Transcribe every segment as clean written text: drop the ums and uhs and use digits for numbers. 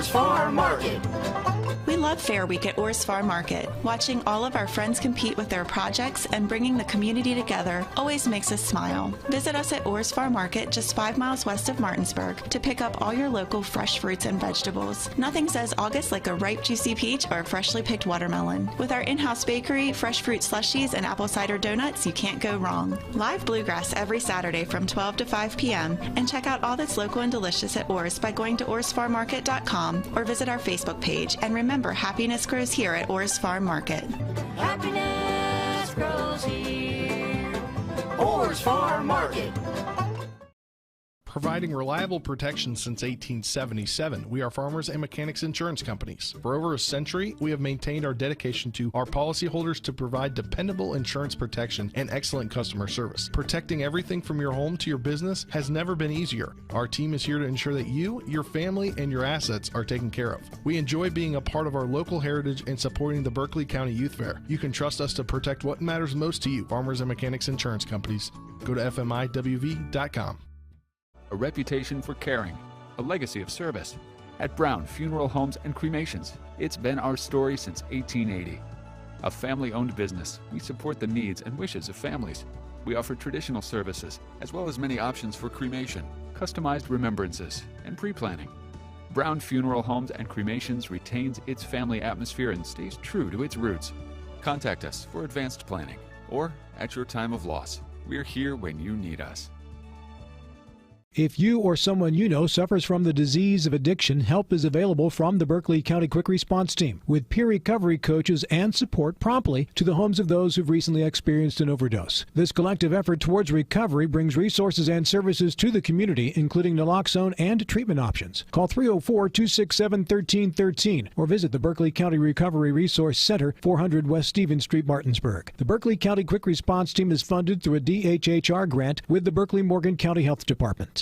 Orr's Farm Market. We love Fair Week at Orr's Farm Market. Watching all of our friends compete with their projects and bringing the community together always makes us smile. Visit us at Orr's Farm Market just 5 miles west of Martinsburg to pick up all your local fresh fruits and vegetables. Nothing says August like a ripe, juicy peach or a freshly picked watermelon. With our in-house bakery, fresh fruit slushies, and apple cider donuts, you can't go wrong. Live bluegrass every Saturday from 12 to 5 p.m. And check out all that's local and delicious at Orr's by going to orrsfarmmarket.com or visit our Facebook page. And remember, happiness grows here at Orr's Farm Market. Happiness grows here. Orr's Farm Market. Providing reliable protection since 1877, we are Farmers and Mechanics Insurance Companies. For over a century, we have maintained our dedication to our policyholders to provide dependable insurance protection and excellent customer service. Protecting everything from your home to your business has never been easier. Our team is here to ensure that you, your family, and your assets are taken care of. We enjoy being a part of our local heritage and supporting the Berkeley County Youth Fair. You can trust us to protect what matters most to you. Farmers and Mechanics Insurance Companies. Go to fmiwv.com. A reputation for caring, a legacy of service. At Brown Funeral Homes and Cremations, it's been our story since 1880. A family-owned business, we support the needs and wishes of families. We offer traditional services, as well as many options for cremation, customized remembrances, and pre-planning. Brown Funeral Homes and Cremations retains its family atmosphere and stays true to its roots. Contact us for advanced planning, or at your time of loss. We're here when you need us. If you or someone you know suffers from the disease of addiction, help is available from the Berkeley County Quick Response Team with peer recovery coaches and support promptly to the homes of those who've recently experienced an overdose. This collective effort towards recovery brings resources and services to the community, including naloxone and treatment options. Call 304-267-1313 or visit the Berkeley County Recovery Resource Center, 400 West Stevens Street, Martinsburg. The Berkeley County Quick Response Team is funded through a DHHR grant with the Berkeley-Morgan County Health Department.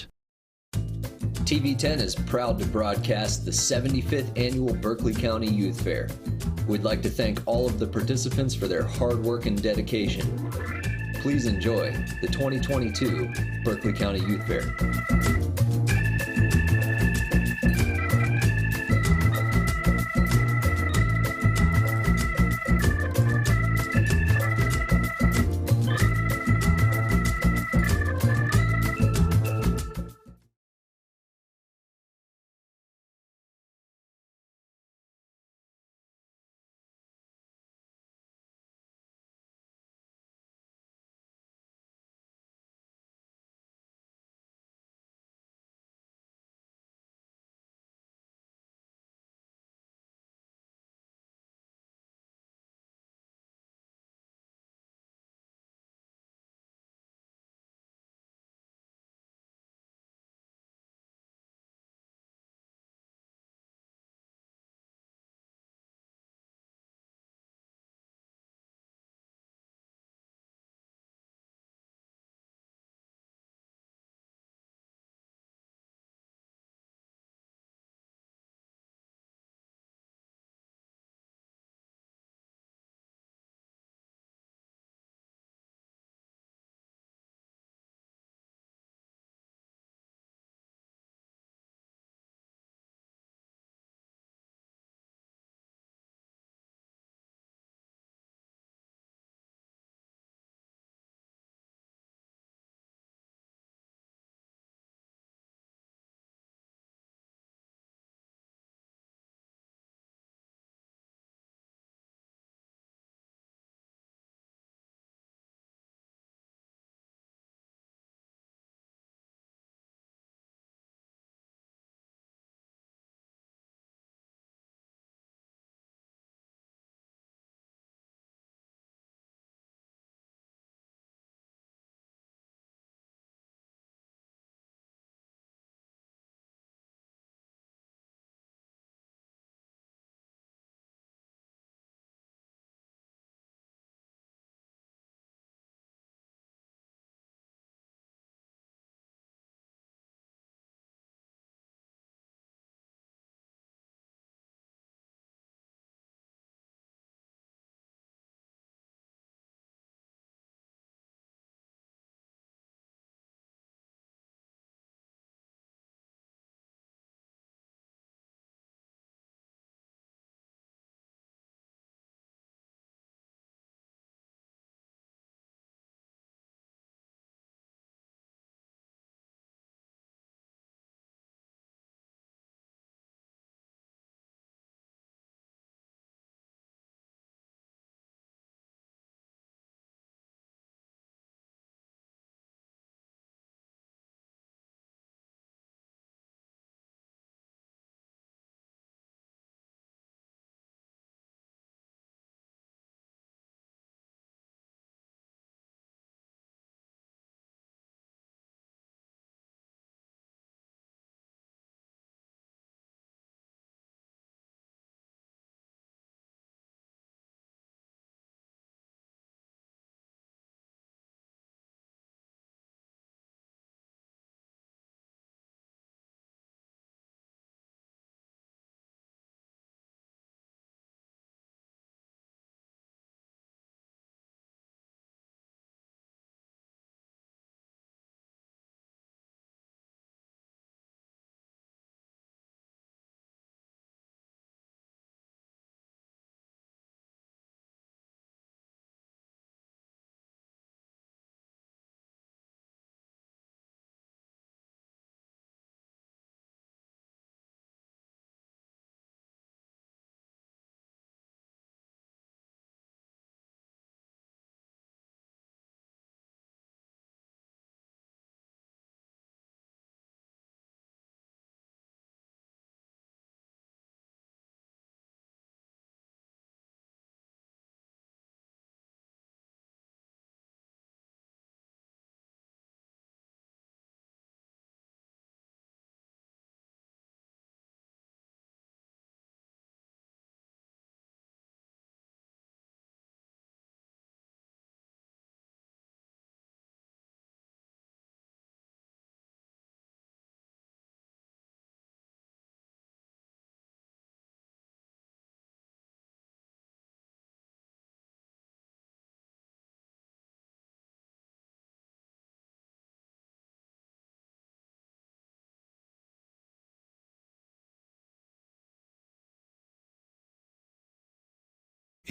TV10 is proud to broadcast the 75th Annual Berkeley County Youth Fair. We'd like to thank all of the participants for their hard work and dedication. Please enjoy the 2022 Berkeley County Youth Fair.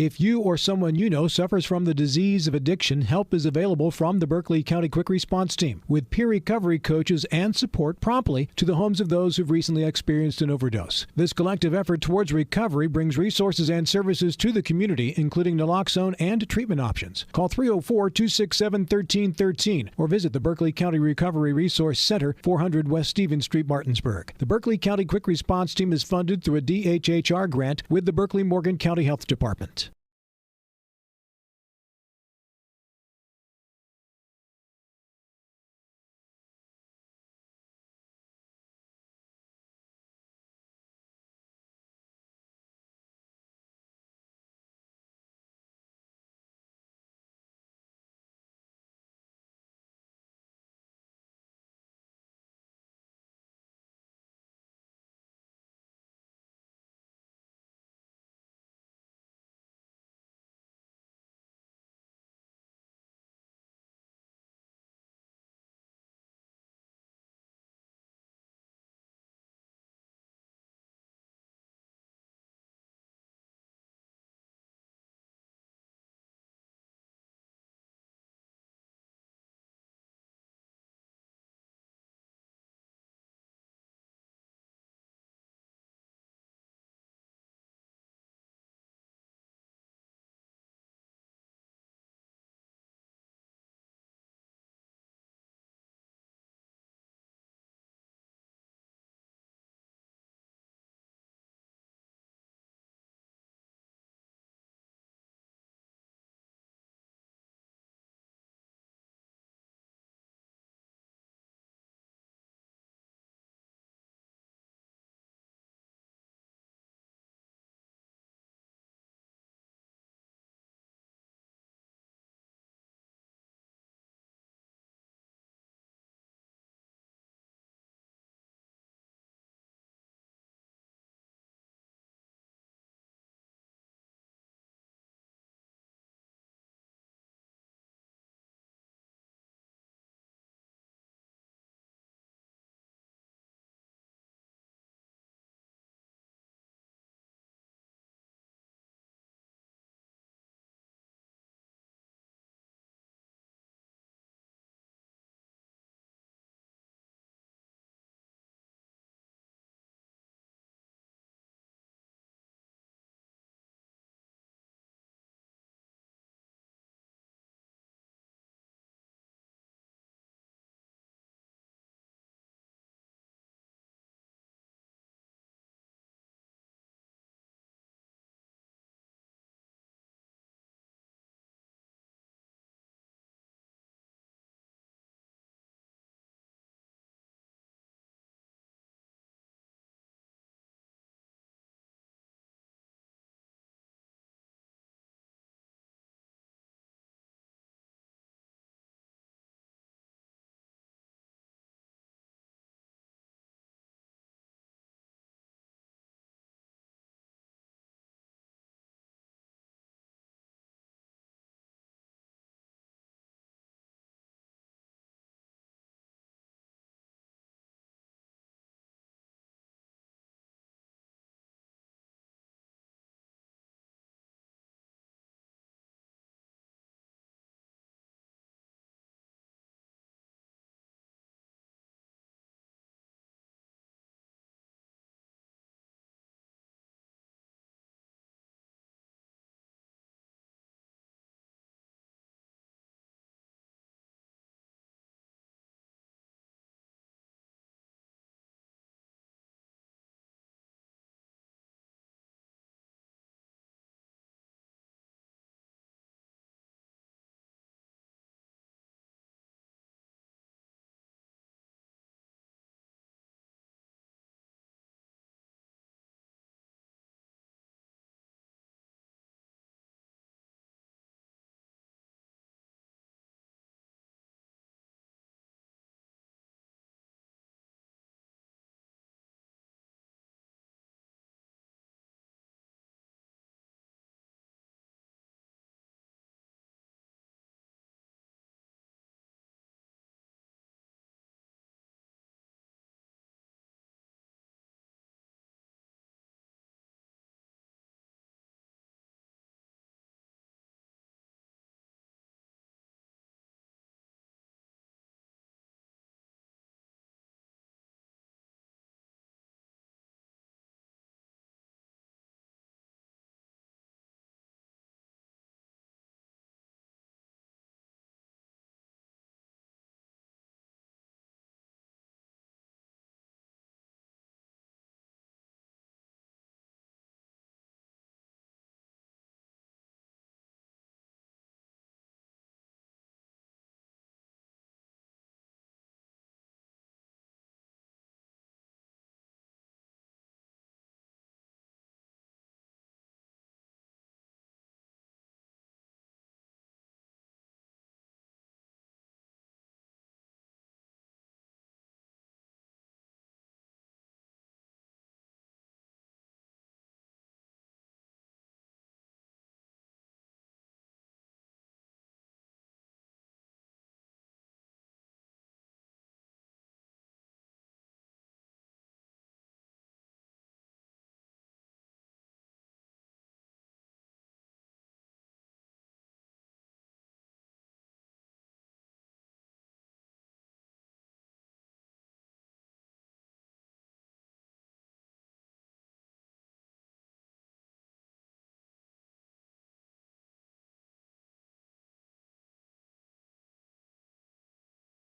If you or someone you know suffers from the disease of addiction, help is available from the Berkeley County Quick Response Team with peer recovery coaches and support promptly to the homes of those who've recently experienced an overdose. This collective effort towards recovery brings resources and services to the community, including naloxone and treatment options. Call 304-267-1313 or visit the Berkeley County Recovery Resource Center, 400 West Stevens Street, Martinsburg. The Berkeley County Quick Response Team is funded through a DHHR grant with the Berkeley Morgan County Health Department.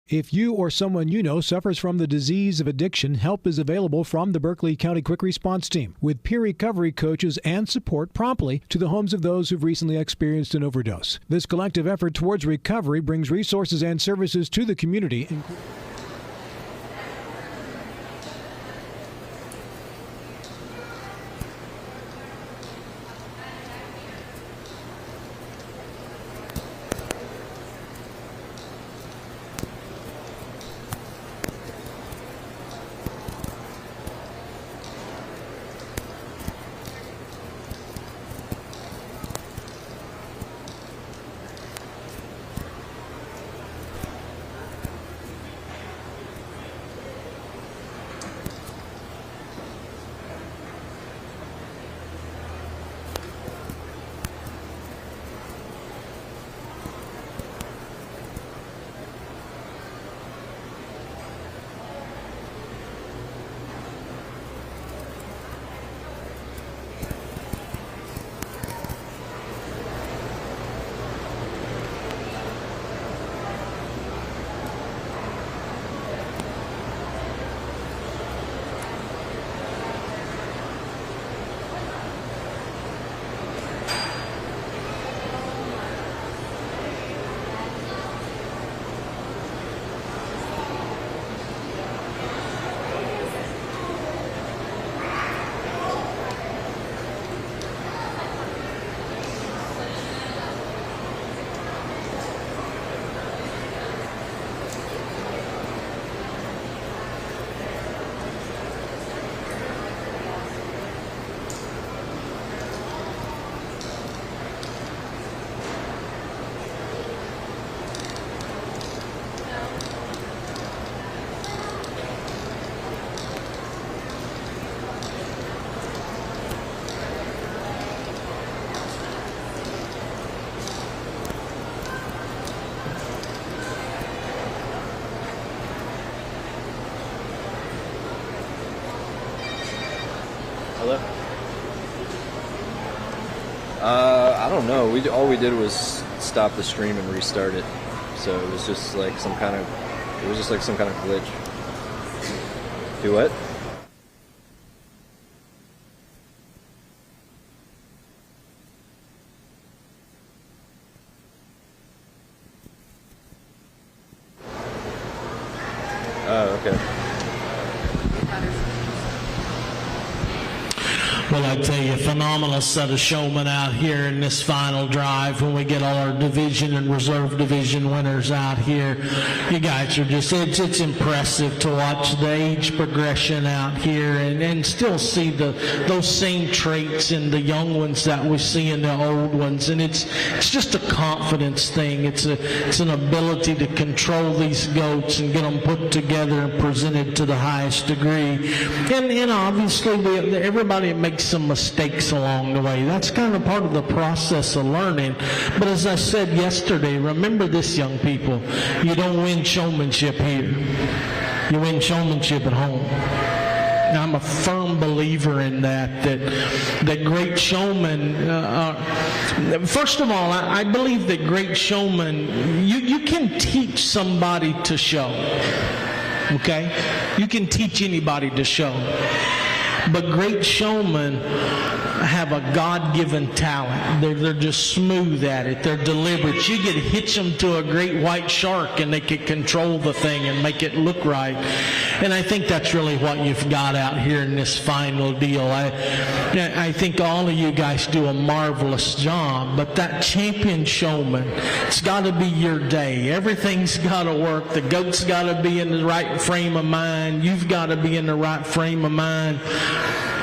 If you or someone you know suffers from the disease of addiction, help is available from the Berkeley County Quick Response Team with peer recovery coaches and support promptly to the homes of those who've recently experienced an overdose. This collective effort towards recovery brings resources and services to the community. Hello? I don't know. All we did was stop the stream and restart it. So it was just like some kind of glitch. Do what? Oh, okay. Well, I tell you, phenomenal set of showmen out here in this final drive when we get all our division and reserve division winners out here. You guys are just, it's impressive to watch the age progression out here and still see those same traits in the young ones that we see in the old ones. And it's just a confidence thing. It's an ability to control these goats and get them put together and presented to the highest degree. And obviously, everybody makes some mistakes along the way. That's kind of part of the process of learning. But as I said yesterday, remember this, young people, you don't win showmanship here. You win showmanship at home. Now, I'm a firm believer in that great showmen, first of all, I believe that great showmen, you can teach somebody to show, okay? You can teach anybody to show. But great showmen have a God-given talent. They're just smooth at it. They're deliberate. You could hitch them to a great white shark and they could control the thing and make it look right. And I think that's really what you've got out here in this final deal. I think all of you guys do a marvelous job, but that champion showman, it's got to be your day. Everything's got to work. The goat's got to be in the right frame of mind. You've got to be in the right frame of mind.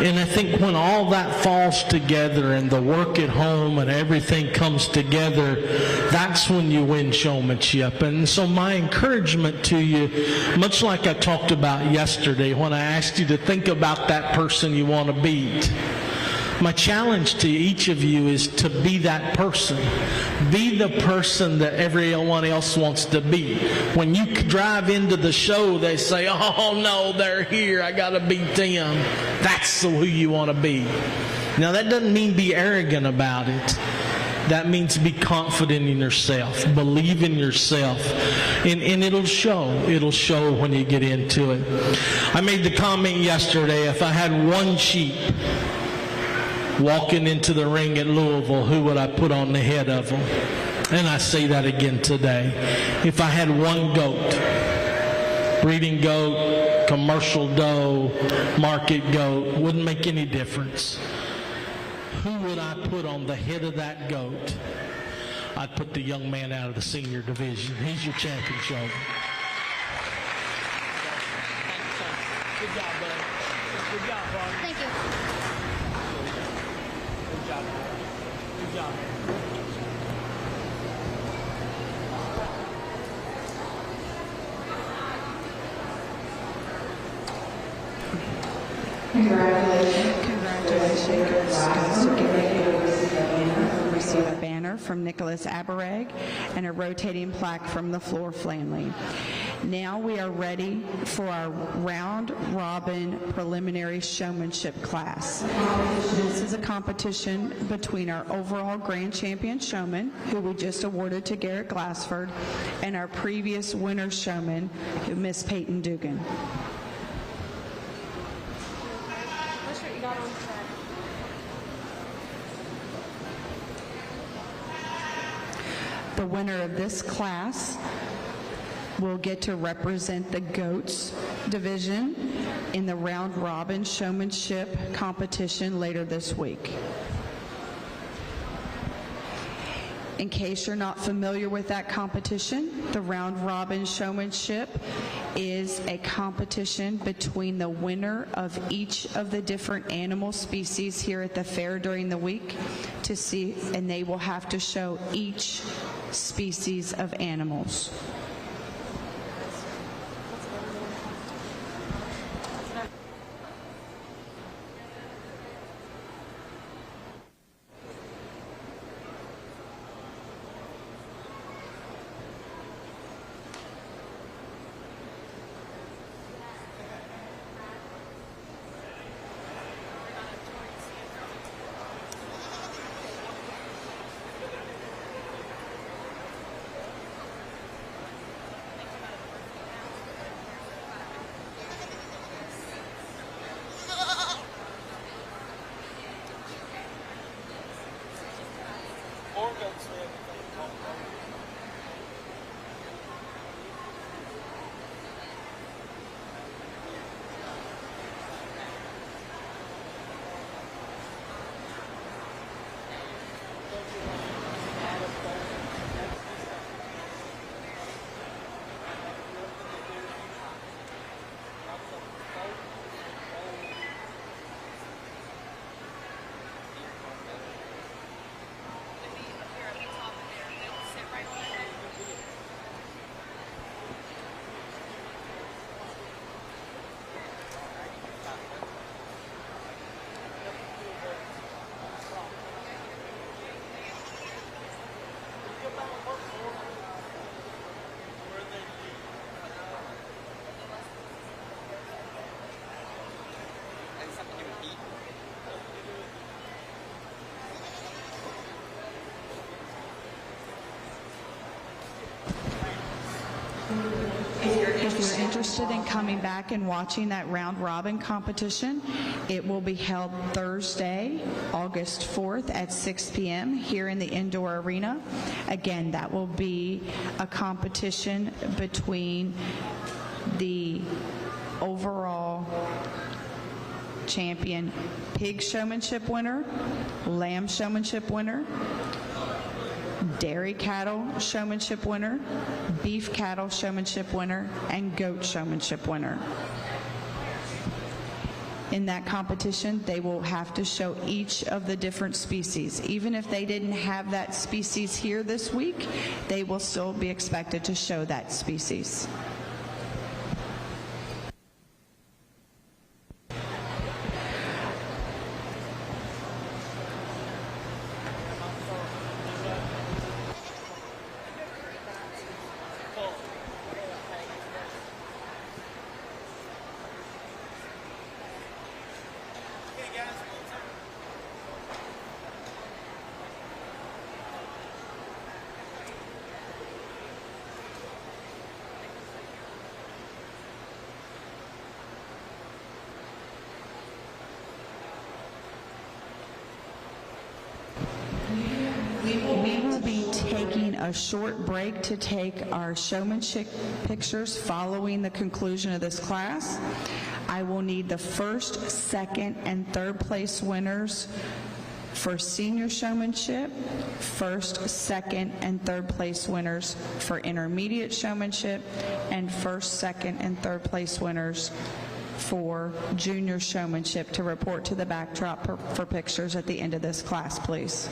And I think when all that falls together and the work at home and everything comes together, that's when you win showmanship. And so my encouragement to you, much like I talked about yesterday when I asked you to think about that person you want to beat, my challenge to each of you is to be that person. Be the person that everyone else wants to be. When you drive into the show, they say, oh no, they're here, I got to beat them. That's who you want to be. Now that doesn't mean be arrogant about it. That means be confident in yourself, believe in yourself, and it'll show. It'll show when you get into it. I made the comment yesterday, if I had one sheep walking into the ring at Louisville, who would I put on the head of them? And I say that again today. If I had one goat, breeding goat, commercial doe, market goat, wouldn't make any difference. Who would I put on the head of that goat? I'd put the young man out of the senior division. He's your champion, Sheldon. Good job, bud. Good job, bud. Thank you. Good job. Good job. Congratulations. We'll receive a banner from Nicholas Abereg and a rotating plaque from the Floor family. Now we are ready for our round-robin preliminary showmanship class. This is a competition between our overall grand champion showman, who we just awarded to Garrett Glassford, and our previous winner showman, Miss Peyton Dugan. The winner of this class will get to represent the GOATS division in the round-robin showmanship competition later this week. In case you're not familiar with that competition, the round-robin showmanship is a competition between the winner of each of the different animal species here at the fair during the week to see, and they will have to show each species of animals. If you're interested in coming back and watching that round-robin competition, it will be held Thursday, August 4th at 6 p.m. here in the indoor arena. Again, that will be a competition between the overall champion pig showmanship winner, lamb showmanship winner, dairy cattle showmanship winner, beef cattle showmanship winner, and goat showmanship winner. In that competition, they will have to show each of the different species. Even if they didn't have that species here this week, they will still be expected to show that species. taking a short break to take our showmanship pictures following the conclusion of this class. I will need the first, second, and third place winners for senior showmanship, first, second, and third place winners for intermediate showmanship, and first, second, and third place winners for junior showmanship to report to the backdrop for pictures at the end of this class, please.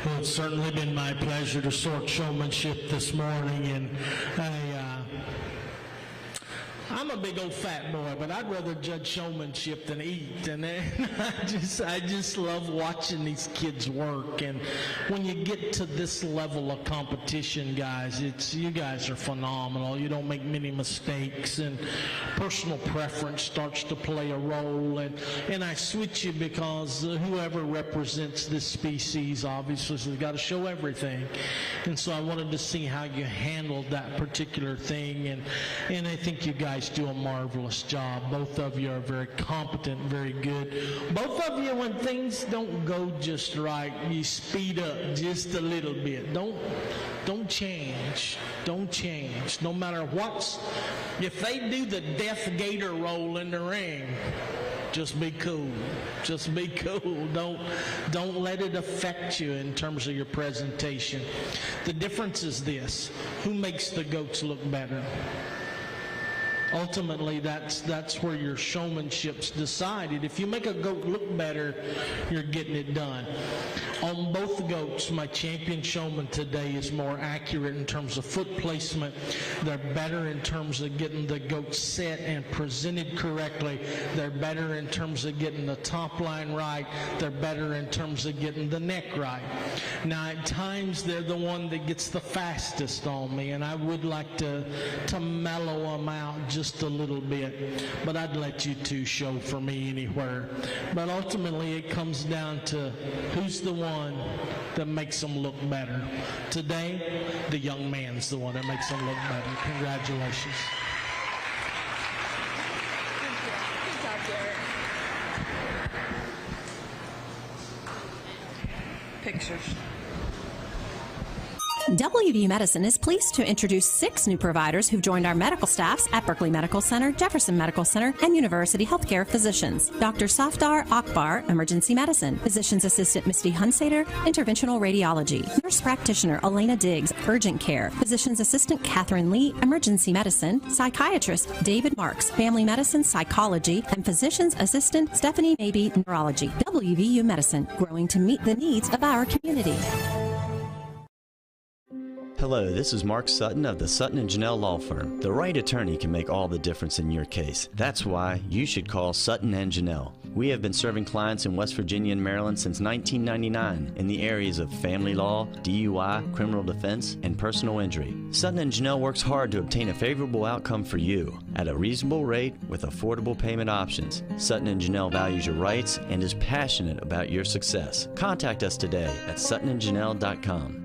Well, it's certainly been my pleasure to sort showmanship this morning, and I'm a big old fat boy, but I'd rather judge showmanship than eat. And I just love watching these kids work. And when you get to this level of competition, guys, you guys are phenomenal. You don't make many mistakes, and personal preference starts to play a role. And I switch you because whoever represents this species obviously has got to show everything. And so I wanted to see how you handled that particular thing. And I think you guys do a marvelous job. Both of you are very competent, very good. Both of you, when things don't go just right, you speed up just a little bit. Don't change. Don't change. No matter if they do the death gator roll in the ring, just be cool. Just be cool. Don't let it affect you in terms of your presentation. The difference is this: who makes the goats look better? ultimately that's where your showmanship's decided. If you make a goat look better, you're getting it done. On both goats, my champion showman today is more accurate in terms of foot placement. They're better in terms of getting the goat set and presented correctly. They're better in terms of getting the top line right. They're better in terms of getting the neck right. Now, at times, they're the one that gets the fastest on me, and I would like to mellow them out just a little bit, but I'd let you two show for me anywhere. But ultimately, it comes down to who's the one that makes them look better. Today, the young man's the one that makes them look better. Congratulations. Good job, Derek. Pictures. WVU Medicine is pleased to introduce 6 new providers who've joined our medical staffs at Berkeley Medical Center, Jefferson Medical Center, and University Healthcare Physicians. Dr. Safdar Akbar, Emergency Medicine. Physician's Assistant Misty Hunsater, Interventional Radiology. Nurse Practitioner Elena Diggs, Urgent Care. Physician's Assistant Catherine Lee, Emergency Medicine. Psychiatrist David Marks, Family Medicine, Psychology. And Physician's Assistant Stephanie Mabey, Neurology. WVU Medicine, growing to meet the needs of our community. Hello, this is Mark Sutton of the Sutton & Janelle Law Firm. The right attorney can make all the difference in your case. That's why you should call Sutton & Janelle. We have been serving clients in West Virginia and Maryland since 1999 in the areas of family law, DUI, criminal defense, and personal injury. Sutton & Janelle works hard to obtain a favorable outcome for you at a reasonable rate with affordable payment options. Sutton & Janelle values your rights and is passionate about your success. Contact us today at suttonandjanelle.com.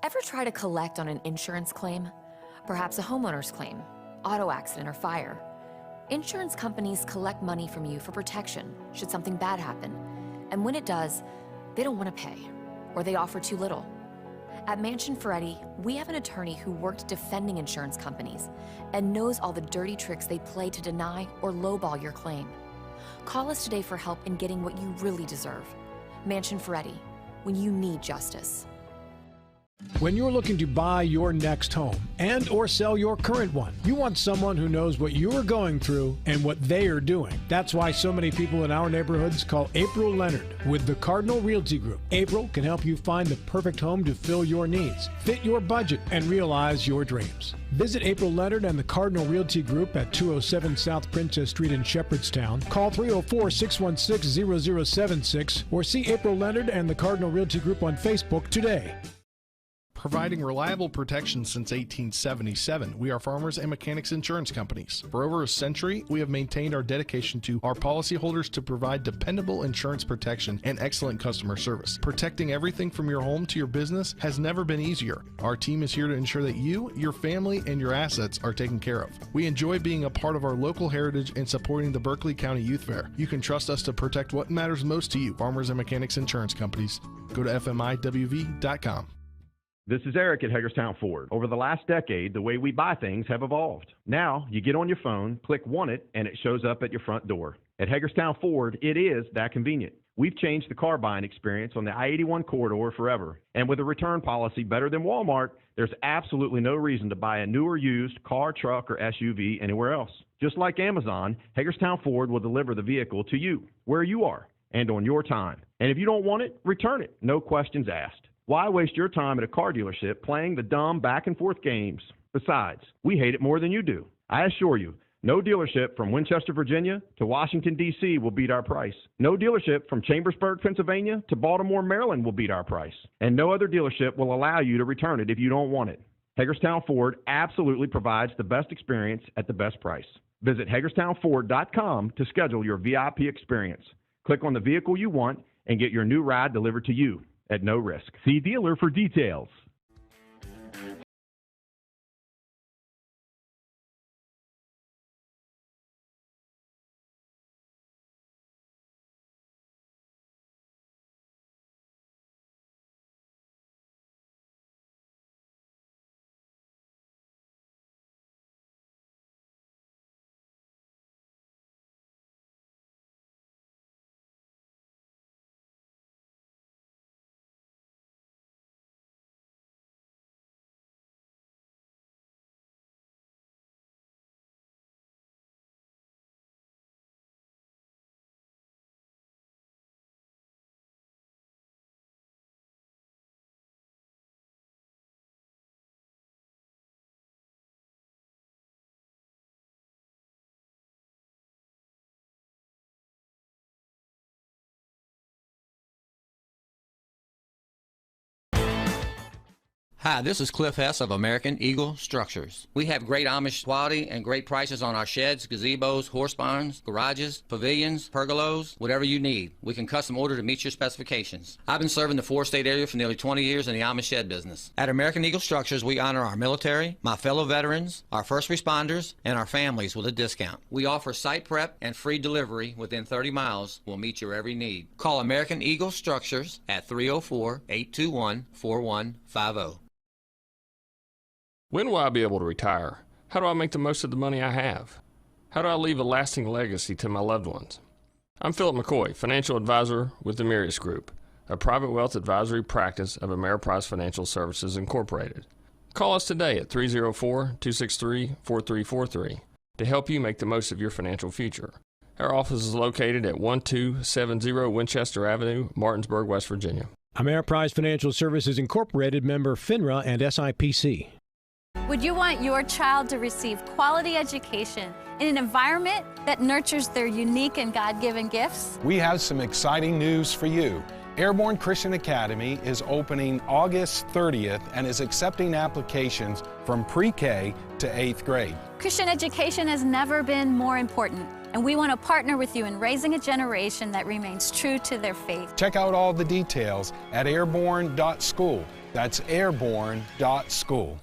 Ever try to collect on an insurance claim? Perhaps a homeowner's claim, auto accident, or fire. Insurance companies collect money from you for protection should something bad happen. And when it does, they don't want to pay, or they offer too little. At Mansion Ferretti, we have an attorney who worked defending insurance companies and knows all the dirty tricks they play to deny or lowball your claim. Call us today for help in getting what you really deserve. Mansion Ferretti, when you need justice. When you're looking to buy your next home and or sell your current one, you want someone who knows what you are going through and what they are doing. That's why so many people in our neighborhoods call April Leonard with the Cardinal Realty Group. April can help you find the perfect home to fill your needs, fit your budget, and realize your dreams. Visit April Leonard and the Cardinal Realty Group at 207 South Princess Street in Shepherdstown. Call 304-616-0076 or see April Leonard and the Cardinal Realty Group on Facebook today. Providing reliable protection since 1877, we are Farmers and Mechanics Insurance Companies. For over a century, we have maintained our dedication to our policyholders to provide dependable insurance protection and excellent customer service. Protecting everything from your home to your business has never been easier. Our team is here to ensure that you, your family, and your assets are taken care of. We enjoy being a part of our local heritage and supporting the Berkeley County Youth Fair. You can trust us to protect what matters most to you. Farmers and Mechanics Insurance Companies. Go to fmiwv.com. This is Eric at Hagerstown Ford. Over the last decade, the way we buy things have evolved. Now, you get on your phone, click Want It, and it shows up at your front door. At Hagerstown Ford, it is that convenient. We've changed the car buying experience on the I-81 corridor forever. And with a return policy better than Walmart, there's absolutely no reason to buy a new or used car, truck, or SUV anywhere else. Just like Amazon, Hagerstown Ford will deliver the vehicle to you, where you are, and on your time. And if you don't want it, return it. No questions asked. Why waste your time at a car dealership playing the dumb back-and-forth games? Besides, we hate it more than you do. I assure you, no dealership from Winchester, Virginia to Washington, D.C. will beat our price. No dealership from Chambersburg, Pennsylvania to Baltimore, Maryland will beat our price. And no other dealership will allow you to return it if you don't want it. Hagerstown Ford absolutely provides the best experience at the best price. Visit HagerstownFord.com to schedule your VIP experience. Click on the vehicle you want and get your new ride delivered to you at no risk. See dealer for details. Hi, this is Cliff Hess of American Eagle Structures. We have great Amish quality and great prices on our sheds, gazebos, horse barns, garages, pavilions, pergolas, whatever you need. We can custom order to meet your specifications. I've been serving the four-state area for nearly 20 years in the Amish shed business. At American Eagle Structures, we honor our military, my fellow veterans, our first responders, and our families with a discount. We offer site prep and free delivery within 30 miles. We'll meet your every need. Call American Eagle Structures at 304-821-4150. When will I be able to retire? How do I make the most of the money I have? How do I leave a lasting legacy to my loved ones? I'm Philip McCoy, financial advisor with the Mirius Group, a private wealth advisory practice of Ameriprise Financial Services Incorporated. Call us today at 304-263-4343 to help you make the most of your financial future. Our office is located at 1270 Winchester Avenue, Martinsburg, West Virginia. Ameriprise Financial Services Incorporated, member FINRA and SIPC. Would you want your child to receive quality education in an environment that nurtures their unique and God-given gifts? We have some exciting news for you. Airborne Christian Academy is opening August 30th and is accepting applications from pre-K to 8th grade. Christian education has never been more important, and we want to partner with you in raising a generation that remains true to their faith. Check out all the details at airborne.school. That's airborne.school.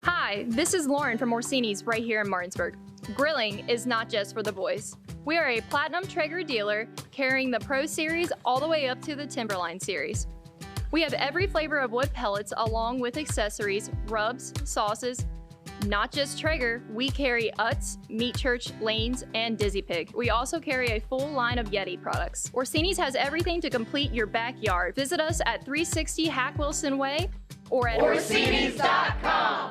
Hi, this is Lauren from Orsini's right here in Martinsburg. Grilling is not just for the boys. We are a Platinum Traeger dealer carrying the Pro Series all the way up to the Timberline Series. We have every flavor of wood pellets along with accessories, rubs, sauces. Not just Traeger, we carry Utz, Meat Church, Lanes, and Dizzy Pig. We also carry a full line of Yeti products. Orsini's has everything to complete your backyard. Visit us at 360 Hack Wilson Way or at Orsinis.com.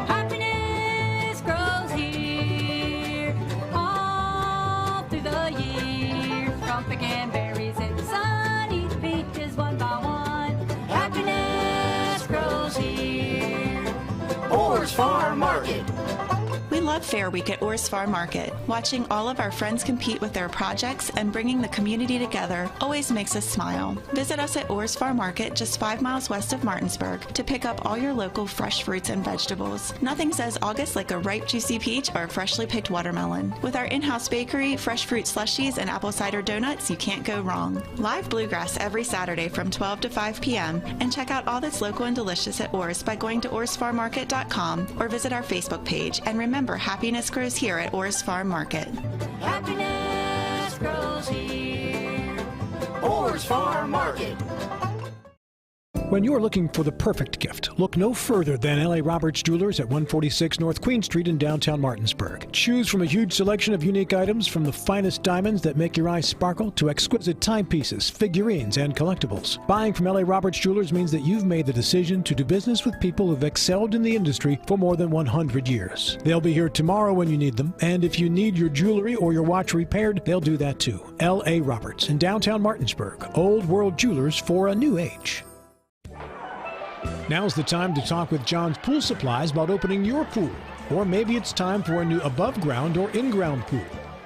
Happiness grows here all through the year. From pecan berries and sunny peaches one by one. Happiness grows here. Orr's Farm Market. We love Fair Week at Orr's Farm Market. Watching all of our friends compete with their projects and bringing the community together always makes us smile. Visit us at Orr's Farm Market just 5 miles west of Martinsburg to pick up all your local fresh fruits and vegetables. Nothing says August like a ripe, juicy peach or a freshly picked watermelon. With our in-house bakery, fresh fruit slushies, and apple cider donuts, you can't go wrong. Live bluegrass every Saturday from 12 to 5 p.m. And check out all that's local and delicious at Orr's by going to orrsfarmmarket.com or visit our Facebook page. And remember, happiness grows here at Orr's Farm Market. Happiness grows here. Orr's Farm Market. When you're looking for the perfect gift, look no further than L.A. Roberts Jewelers at 146 North Queen Street in downtown Martinsburg. Choose from a huge selection of unique items, from the finest diamonds that make your eyes sparkle to exquisite timepieces, figurines, and collectibles. Buying from L.A. Roberts Jewelers means that you've made the decision to do business with people who've excelled in the industry for more than 100 years. They'll be here tomorrow when you need them, and if you need your jewelry or your watch repaired, they'll do that too. L.A. Roberts in downtown Martinsburg. Old World Jewelers for a new age. Now's the time to talk with John's Pool Supplies about opening your pool. Or maybe it's time for a new above-ground or in-ground pool.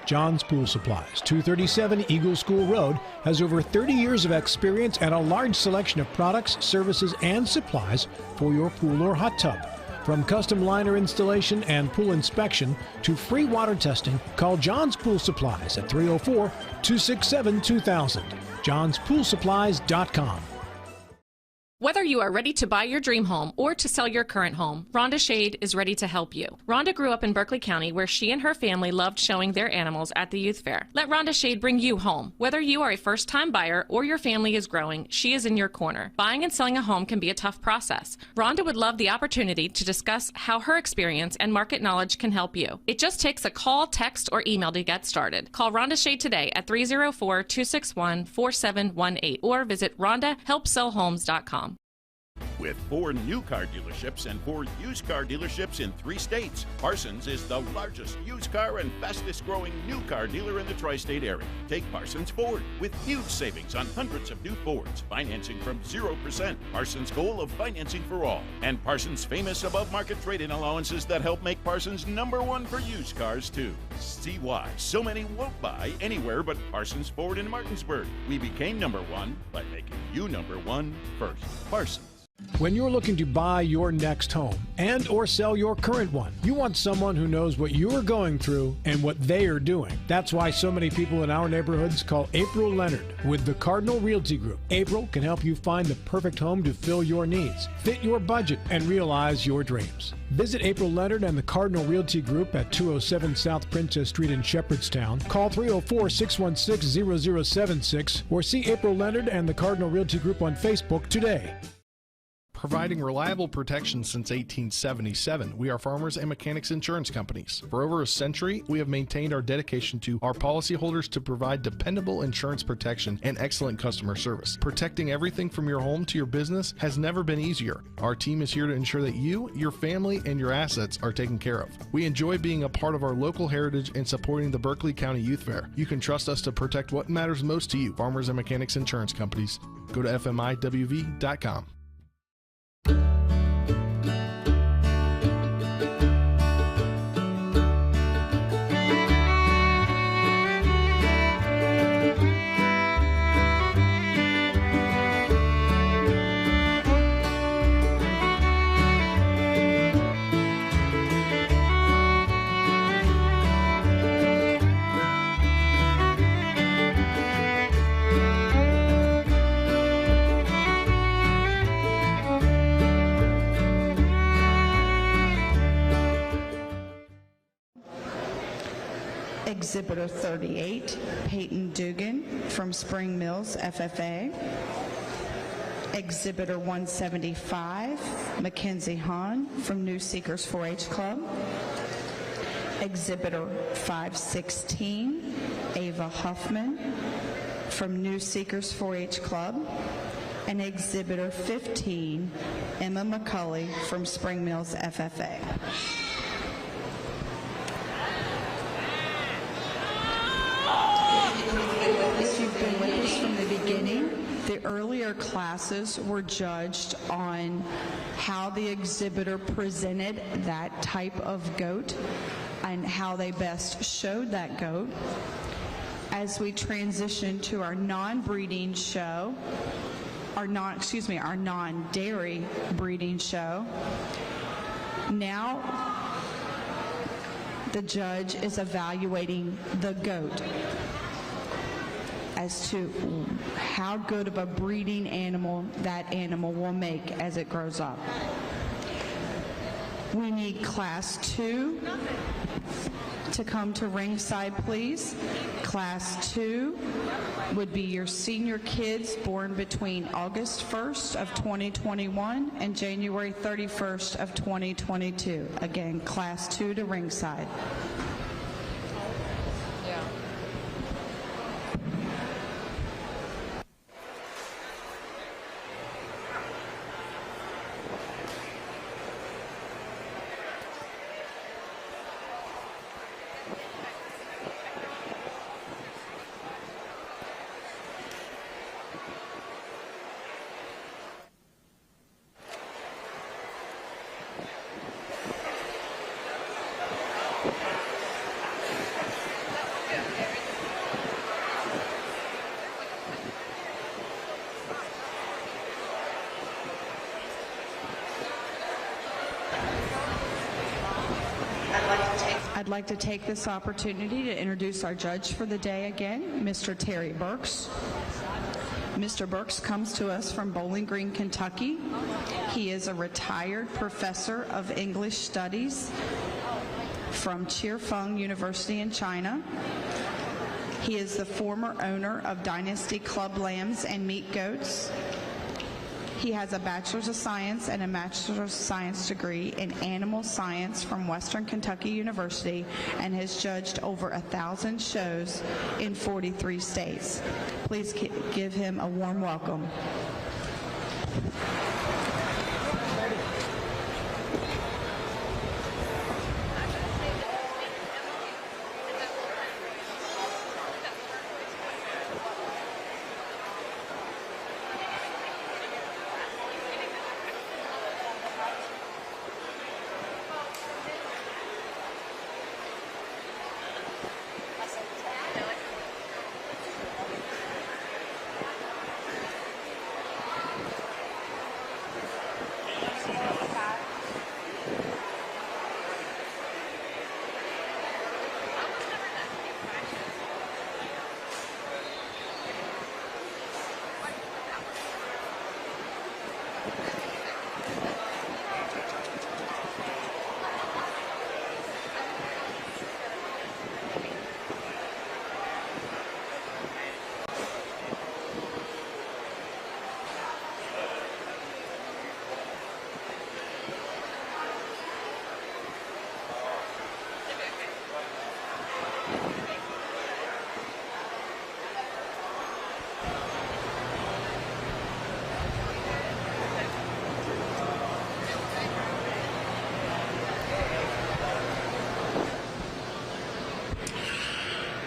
John's Pool Supplies, 237 Eagle School Road, has over 30 years of experience and a large selection of products, services, and supplies for your pool or hot tub. From custom liner installation and pool inspection to free water testing, call John's Pool Supplies at 304-267-2000. John'sPoolSupplies.com. Whether you are ready to buy your dream home or to sell your current home, Rhonda Shade is ready to help you. Rhonda grew up in Berkeley County, where she and her family loved showing their animals at the youth fair. Let Rhonda Shade bring you home. Whether you are a first-time buyer or your family is growing, she is in your corner. Buying and selling a home can be a tough process. Rhonda would love the opportunity to discuss how her experience and market knowledge can help you. It just takes a call, text, or email to get started. Call Rhonda Shade today at 304-261-4718 or visit RhondaHelpSellHomes.com. With 4 new car dealerships and 4 used car dealerships in 3 states, Parsons is the largest used car and fastest growing new car dealer in the tri-state area. Take Parsons Ford with huge savings on hundreds of new Fords, financing from 0%. Parsons' goal of financing for all. And Parsons' famous above-market trade-in allowances that help make Parsons #1 for used cars, too. See why so many won't buy anywhere but Parsons Ford in Martinsburg. We became #1 by making you #1 first. Parsons. When you're looking to buy your next home and or sell your current one, you want someone who knows what you're going through and what they are doing. That's why so many people in our neighborhoods call April Leonard with the Cardinal Realty Group. April can help you find the perfect home to fill your needs, fit your budget, and realize your dreams. Visit April Leonard and the Cardinal Realty Group at 207 South Princess Street in Shepherdstown. Call 304-616-0076 or see April Leonard and the Cardinal Realty Group on Facebook today. Providing reliable protection since 1877, we are Farmers and Mechanics Insurance Companies. For over a century, we have maintained our dedication to our policyholders to provide dependable insurance protection and excellent customer service. Protecting everything from your home to your business has never been easier. Our team is here to ensure that you, your family, and your assets are taken care of. We enjoy being a part of our local heritage and supporting the Berkeley County Youth Fair. You can trust us to protect what matters most to you. Farmers and Mechanics Insurance Companies. Go to fmiwv.com. Exhibitor 38, Peyton Dugan from Spring Mills, FFA. Exhibitor 175, Mackenzie Hahn from New Seekers 4-H Club. Exhibitor 516, Ava Huffman from New Seekers 4-H Club. And Exhibitor 15, Emma McCulley from Spring Mills, FFA. If you've been with us from the beginning, the earlier classes were judged on how the exhibitor presented that type of goat and how they best showed that goat. As we transition to our non-breeding show, our non-dairy breeding show, now the judge is evaluating the goat as to how good of a breeding animal that animal will make as it grows up. We need Class 2 to come to ringside, please. Class 2 would be your senior kids born between August 1st of 2021 and January 31st of 2022. Again, Class 2 to ringside. I'd like to take this opportunity to introduce our judge for the day again, Mr. Terry Burks. Mr. Burks comes to us from Bowling Green, Kentucky. He is a retired professor of English studies from Cheerfeng University in China. He is the former owner of Dynasty Club Lambs and Meat Goats. He has a Bachelor's of Science and a Master's of Science degree in Animal Science from Western Kentucky University and has judged over 1,000 shows in 43 states. Please give him a warm welcome.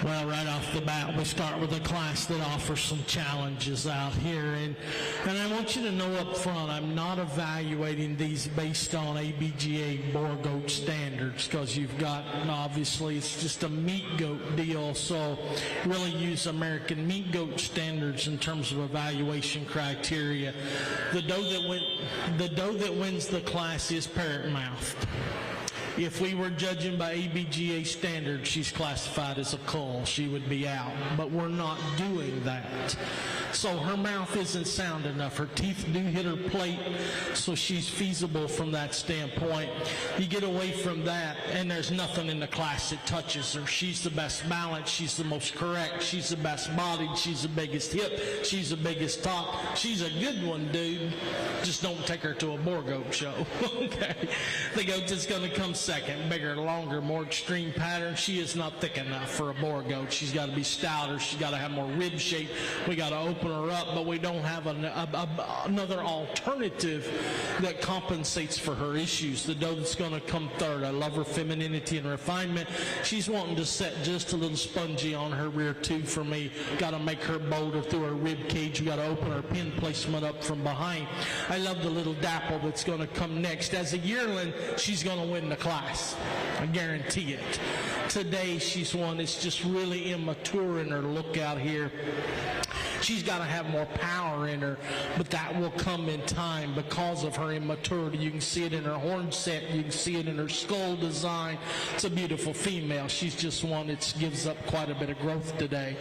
Well, right off the bat, we start with a class that offers some challenges out here. And I want you to know up front, I'm not evaluating these based on ABGA boar goat standards, because you've got, obviously, it's just a meat goat deal. So really use American meat goat standards in terms of evaluation criteria. The doe that wins the class is parrot-mouthed. If we were judging by ABGA standards, she's classified as a cull. She would be out. But we're not doing that. So her mouth isn't sound enough. Her teeth do hit her plate, so she's feasible from that standpoint. You get away from that, and there's nothing in the class that touches her. She's the best balanced. She's the most correct. She's the best bodied. She's the biggest hip. She's the biggest top. She's a good one, dude. Just don't take her to a boar goat show. Okay? The goat that's going to come second, bigger, longer, more extreme pattern. She is not thick enough for a boar goat. She's got to be stouter. She's got to have more rib shape. We got to open her up, but we don't have another alternative that compensates for her issues. The doe that's going to come third, I love her femininity and refinement. She's wanting to set just a little spongy on her rear too for me. Got to make her bolder through her rib cage. We got to open her pin placement up from behind. I love the little dapple that's going to come next. As a yearling, she's going to win the class. I guarantee it. Today, she's one that's just really immature in her look out here. She's got to have more power in her, but that will come in time because of her immaturity. You can see it in her horn set. You can see it in her skull design. It's a beautiful female. She's just one that gives up quite a bit of growth today.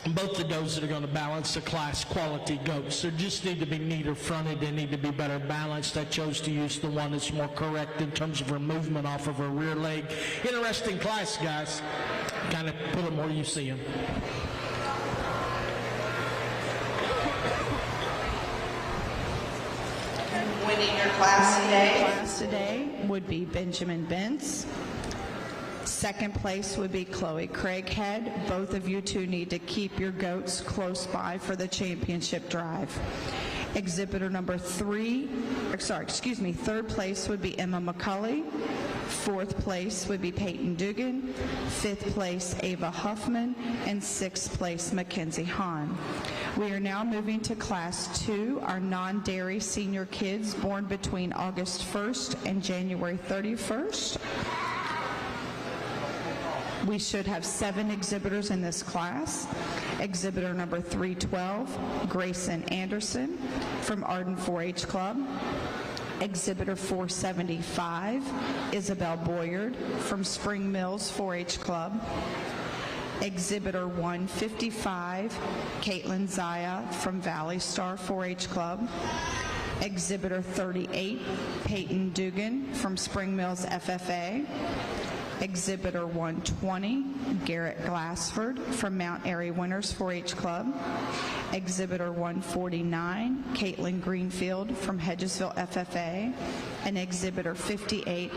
Both the does that are going to balance the class quality goats. They just need to be neater fronted. They need to be better balanced. I chose to use the one that's more correct in terms of her movement off of her rear leg. Interesting class, guys. Kind of put them where you see them. Winning your class today would be Benjamin Bentz. Second place would be Chloe Craighead. Both of you two need to keep your goats close by for the championship drive. Exhibitor number third place would be Emma McCulley. Fourth place would be Peyton Dugan. Fifth place, Ava Huffman. And sixth place, Mackenzie Hahn. We are now moving to Class 2, our non-dairy senior kids born between August 1st and January 31st. We should have 7 exhibitors in this class. Exhibitor number 312, Grayson Anderson from Arden 4-H Club. Exhibitor 475, Isabel Boyard from Spring Mills 4-H Club. Exhibitor 155, Caitlin Zaya from Valley Star 4-H Club. Exhibitor 38, Peyton Dugan from Spring Mills FFA. Exhibitor 120, Garrett Glassford from Mount Airy Winners 4-H Club. Exhibitor 149, Caitlin Greenfield from Hedgesville FFA. And Exhibitor 58,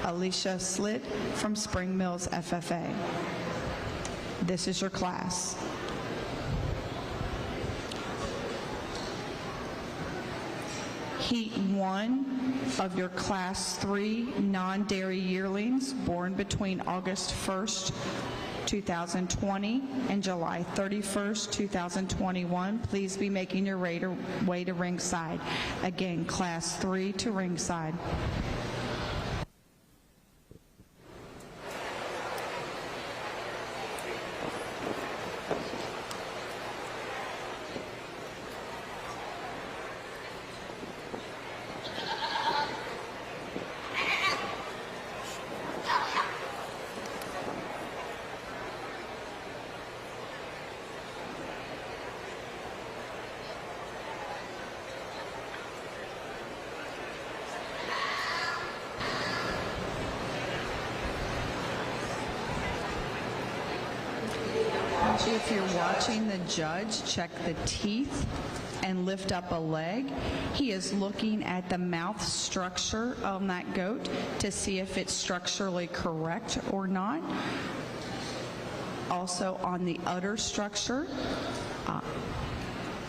Alicia Slitt from Spring Mills FFA. This is your class. Heat 1 of your Class 3 non-dairy yearlings born between August 1st, 2020 and July 31st, 2021. Please be making your way to ringside. Again, Class 3 to ringside. If you're watching the judge check the teeth and lift up a leg, he is looking at the mouth structure on that goat to see if it's structurally correct or not. Also on the udder structure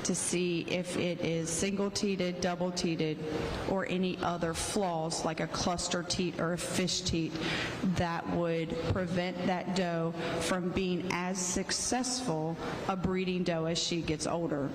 to see if it is single-teated, double-teated, or any other flaws like a cluster teat or a fish teat that would prevent that doe from being as successful a breeding doe as she gets older.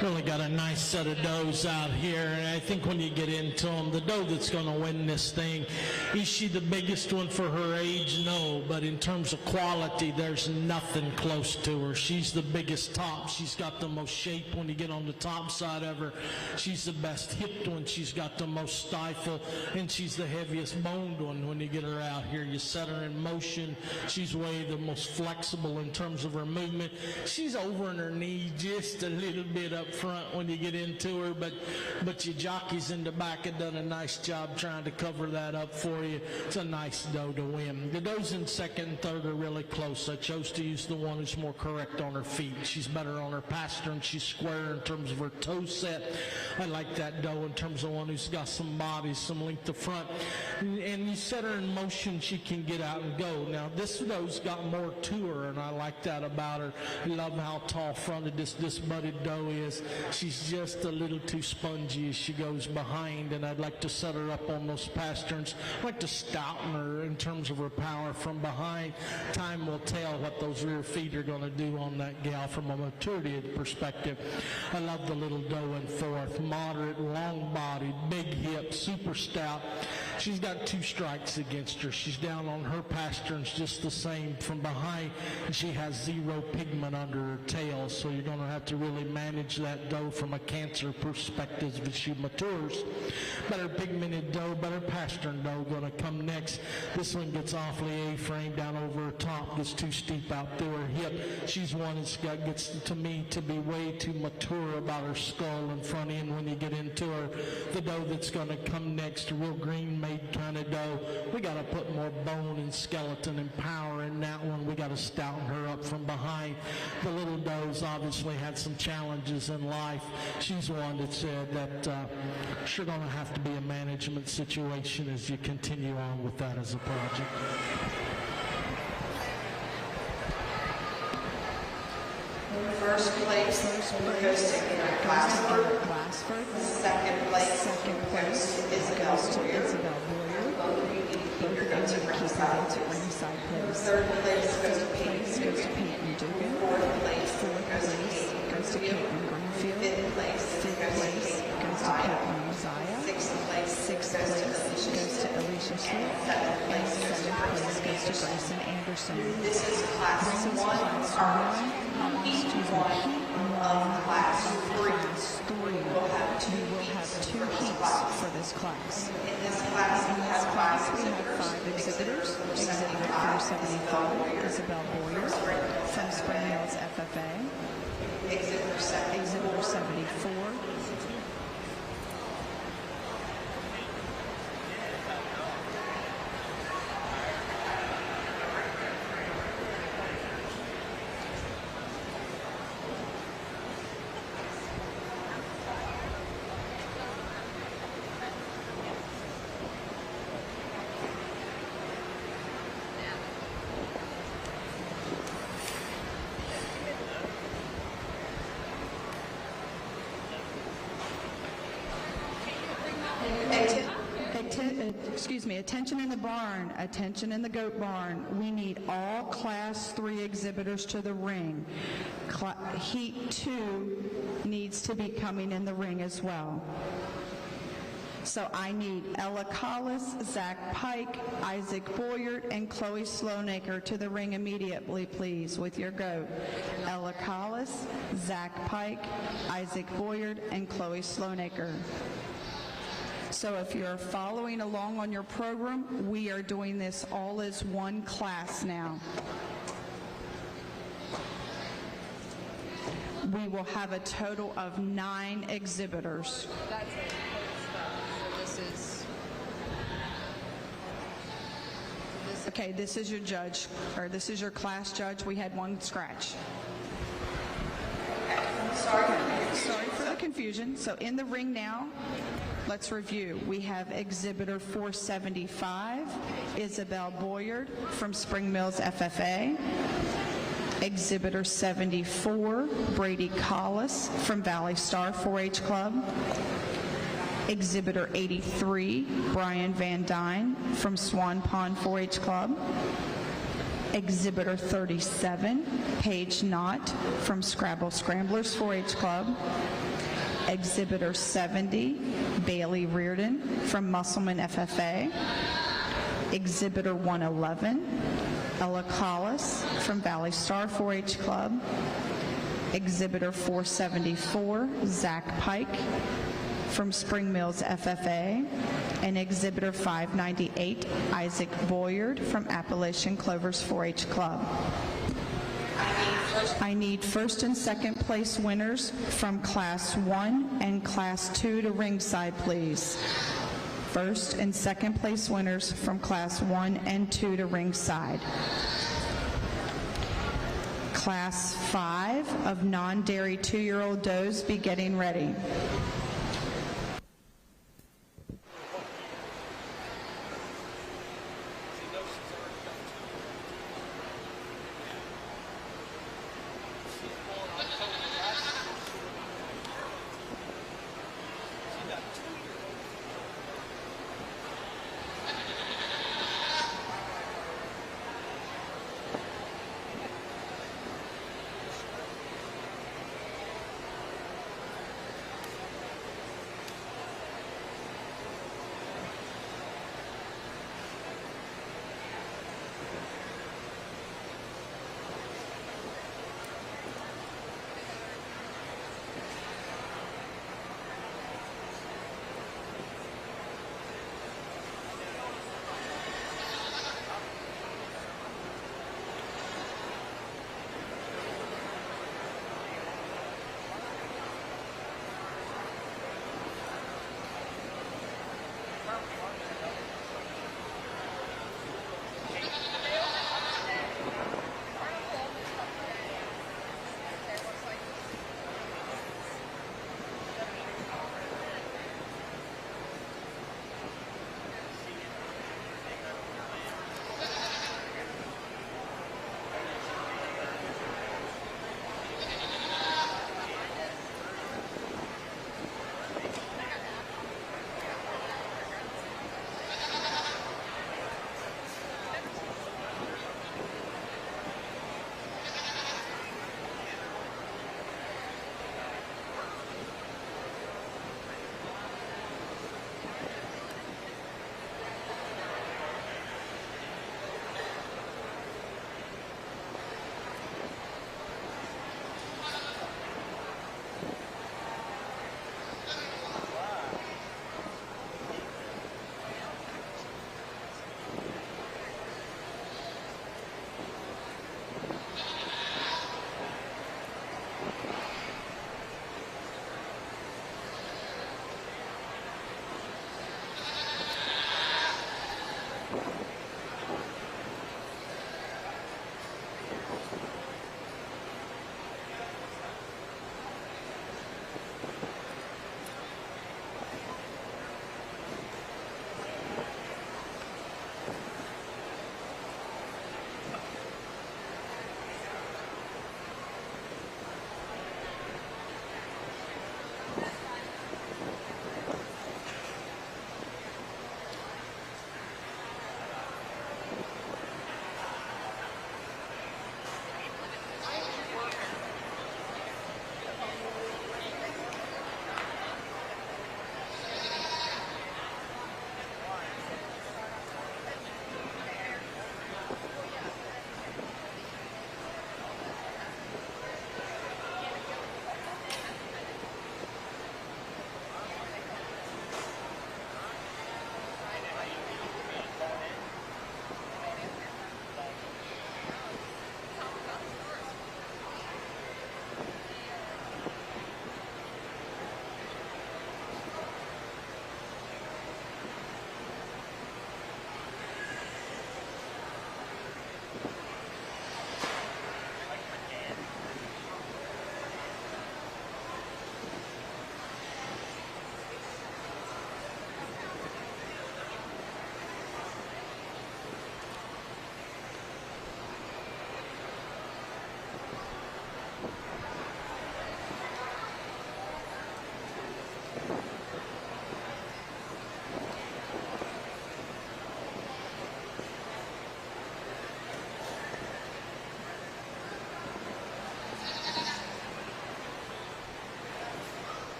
Really got a nice set of does out here, and I think when you get into them, the doe that's going to win this thing, is she the biggest one for her age? No, but in terms of quality, there's nothing close to her. She's the biggest top. She's got the most shape when you get on the top side of her. She's the best hipped one. She's got the most stifle, and she's the heaviest boned one when you get her out here. You set her in motion. She's way the most flexible in terms of her movement. She's over in her knee just a little bit up front when you get into her, but your jockeys in the back have done a nice job trying to cover that up for you. It's a nice doe to win. The does in second and third are really close. I chose to use the one who's more correct on her feet. She's better on her pastern. She's square in terms of her toe set. I like that doe in terms of one who's got some body, some length to front. And you set her in motion, she can get out and go. Now, this doe's got more to her, and I like that about her. I love how tall-fronted this budded doe is. She's just a little too spongy as she goes behind, and I'd like to set her up on those pasterns. I'd like to stouten her in terms of her power from behind. Time will tell what those rear feet are going to do on that gal from a maturity perspective. I love the little doe in fourth. Moderate, long-bodied, big hips, super stout. She's got 2 strikes against her. She's down on her pasterns just the same from behind, and she has 0 pigment under her tail, so you're going to have to really manage that doe from a cancer perspective as she matures. Better pigmented doe, better pastern doe going to come next. This one gets awfully A-frame down over her top, gets too steep out through her hip. She's one that gets to me to be way too mature about her skull and front end when you get into her. The doe that's going to come next, a real green made kind of doe. We got to put more bone and skeleton and power in that one. We got to stouten her up from behind. The little doe's obviously had some challenges in life. She's one that said that sure going to have to be a management situation as you continue on with that as a project. First place goes to Glassford. Second place goes to Isabel Boyer. Both of those are the key sides at ringside, please. Third place goes to Peyton Dugan. Fourth place goes to Caitlin Greenfield. Fifth place goes to Caitlin Mosiah. Sixth place goes to Alicia Sweet. And seventh place goes to Grayson Anderson. This is class one of heat one of class three. We will have two heats for this class. In this class, we have 5 exhibitors. Exhibitor 475, Isabel Boyer from Spring Mills FFA. Exhibitor 74. Attention in the barn, attention in the goat barn. We need all class 3 exhibitors to the ring. Heat 2 needs to be coming in the ring as well. So I need Ella Collis, Zach Pike, Isaac Boyert, and Chloe Sloanaker to the ring immediately, please, with your goat. Ella Collis, Zach Pike, Isaac Boyert, and Chloe Sloanaker. So if you're following along on your program, we are doing this all as one class now. We will have a total of 9 exhibitors. Okay, this is your judge, or this is your class judge. We had one scratch. Sorry for the confusion. So in the ring now, let's review. We have exhibitor 475, Isabel Boyard from Spring Mills FFA. Exhibitor 74, Brady Collis from Valley Star 4-H Club. Exhibitor 83, Brian Van Dyne from Swan Pond 4-H Club. Exhibitor 37, Paige Knott from Scrabble Scramblers 4-H Club. Exhibitor 70, Bailey Reardon from Musselman FFA. Exhibitor 111, Ella Collis from Valley Star 4-H Club. Exhibitor 474, Zach Pike from Spring Mills FFA. And Exhibitor 598, Isaac Boyard from Appalachian Clovers 4-H Club. I need first and second place winners from Class 1 and Class 2 to ringside, please. First and second place winners from Class 1 and 2 to ringside. Class 5 of non-dairy 2-year-old does be getting ready.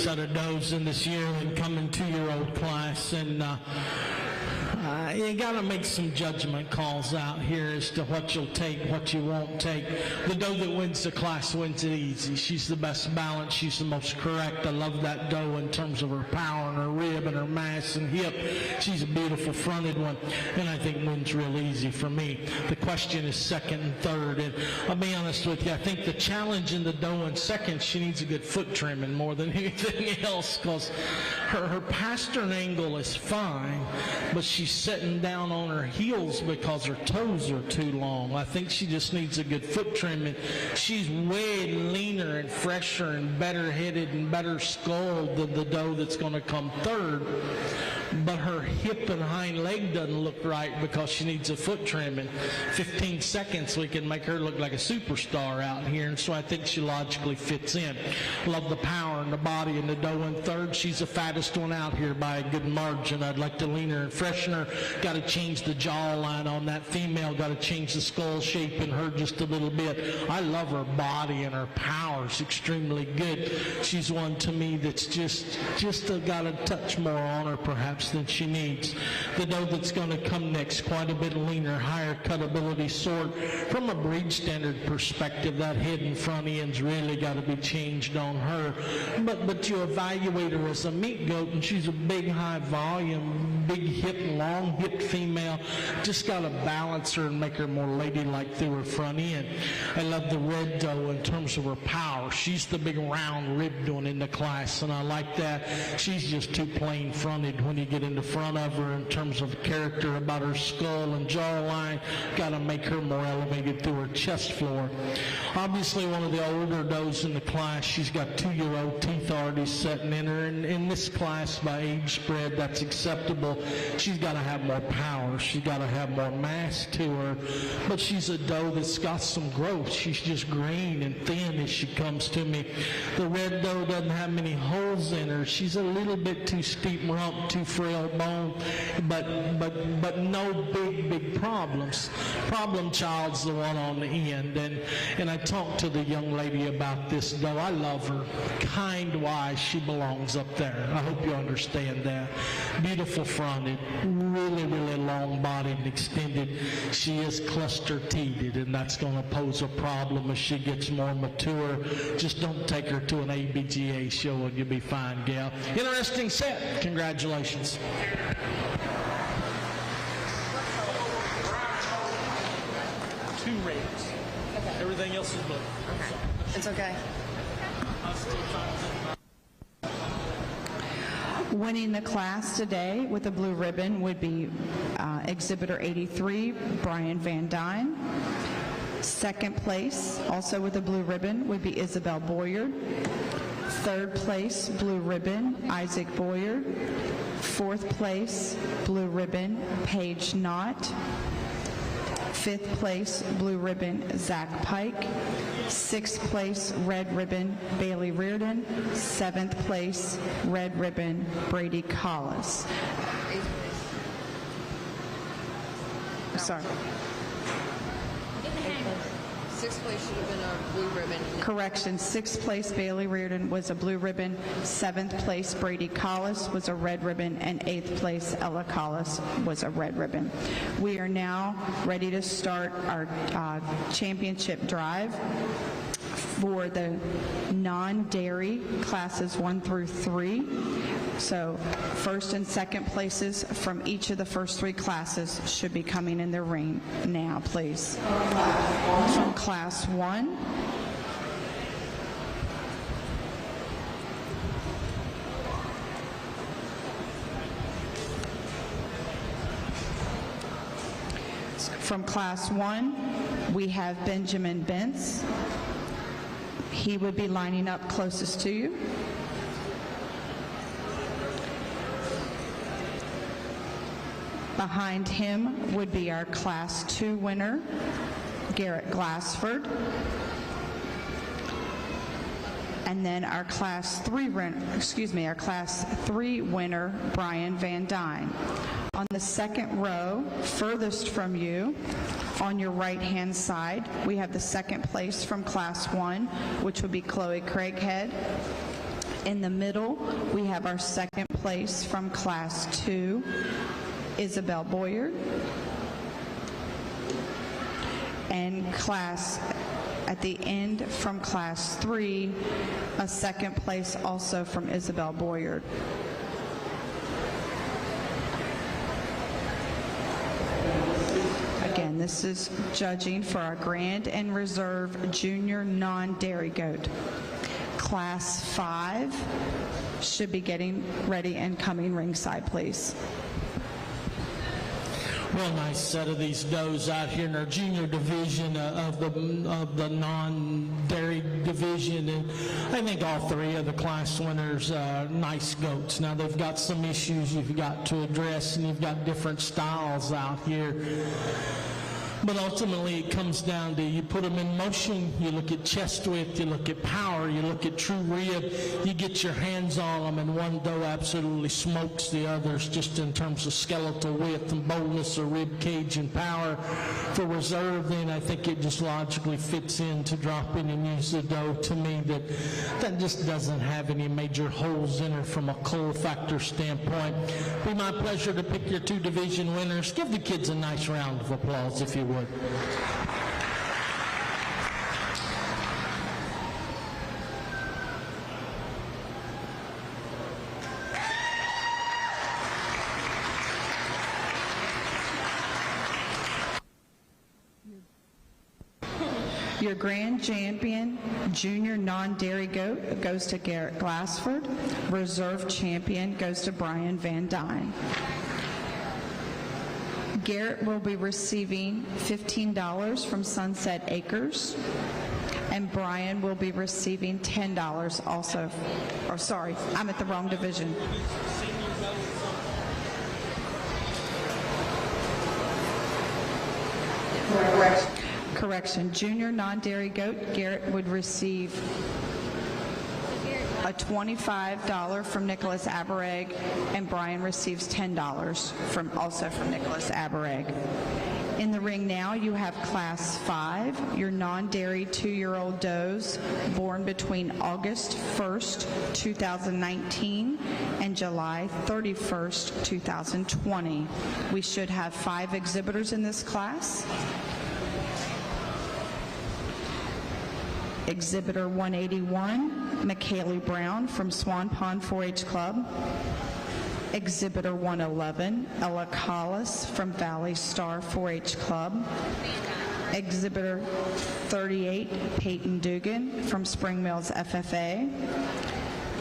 Set of does in this year and coming 2-year-old class, and you got to make some judgment calls out here as to what you'll take, what you won't take. The doe that wins the class wins it easy. She's the best balanced. She's the most correct. I love that doe in terms of her power and her rib and her mass and hip. She's a beautiful fronted one, and I think wins real easy for me. The question is second and third, and I'll be honest with you, I think the challenge in the doe in second, she needs a good foot trimming more than anything else, because her pastern angle is fine, but she's sitting down on her heels because her toes are too long. I think she just needs a good foot trimming. She's way leaner and fresher and better headed and better skulled than the doe that's going to come third. but her hip and hind leg doesn't look right because she needs a foot trim. In 15 seconds, we can make her look like a superstar out here, and so I think she logically fits in. Love the power and the body and the doe in third. She's the fattest one out here by a good margin. I'd like to lean her and freshen her. Got to change the jawline on that female. Got to change the skull shape in her just a little bit. I love her body and her power. It's extremely good. She's one to me that's just got a touch more on her perhaps than she needs. The doe that's going to come next, quite a bit leaner, higher cutability sort. From a breed standard perspective, that head and front end's really got to be changed on her. But you evaluate her as a meat goat, and she's a big, high volume, big hip, long hip female. Just got to balance her and make her more ladylike through her front end. I love the red doe in terms of her power. She's the big round ribbed one in the class, and I like that. She's just too plain fronted when you get into front of her in terms of character about her skull and jawline. Got to make her more elevated through her chest floor. Obviously one of the older does in the class. She's got 2-year-old teeth already setting in her, and in this class by age spread that's acceptable. She's got to have more power. She's got to have more mass to her, but she's a doe that's got some growth. She's just green and thin as she comes to me. The red doe doesn't have many holes in her. She's a little bit too steep rump, too frail bone, but no big problems. Problem child's the one on the end, and I talked to the young lady about this doe. I love her. Kind, wise, she belongs up there. I hope you understand that. Beautiful fronted, really long bodied and extended. She is cluster teated, and that's going to pose a problem as she gets more mature. Just don't take her to an ABGA show and you'll be fine, gal. Interesting set. Congratulations. Two ratings. Okay. Everything else is blue. Okay. It's okay. Winning the class today with a blue ribbon would be Exhibitor 83, Brian Van Dyne. Second place, also with a blue ribbon, would be Isabel Boyard. Third place, blue ribbon, Isaac Boyard. Fourth place, blue ribbon, Paige Knott. Fifth place, blue ribbon, Zach Pike. Sixth place, red ribbon, Bailey Reardon. Seventh place, red ribbon, Brady Collis. Sorry. Sixth place should have been a blue ribbon. Correction, sixth place Bailey Reardon was a blue ribbon, seventh place Brady Collis was a red ribbon, and eighth place Ella Collis was a red ribbon. We are now ready to start our championship drive for the non-dairy classes 1 through 3. So first and second places from each of the first 3 classes should be coming in the ring now, please. From class 1. From class 1, we have Benjamin Bentz. He would be lining up closest to you. Behind him would be our Class 2 winner, Garrett Glassford. And then our Class 3 winner, Brian Van Dyne. On the second row, furthest from you, on your right-hand side, we have the second place from Class 1, which would be Chloe Craighead. In the middle, we have our second place from Class 2, Isabel Boyard. And at the end from Class 3, a second place also from Isabel Boyard. Again, this is judging for our Grand and Reserve Junior Non-Dairy Goat. Class 5 should be getting ready and coming ringside, please. Real nice set of these does out here in our junior division of the non-dairy division, and I think all three of the class winners are nice goats. Now they've got some issues you've got to address, and you've got different styles out here. But ultimately, it comes down to you put them in motion, you look at chest width, you look at power, you look at true rib, you get your hands on them, and one doe absolutely smokes the others just in terms of skeletal width and boldness of rib cage and power. For reserve, then I think it just logically fits in to drop in and use the doe. To me, that just doesn't have any major holes in her from a cull factor standpoint. It'd be my pleasure to pick your two division winners. Give the kids a nice round of applause if you would. Your grand champion junior non-dairy goat goes to Garrett Glassford. Reserve champion goes to Brian Van Dyne. Garrett will be receiving $15 from Sunset Acres, and Brian will be receiving $10 also. Or sorry, I'm at the wrong division. Correction. Junior non-dairy goat, Garrett would receive a $25 from Nicholas Abereg, and Brian receives $10 also from Nicholas Abereg. In the ring now, you have Class 5, your non-dairy 2-year-old does born between August 1st, 2019 and July 31st, 2020. We should have 5 exhibitors in this class. Exhibitor 181, McKaylee Brown from Swan Pond 4-H Club. Exhibitor 111, Ella Collis from Valley Star 4-H Club. Exhibitor 38, Peyton Dugan from Spring Mills FFA.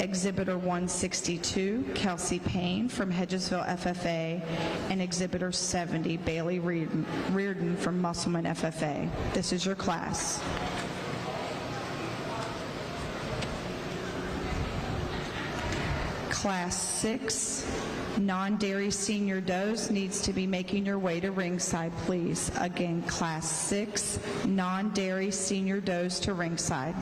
Exhibitor 162, Kelsey Payne from Hedgesville FFA. And Exhibitor 70, Bailey Reardon from Musselman FFA. This is your class. Class 6, non-dairy senior does needs to be making your way to ringside, please. Again, Class 6, non-dairy senior does to ringside.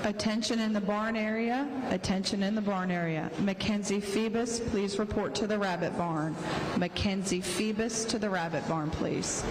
Attention in the barn area. Attention in the barn area. Mackenzie Phoebus, please report to the rabbit barn. Mackenzie Phoebus to the rabbit barn, please.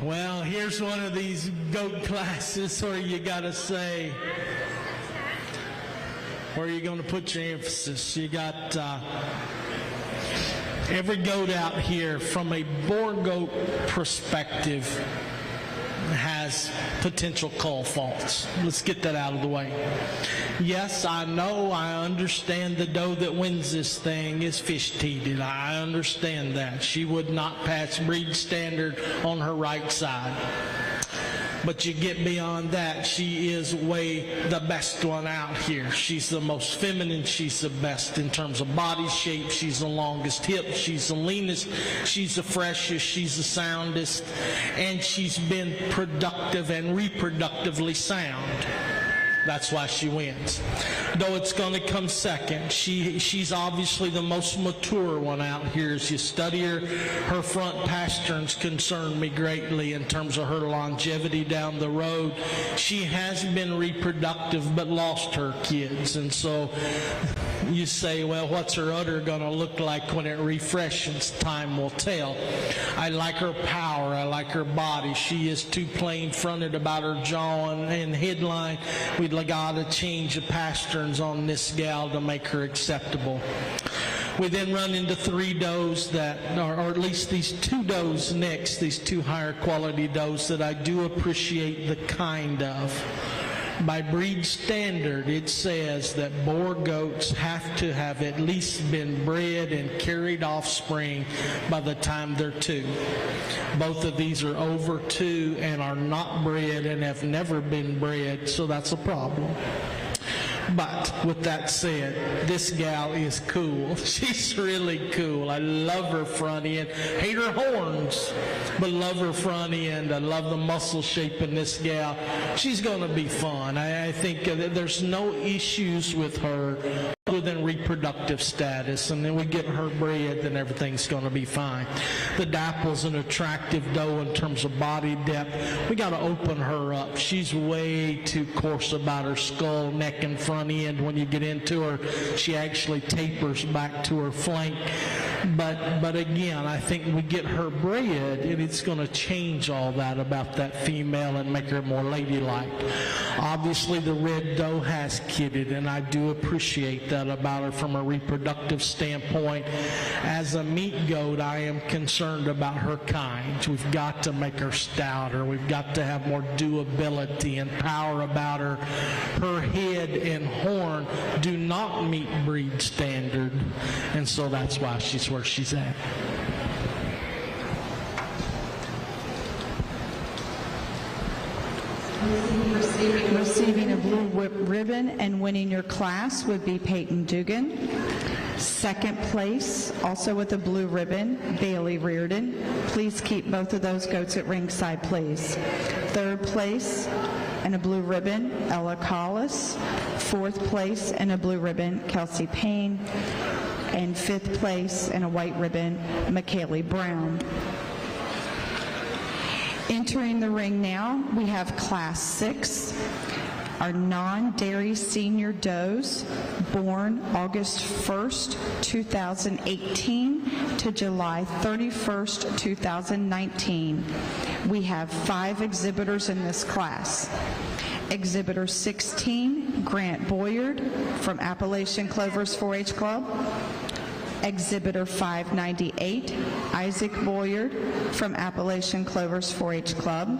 Well, here's one of these goat classes where you got to say, where are you going to put your emphasis? You got every goat out here from a boar goat perspective has potential cull faults. Let's get that out of the way. Yes, I know, I understand the doe that wins this thing is fish-teated. I understand that. She would not pass breed standard on her right side. But you get beyond that, she is way the best one out here. She's the most feminine, she's the best in terms of body shape, she's the longest hip, she's the leanest, she's the freshest, she's the soundest, and she's been productive and reproductively sound. That's why she wins. Though it's going to come second. She's obviously the most mature one out here. As you study her front pasterns concern me greatly in terms of her longevity down the road. She has been reproductive but lost her kids. And so you say, well, what's her udder going to look like when it refreshes? Time will tell. I like her power. I like her body. She is too plain fronted about her jaw and headline. We'd got to change the pasterns on this gal to make her acceptable. We then run into three does that, or at least these two does next, these two higher quality does that I do appreciate the kind of. By breed standard, it says that boar goats have to have at least been bred and carried offspring by the time they're 2. Both of these are over 2 and are not bred and have never been bred, so that's a problem. But with that said, this gal is cool. She's really cool. I love her front end. Hate her horns, but love her front end. I love the muscle shape in this gal. She's going to be fun. I think there's no issues with her other than reproductive status, and then we get her bred, then everything's going to be fine. The Dapple's an attractive doe in terms of body depth. We got to open her up. She's way too coarse about her skull, neck, and front end. When you get into her, she actually tapers back to her flank. But again, I think we get her bred, and it's going to change all that about that female and make her more ladylike. Obviously, the red doe has kidded, and I do appreciate that about her from a reproductive standpoint. As a meat goat, I am concerned about her kind. We've got to make her stouter. We've got to have more doability and power about her. Her head and horn do not meet breed standard, and so that's why she's where she's at. Receiving a blue ribbon and winning your class would be Peyton Dugan. Second place, also with a blue ribbon, Bailey Reardon. Please keep both of those goats at ringside, please. Third place and a blue ribbon, Ella Collis. Fourth place and a blue ribbon, Kelsey Payne. And fifth place and a white ribbon, McKaylee Brown. Entering the ring now, we have Class 6, our non-dairy senior does, born August 1st, 2018 to July 31st, 2019. We have 5 exhibitors in this class. Exhibitor 16, Grant Boyard from Appalachian Clovers 4-H Club. Exhibitor 598, Isaac Boyard from Appalachian Clovers 4-H Club.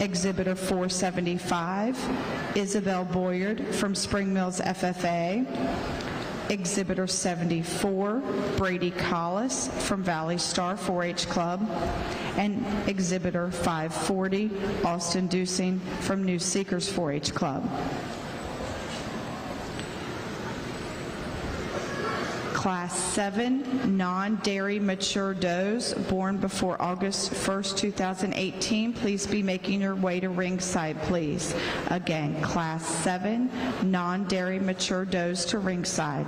Exhibitor 475, Isabel Boyard from Spring Mills FFA. Exhibitor 74, Brady Collis from Valley Star 4-H Club. And Exhibitor 540, Austin Dusing from New Seekers 4-H Club. Class 7, non-dairy mature does born before August 1st, 2018. Please be making your way to ringside, please. Again, Class 7, non-dairy mature does to ringside.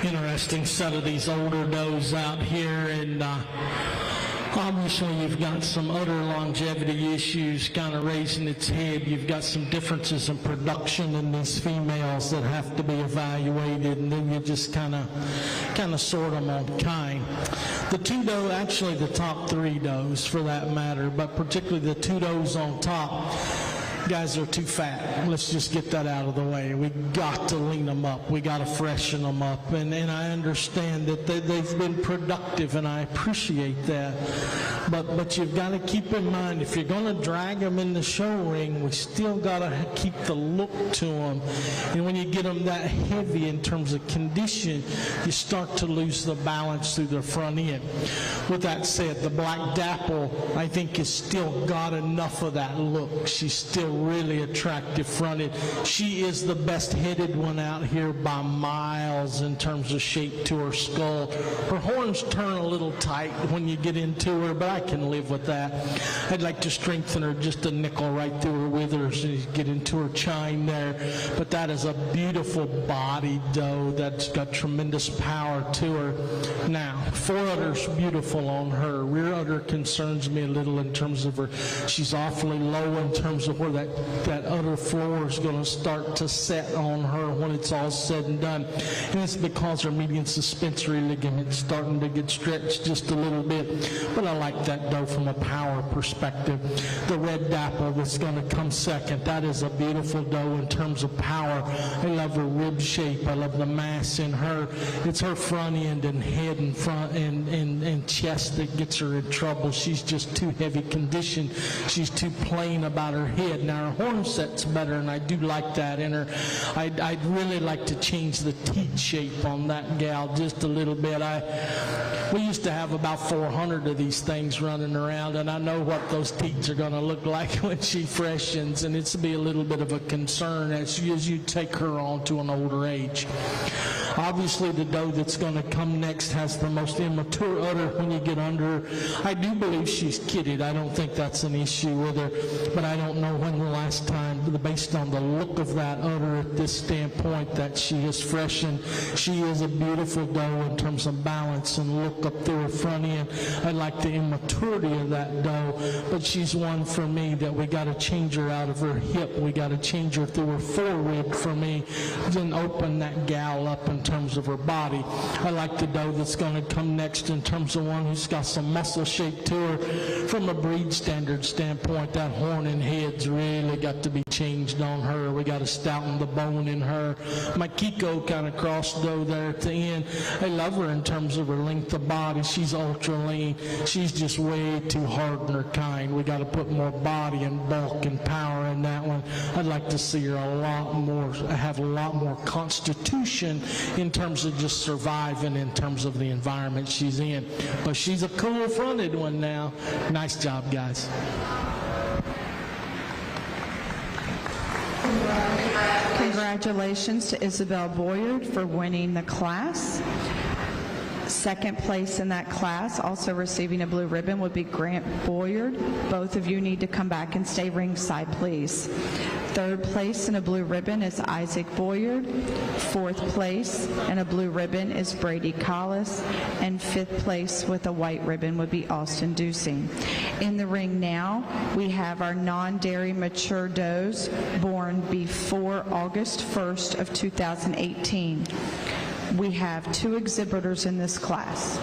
interesting set of these older does out here, and obviously you've got some other longevity issues kind of raising its head. You've got some differences in production in these females that have to be evaluated, and then you just kind of sort them on kind. The two doe, actually the top three does for that matter, but particularly the two does on top, guys are too fat. Let's just get that out of the way. We got to lean them up. We got to freshen them up. And I understand that they've been productive, and I appreciate that. But you've got to keep in mind, if you're going to drag them in the show ring, we still got to keep the look to them. And when you get them that heavy in terms of condition, you start to lose the balance through the front end. With that said, the Black Dapple, I think, has still got enough of that look. She's still really attractive fronted. She is the best headed one out here by miles in terms of shape to her skull. Her horns turn a little tight when you get into her, but I can live with that. I'd like to strengthen her just a nickel right through her withers and get into her chine there. But that is a beautiful body doe that's got tremendous power to her. Now, fore udder's beautiful on her. Rear udder concerns me a little in terms of her. She's awfully low in terms of where that udder floor is going to start to set on her when it's all said and done. And it's because her median suspensory ligament's starting to get stretched just a little bit. But I like that doe from a power perspective. The Red Dapple that's going to come second, that is a beautiful doe in terms of power. I love her rib shape. I love the mass in her. It's her front end and head and front and chest that gets her in trouble. She's just too heavy conditioned. She's too plain about her head. Now her horn set's better, and I do like that in her. I'd really like to change the teat shape on that gal just a little bit. We used to have about 400 of these things running around, and I know what those teats are going to look like when she freshens, and it's to be a little bit of a concern as you take her on to an older age. Obviously, the doe that's going to come next has the most immature udder when you get under her. I do believe she's kidded. I don't think that's an issue with her, but I don't know when the last time, based on the look of that udder at this standpoint, that she has freshened. She is a beautiful doe in terms of balance and look up through her front end. I like the immaturity of that doe, but she's one for me that we got to change her out of her hip. We got to change her through her forerib for me, then open that gal up in terms of her body. I like the doe that's going to come next in terms of one who's got some muscle shape to her. From a breed standard standpoint, that horn and head's really got to be changed on her. We got to stouten the bone in her. My Kiko kind of cross doe there at the end. I love her in terms of her length of body. She's ultra lean. She's just way too hard in her kind. We got to put more body and bulk and power in that one. I'd like to see her have a lot more constitution in terms of just surviving in terms of the environment she's in. But she's a cool-fronted one now. Nice job, guys. Congratulations to Isabel Boyard for winning the class. Second place in that class, also receiving a blue ribbon, would be Grant Boyard. Both of you need to come back and stay ringside, please. Third place in a blue ribbon is Isaac Boyard. Fourth place in a blue ribbon is Brady Collis. And fifth place with a white ribbon would be Austin Dusing. In the ring now, we have our non-dairy mature does born before August 1st of 2018. We have two exhibitors in this class.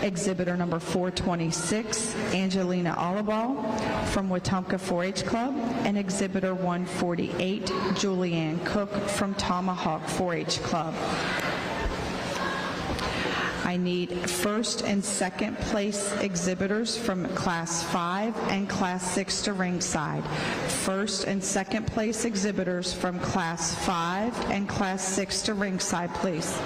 Exhibitor number 426, Angelina Olabal from Wetumpka 4-H Club, and exhibitor 148, Julianne Cook from Tomahawk 4-H Club. I need first and second place exhibitors from Class 5 and Class 6 to ringside. First and second place exhibitors from Class 5 and Class 6 to ringside, please.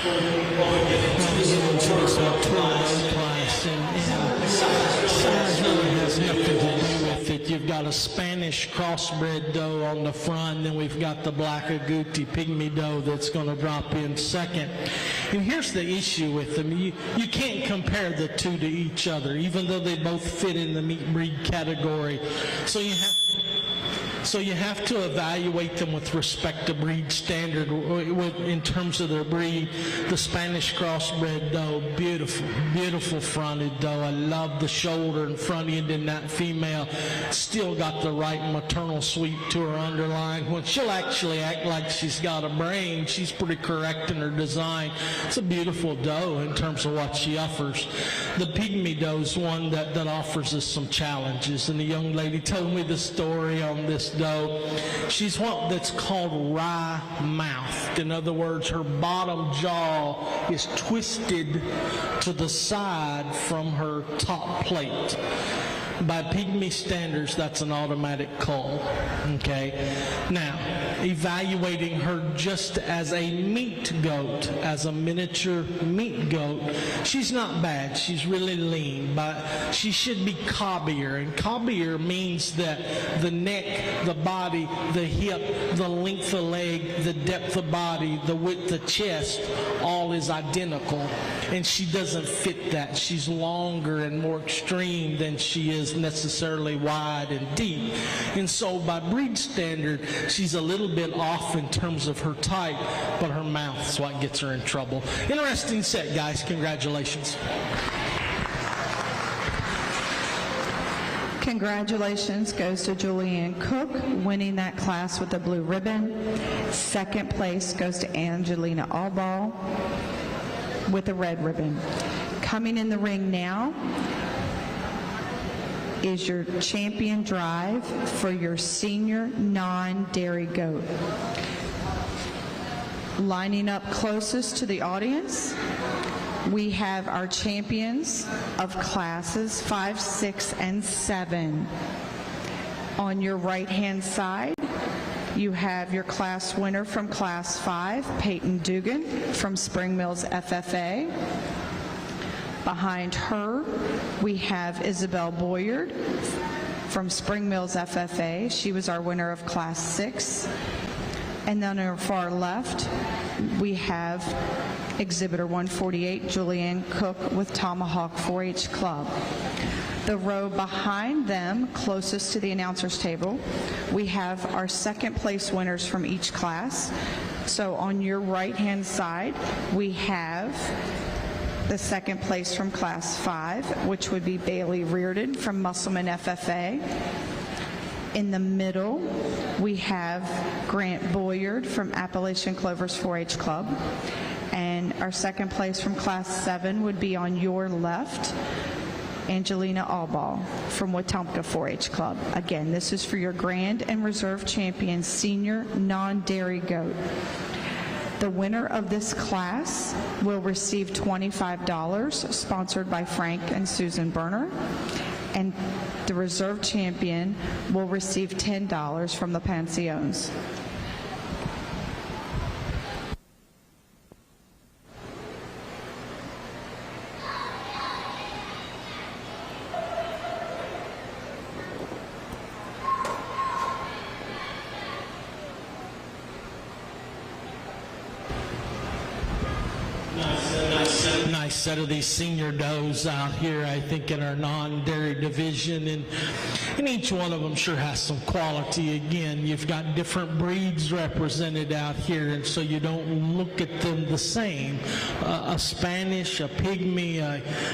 Size really has nothing to do with it. You've got a Spanish crossbred doe on the front, then we've got the black agouti pygmy doe that's going to drop in second. And here's the issue with them. You can't compare the two to each other, even though they both fit in the meat breed category. So you have to evaluate them with respect to breed standard in terms of their breed. The Spanish crossbred doe, beautiful, beautiful fronted doe. I love the shoulder and front end in that female. Still got the right maternal sweep to her underlying. When she'll actually act like she's got a brain, she's pretty correct in her design. It's a beautiful doe in terms of what she offers. The pygmy doe is one that offers us some challenges. And the young lady told me the story on this doe. She's what that's called wry mouthed. In other words, her bottom jaw is twisted to the side from her top plate. By pygmy standards, that's an automatic cull. Okay. Now, evaluating her just as a meat goat, as a miniature meat goat, she's not bad. She's really lean, but she should be cobbier. And cobbier means that the neck, the body, the hip, the length of leg, the depth of body, the width of chest, all is identical. And she doesn't fit that. She's longer and more extreme than she is necessarily wide and deep. And so by breed standard, she's a little bit off in terms of her type, but her mouth's what gets her in trouble. Interesting set, guys. Congratulations. Congratulations goes to Julianne Cook, winning that class with the blue ribbon. Second place goes to Angelina Allball with the red ribbon. Coming in the ring now is your champion drive for your senior non-dairy goat. Lining up closest to the audience, we have our champions of classes 5, 6, and 7. On your right-hand side, you have your class winner from Class 5, Peyton Dugan from Spring Mills FFA. Behind her, we have Isabel Boyard from Spring Mills FFA. She was our winner of Class 6. And then on our far left, we have Exhibitor 148, Julianne Cook with Tomahawk 4-H Club. The row behind them, closest to the announcer's table, we have our second place winners from each class. So on your right-hand side, we have the second place from Class 5, which would be Bailey Reardon from Musselman FFA. In the middle, we have Grant Boyard from Appalachian Clovers 4-H Club. And our second place from Class 7 would be on your left, Angelina Allball from Wetumpka 4-H Club. Again, this is for your Grand and Reserve Champion Senior Non-Dairy Goat. The winner of this class will receive $25, sponsored by Frank and Susan Berner. And the reserve champion will receive $10 from the pensions. Nice set of these senior does out here, I think, in our non-dairy division, and each one of them sure has some quality. Again, you've got different breeds represented out here, and so you don't look at them the same. A Spanish, a pygmy,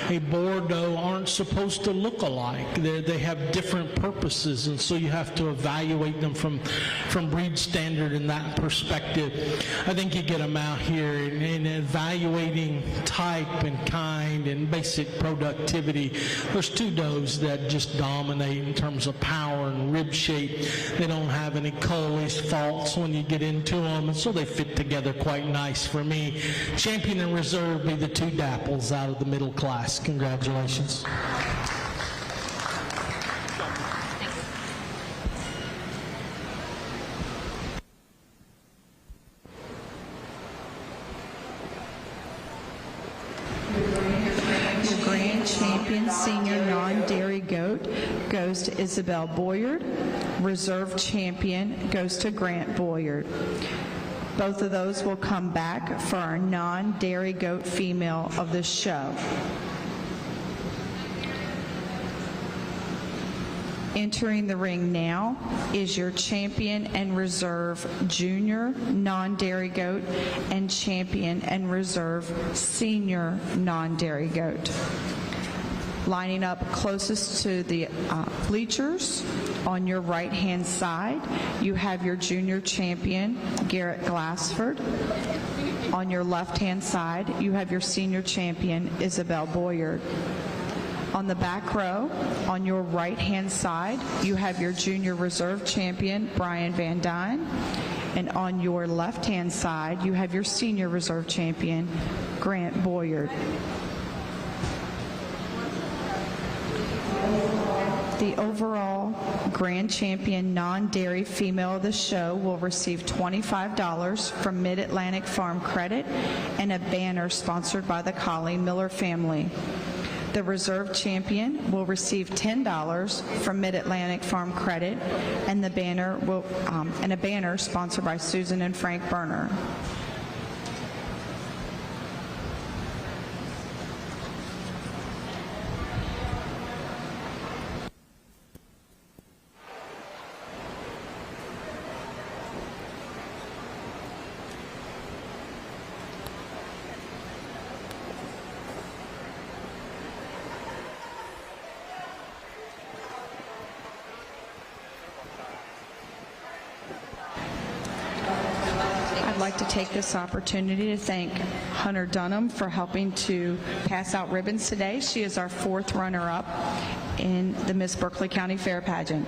a Bordeaux aren't supposed to look alike. They have different purposes, and so you have to evaluate them from breed standard in that perspective. I think you get them out here and evaluating type and kind and basic productivity. There's two does that just dominate in terms of power and rib shape. They don't have any cullish faults when you get into them, and so they fit together quite nice for me. Champion and reserve be the two dapples out of the middle class. Congratulations. Grand Champion Senior Non-Dairy Goat goes to Isabel Boyard. Reserve Champion goes to Grant Boyard. Both of those will come back for our non-dairy goat female of the show. Entering the ring now is your champion and reserve junior non-dairy goat and champion and reserve senior non-dairy goat. Lining up closest to the bleachers on your right-hand side, you have your junior champion, Garrett Glassford. On your left-hand side, you have your senior champion, Isabel Boyard. On the back row, on your right-hand side, you have your junior reserve champion, Brian Van Dyne. And on your left-hand side, you have your senior reserve champion, Grant Boyard. The overall grand champion non-dairy female of the show will receive $25 from Mid-Atlantic Farm Credit and a banner sponsored by the Colleen Miller family. The reserve champion will receive $10 from Mid-Atlantic Farm Credit and the banner will and a banner sponsored by Susan and Frank Berner. I'd like to take this opportunity to thank Hunter Dunham for helping to pass out ribbons today. She is our 4th runner-up in the Miss Berkeley County Fair pageant.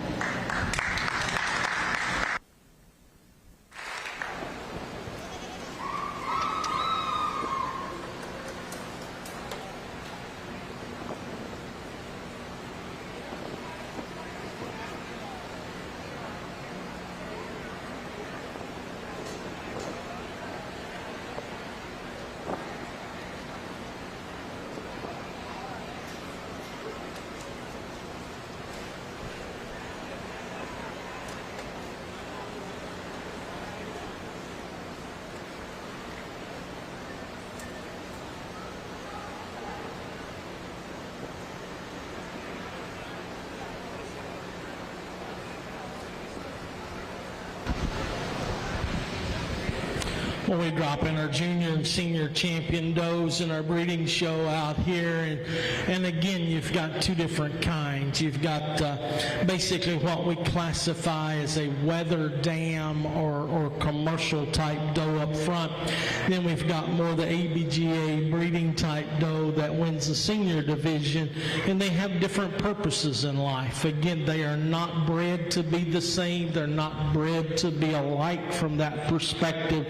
Well, we drop in our junior and senior champion does in our breeding show out here. And again, you've got two different kinds. You've got basically what we classify as a weather dam or commercial type doe up front. Then we've got more the ABGA breeding type doe that wins the senior division. And they have different purposes in life. Again, they are not bred to be the same. They're not bred to be alike from that perspective.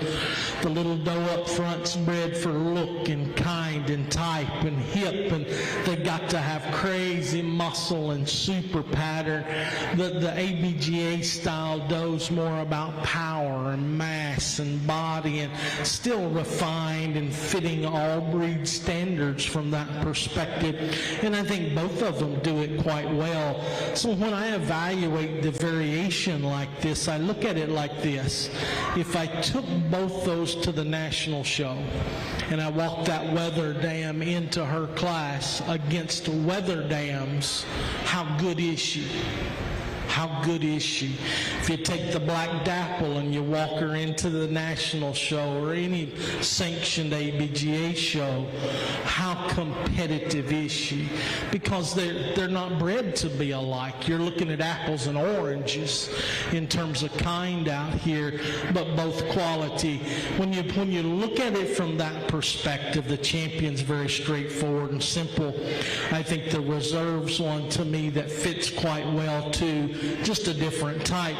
The little doe up front's bred for look and kind and type and hip, and they got to have crazy muscle and super pattern. The ABGA style doe's more about power and mass and body and still refined and fitting all breed standards from that perspective. And I think both of them do it quite well. So when I evaluate the variation like this, I look at it like this. If I took both those to the national show and I walked that weather dam into her class against weather dams, how good is she? How good is she? If you take the black dapple and you walk her into the national show or any sanctioned ABGA show, how competitive is she? Because they're not bred to be alike. You're looking at apples and oranges in terms of kind out here, but both quality. When you look at it from that perspective, the champion's very straightforward and simple. I think the reserves one to me that fits quite well too. Just a different type.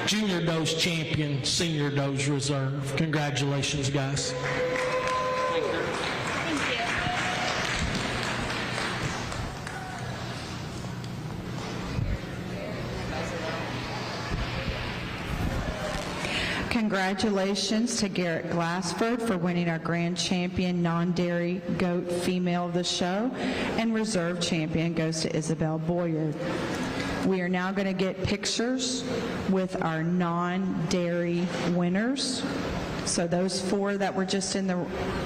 Junior doe's champion, senior doe's reserve. Congratulations, guys. Congratulations to Garrett Glassford for winning our Grand Champion Non-Dairy Goat Female of the Show, and Reserve Champion goes to Isabel Boyer. We are now going to get pictures with our non-dairy winners. So those 4 that were just in the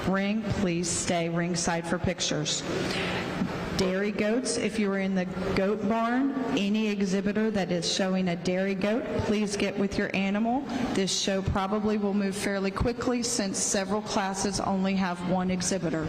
ring, please stay ringside for pictures. Dairy goats, if you were in the goat barn, any exhibitor that is showing a dairy goat, please get with your animal. This show probably will move fairly quickly since several classes only have 1 exhibitor.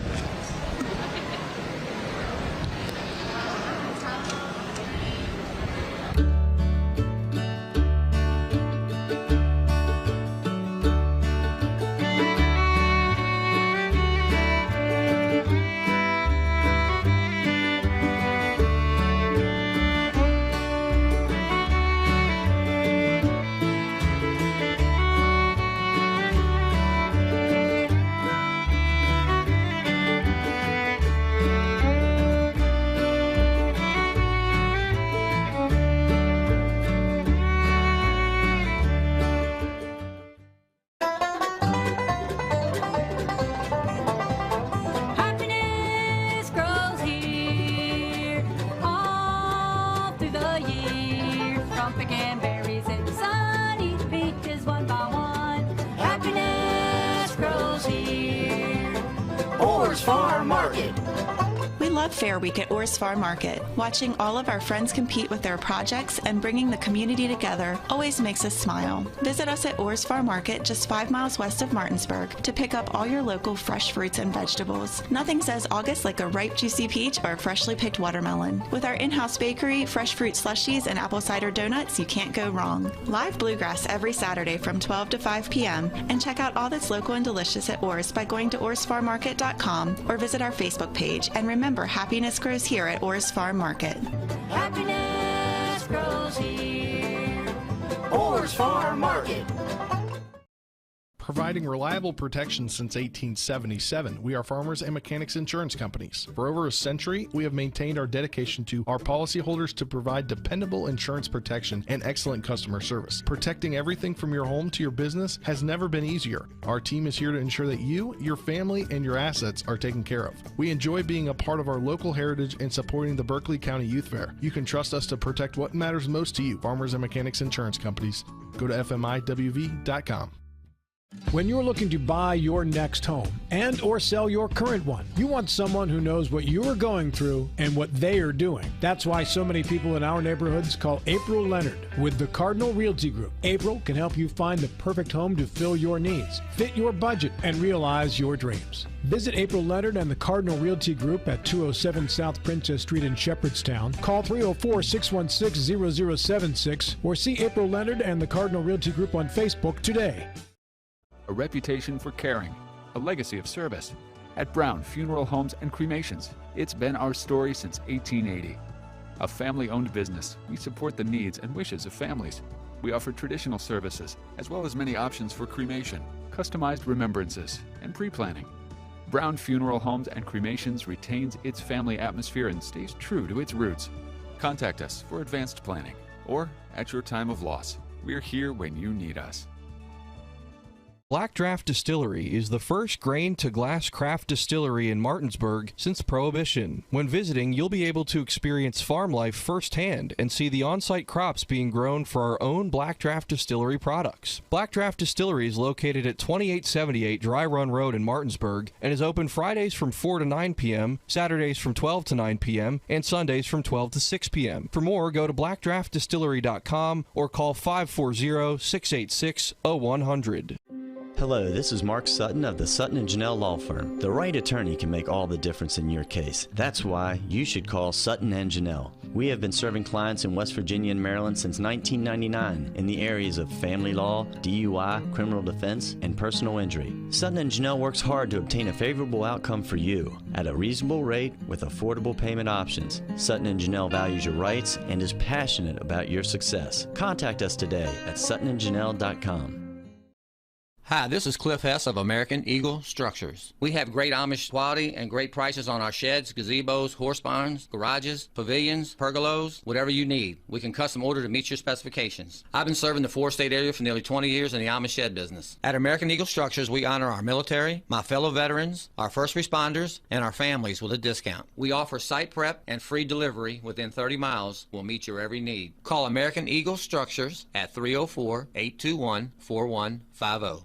Farm Market. We love Fair Week at Orr's Farm Market. Watching all of our friends compete with their projects and bringing the community together always makes us smile. Visit us at Orr's Farm Market just 5 miles west of Martinsburg to pick up all your local fresh fruits and vegetables. Nothing says August like a ripe, juicy peach or a freshly picked watermelon. With our in-house bakery, fresh fruit slushies, and apple cider donuts, you can't go wrong. Live bluegrass every Saturday from 12 to 5 p.m. And check out all that's local and delicious at Orr's by going to orrsfarmmarket.com or visit our Facebook page. And remember, happiness grows here at Orr's Farm Market. Happiness grows here. Orr's Farm Market. Providing reliable protection since 1877, we are Farmers and Mechanics Insurance Companies. For over a century, we have maintained our dedication to our policyholders to provide dependable insurance protection and excellent customer service. Protecting everything from your home to your business has never been easier. Our team is here to ensure that you, your family, and your assets are taken care of. We enjoy being a part of our local heritage and supporting the Berkeley County Youth Fair. You can trust us to protect what matters most to you. Farmers and Mechanics Insurance Companies. Go to fmiwv.com. When you're looking to buy your next home and or sell your current one, you want someone who knows what you are going through and what they are doing. That's why so many people in our neighborhoods call April Leonard with the Cardinal Realty Group. April can help you find the perfect home to fill your needs, fit your budget, and realize your dreams. Visit April Leonard and the Cardinal Realty Group at 207 South Princess Street in Shepherdstown. Call 304-616-0076 or see April Leonard and the Cardinal Realty Group on Facebook today. A reputation for caring, a legacy of service. At Brown Funeral Homes and Cremations, it's been our story since 1880. A family-owned business, we support the needs and wishes of families. We offer traditional services, as well as many options for cremation, customized remembrances, and pre-planning. Brown Funeral Homes and Cremations retains its family atmosphere and stays true to its roots. Contact us for advanced planning, or at your time of loss. We're here when you need us. Black Draft Distillery is the first grain-to-glass craft distillery in Martinsburg since Prohibition. When visiting, you'll be able to experience farm life firsthand and see the on-site crops being grown for our own Black Draft Distillery products. Black Draft Distillery is located at 2878 Dry Run Road in Martinsburg and is open Fridays from 4 to 9 p.m., Saturdays from 12 to 9 p.m., and Sundays from 12 to 6 p.m. For more, go to blackdraftdistillery.com or call 540-686-0100. Hello, this is Mark Sutton of the Sutton & Janelle Law Firm. The right attorney can make all the difference in your case. That's why you should call Sutton & Janelle. We have been serving clients in West Virginia and Maryland since 1999 in the areas of family law, DUI, criminal defense, and personal injury. Sutton & Janelle works hard to obtain a favorable outcome for you at a reasonable rate with affordable payment options. Sutton & Janelle values your rights and is passionate about your success. Contact us today at suttonandjanelle.com. Hi, this is Cliff Hess of American Eagle Structures. We have great Amish quality and great prices on our sheds, gazebos, horse barns, garages, pavilions, pergolas, whatever you need. We can custom order to meet your specifications. I've been serving the four-state area for nearly 20 years in the Amish shed business. At American Eagle Structures, we honor our military, my fellow veterans, our first responders, and our families with a discount. We offer site prep and free delivery within 30 miles. We'll meet your every need. Call American Eagle Structures at 304-821-4150.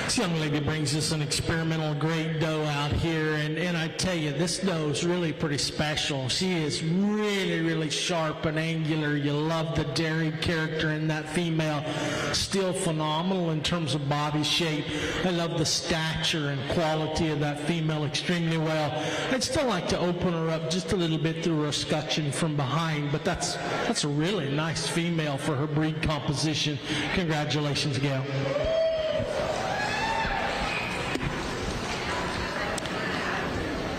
This young lady brings us an experimental grade doe out here, and I tell you, this doe is really pretty special. She is really, really sharp and angular. You love the dairy character in that female. Still phenomenal in terms of body shape. I love the stature and quality of that female extremely well. I'd still like to open her up just a little bit through her escutcheon from behind, but that's a really nice female for her breed composition. Congratulations, Gail.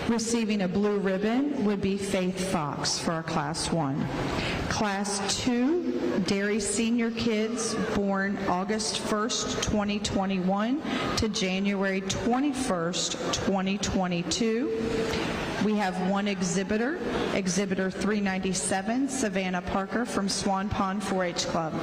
Receiving a blue ribbon would be Faith Fox for our Class 1. Class 2, Dairy Senior Kids born August 1st, 2021 to January 21st, 2022. We have one exhibitor, Exhibitor 397, Savannah Parker from Swan Pond 4-H Club.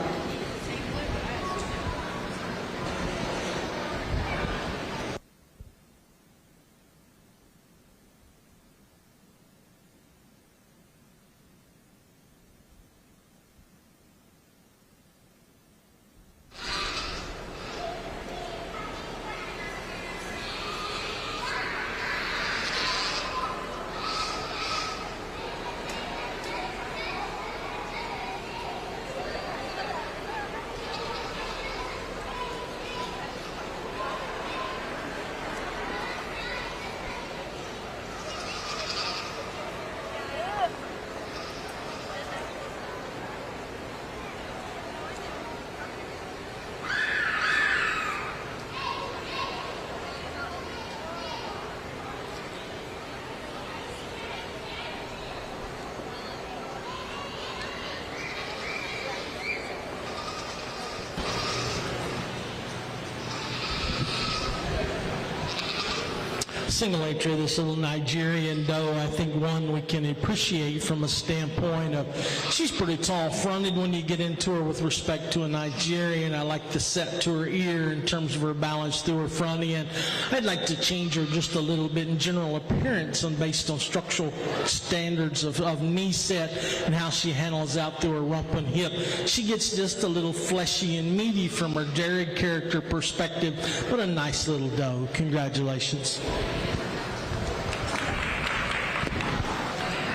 Single entry, this little Nigerian doe, I think one we can appreciate from a standpoint of she's pretty tall fronted when you get into her with respect to a Nigerian. I like the set to her ear in terms of her balance through her front end. I'd like to change her just a little bit in general appearance and based on structural standards of knee set and how she handles out through her rump and hip. She gets just a little fleshy and meaty from her dairy character perspective, but a nice little doe. Congratulations.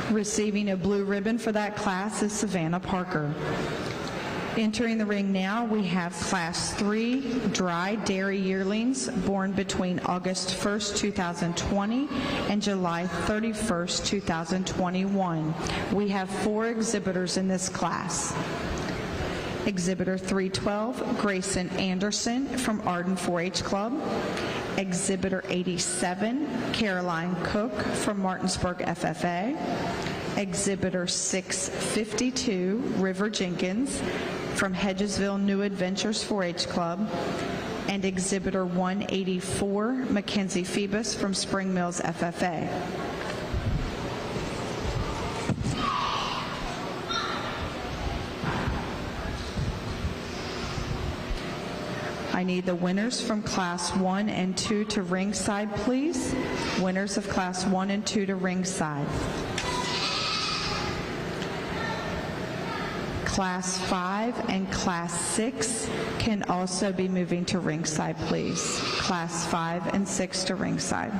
Receiving a blue ribbon for that class is Savannah Parker. Entering the ring now, we have Class 3 dry dairy yearlings born between August 1st, 2020 and July 31st, 2021. We have 4 exhibitors in this class. Exhibitor 312, Grayson Anderson from Arden 4-H Club. Exhibitor 87, Caroline Cook from Martinsburg FFA. Exhibitor 652, River Jenkins from Hedgesville New Adventures 4-H Club. And Exhibitor 184, Mackenzie Phoebus from Spring Mills FFA. I need the winners from Class 1 and 2 to ringside, please. Winners of Class 1 and 2 to ringside. Class 5 and Class 6 can also be moving to ringside, please. Class 5 and 6 to ringside.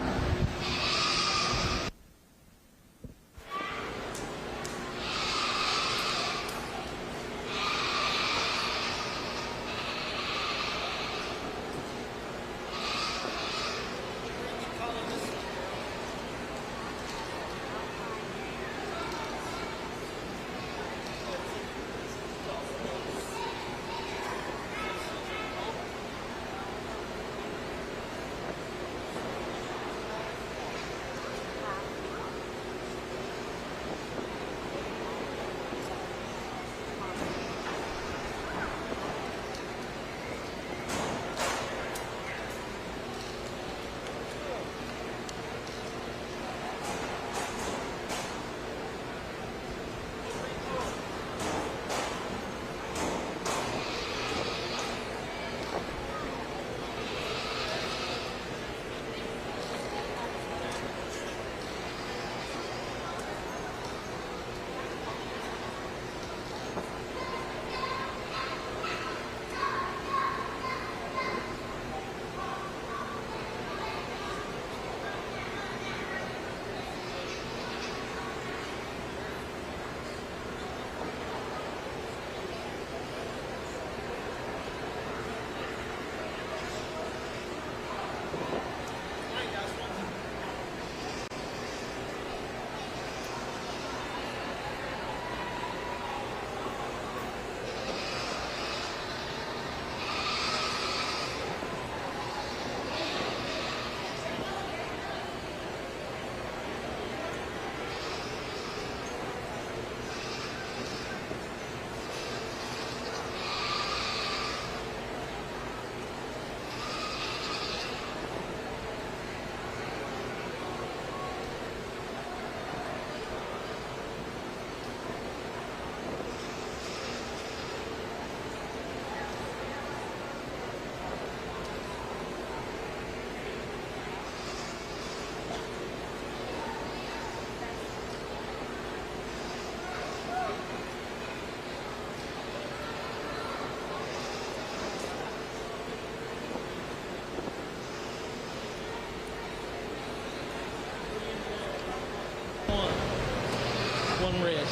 one red.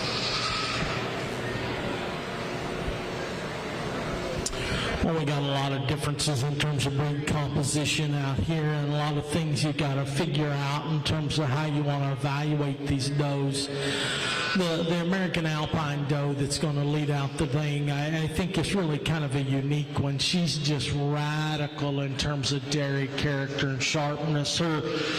Well, we got a lot of differences in terms of breed composition out here, and a lot of things you got to figure out in terms of how you want to evaluate these does. The American Alpine doe that's going to lead out the thing, I think is really kind of a unique one. She's just radical in terms of dairy character and sharpness.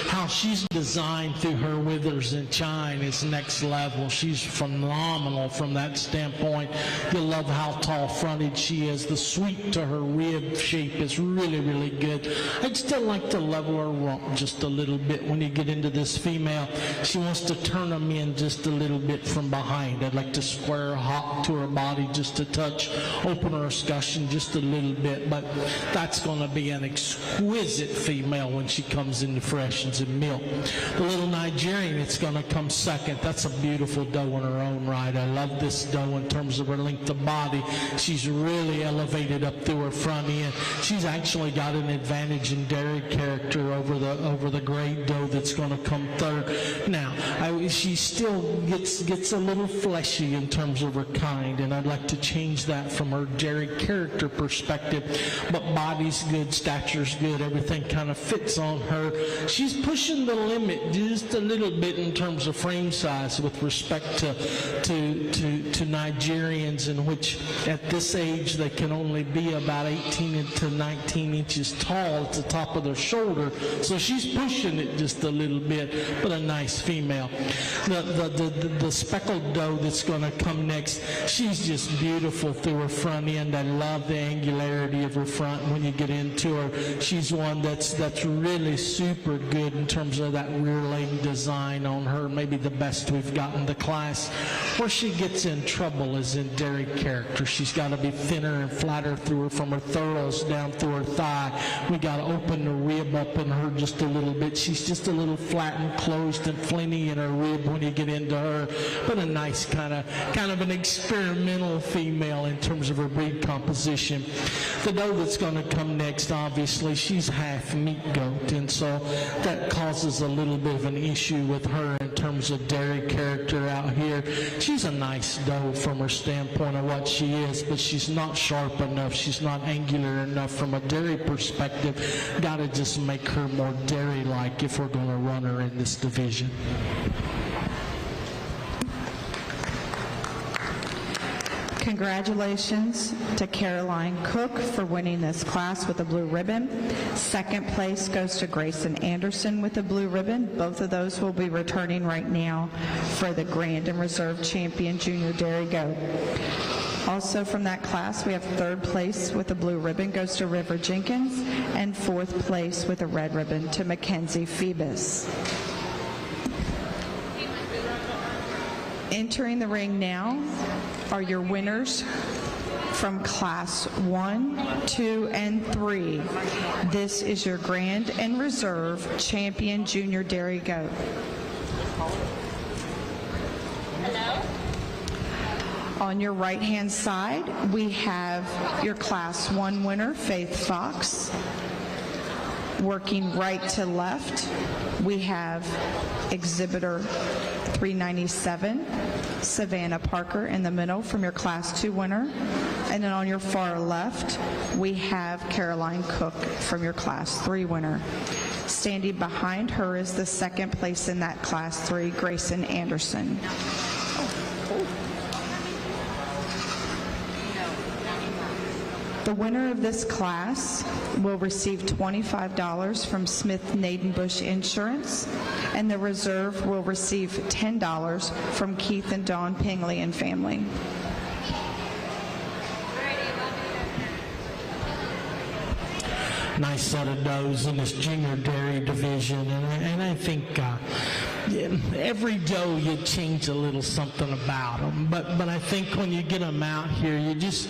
How she's designed through her withers and chine is next level. She's phenomenal from that standpoint. You'll love how tall fronted she is. The sweep to her rib shape is really, really good. I'd still like to level her rump just a little bit when you get into this female. She wants to turn them in just a little bit from behind. I'd like to square her hop to her body just a touch, open her escutcheon just a little bit, but that's going to be an exquisite female when she comes into freshens and milk. The little Nigerian that's going to come second, that's a beautiful doe in her own right. I love this doe in terms of her length of body. She's really elevated up through her front end. She's actually got an advantage in dairy character over the great doe that's going to come third. Now, she still gets a little fleshy in terms of her kind, and I'd like to change that from her dairy character perspective, but body's good, stature's good, everything kind of fits on her. She's pushing the limit just a little bit in terms of frame size with respect to Nigerians, in which at this age they can only be about 18 to 19 inches tall at the top of their shoulder, so she's pushing it just a little bit, but a nice female. The speckled doe that's going to come next, she's just beautiful through her front end. I love the angularity of her front when you get into her. She's one that's really super good in terms of that rear leg design on her, maybe the best we've got in the class. Where she gets in trouble is in dairy character. She's got to be thinner and flatter through her from her thorals down through her thigh. We got to open the rib up in her just a little bit. She's just a little flat and closed and flinty in her rib when you get into her, but a nice kind of an experimental female in terms of her breed composition. The doe that's going to come next, obviously, she's half meat goat, and so that causes a little bit of an issue with her in terms of dairy character out here. She's a nice doe from her standpoint of what she is, but she's not sharp enough. She's not angular enough from a dairy perspective. Got to just make her more dairy-like if we're going to run her in this division. Congratulations to Caroline Cook for winning this class with a blue ribbon. Second place goes to Grayson Anderson with a blue ribbon. Both of those will be returning right now for the Grand and Reserve Champion Junior Dairy Goat. Also from that class, we have third place with a blue ribbon goes to River Jenkins, and fourth place with a red ribbon to Mackenzie Phoebus. Entering the ring now are your winners from class 1, 2, and 3. This is your Grand and Reserve Champion Junior Dairy Goat. Hello? On your right-hand side, we have your class 1 winner, Faith Fox. Working right to left, we have exhibitor 397, Savannah Parker in the middle from your class 2 winner. And then on your far left, we have Caroline Cook from your class 3 winner. Standing behind her is the second place in that class 3, Grayson Anderson. The winner of this class will receive $25 from Smith Nadenbush Insurance, and the reserve will receive $10 from Keith and Dawn Pingley and family. Nice set of does in this junior dairy division, and I think every doe you change a little something about them, but I think when you get them out here, you just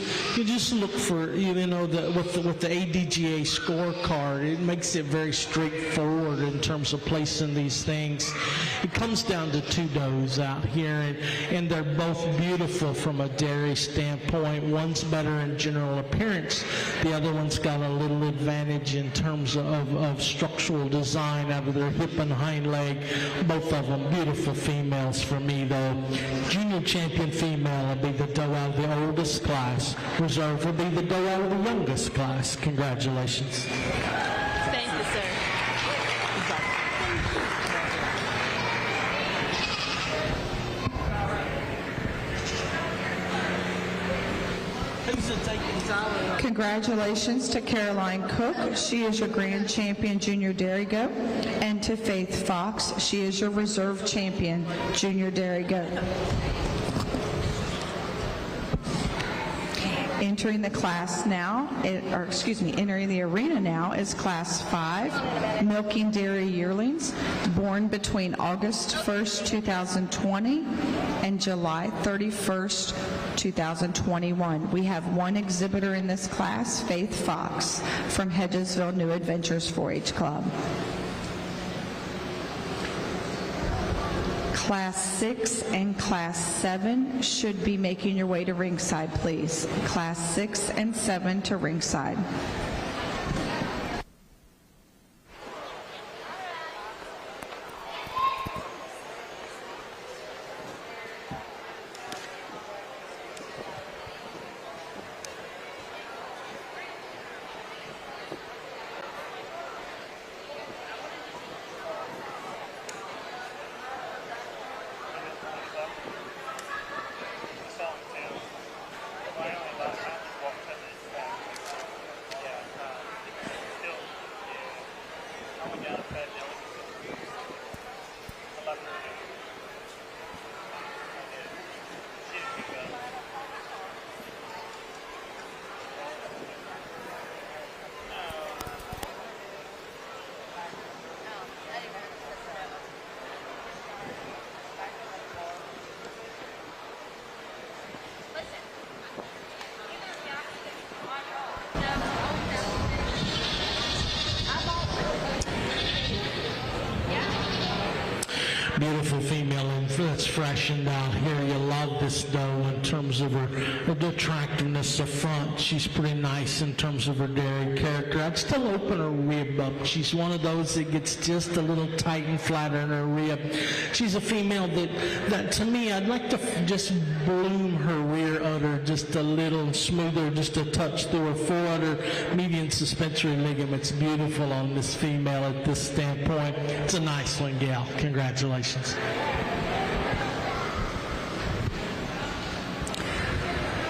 look for with the ADGA scorecard, it makes it very straightforward in terms of placing these things. It comes down to 2 does out here, and they're both beautiful from a dairy standpoint. One's better in general appearance, the other one's got a little advantage in terms of structural design out of their hip and hind leg. Both both of them beautiful females for me, though. Junior champion female will be the doe out of the oldest class. Reserve will be the doe out of the youngest class. Congratulations. Thank you, sir. Congratulations to Caroline Cook. She is your grand champion junior dairy goat. And to Faith Fox. She is your reserve champion junior dairy goat. Entering the class now, entering the arena now is Class 5, Milking Dairy Yearlings, born between August 1st, 2020 and July 31st, 2021. We have one exhibitor in this class, Faith Fox, from Hedgesville New Adventures 4-H Club. Class 6 and Class 7 should be making your way to ringside, please. Class 6 and 7 to ringside. Beautiful female that's freshened out here. You love this doe in terms of her attractiveness up front. She's pretty nice in terms of her dairy character. I'd still open her rib up. She's one of those that gets just a little tight and flatter in her rib. She's a female that to me, I'd like to just bloom her rear udder just a little, smoother, just a touch through her forudder, median suspensory ligaments. Beautiful on this female at this standpoint. It's a nice one, gal. Congratulations.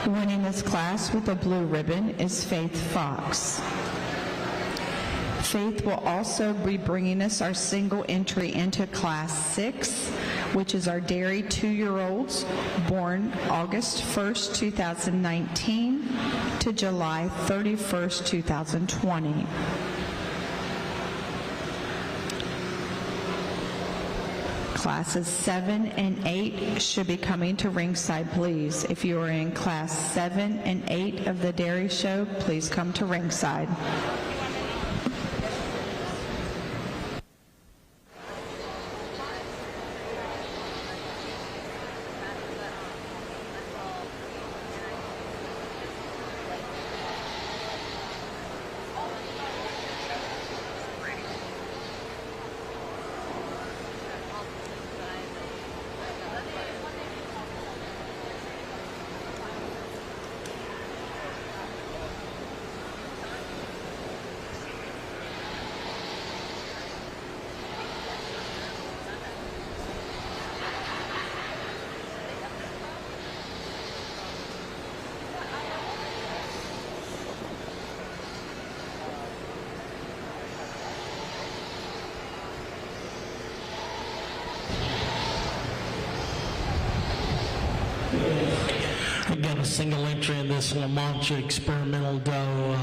Winning this class with a blue ribbon is Faith Fox. Faith will also be bringing us our single entry into Class 6, which is our dairy 2-year-olds born August 1st, 2019 to July 31st, 2020. Classes 7 and 8 should be coming to ringside, please. If you are in Class 7 and 8 of the dairy show, please come to ringside. Again, a single entry in this La Mancha experimental doe,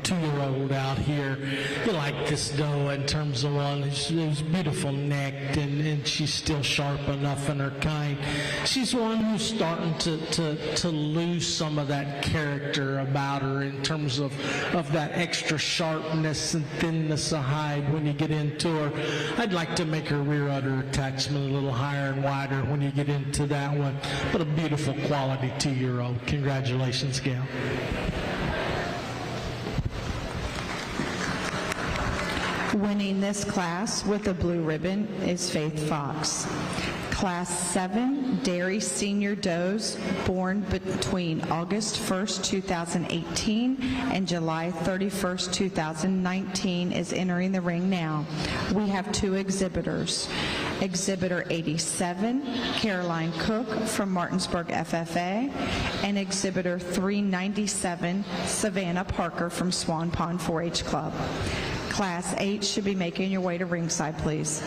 2-year-old out here. You like this doe in terms of one, she's beautiful necked and she's still sharp enough in her kind. She's one who's starting to lose some of that character about her in terms of that extra sharpness and thinness of hide when you get into her. I'd like to make her rear udder attachment a little higher and wider when you get into that one, but a beautiful quality 2-year-old. Congratulations, Gail. Winning this class with a blue ribbon is Faith Fox. Class 7 Dairy Senior Does born between August 1st, 2018 and July 31st, 2019 is entering the ring now. We have 2 exhibitors. Exhibitor 87, Caroline Cook from Martinsburg FFA, and Exhibitor 397, Savannah Parker from Swan Pond 4-H Club. Class 8 should be making your way to ringside, please.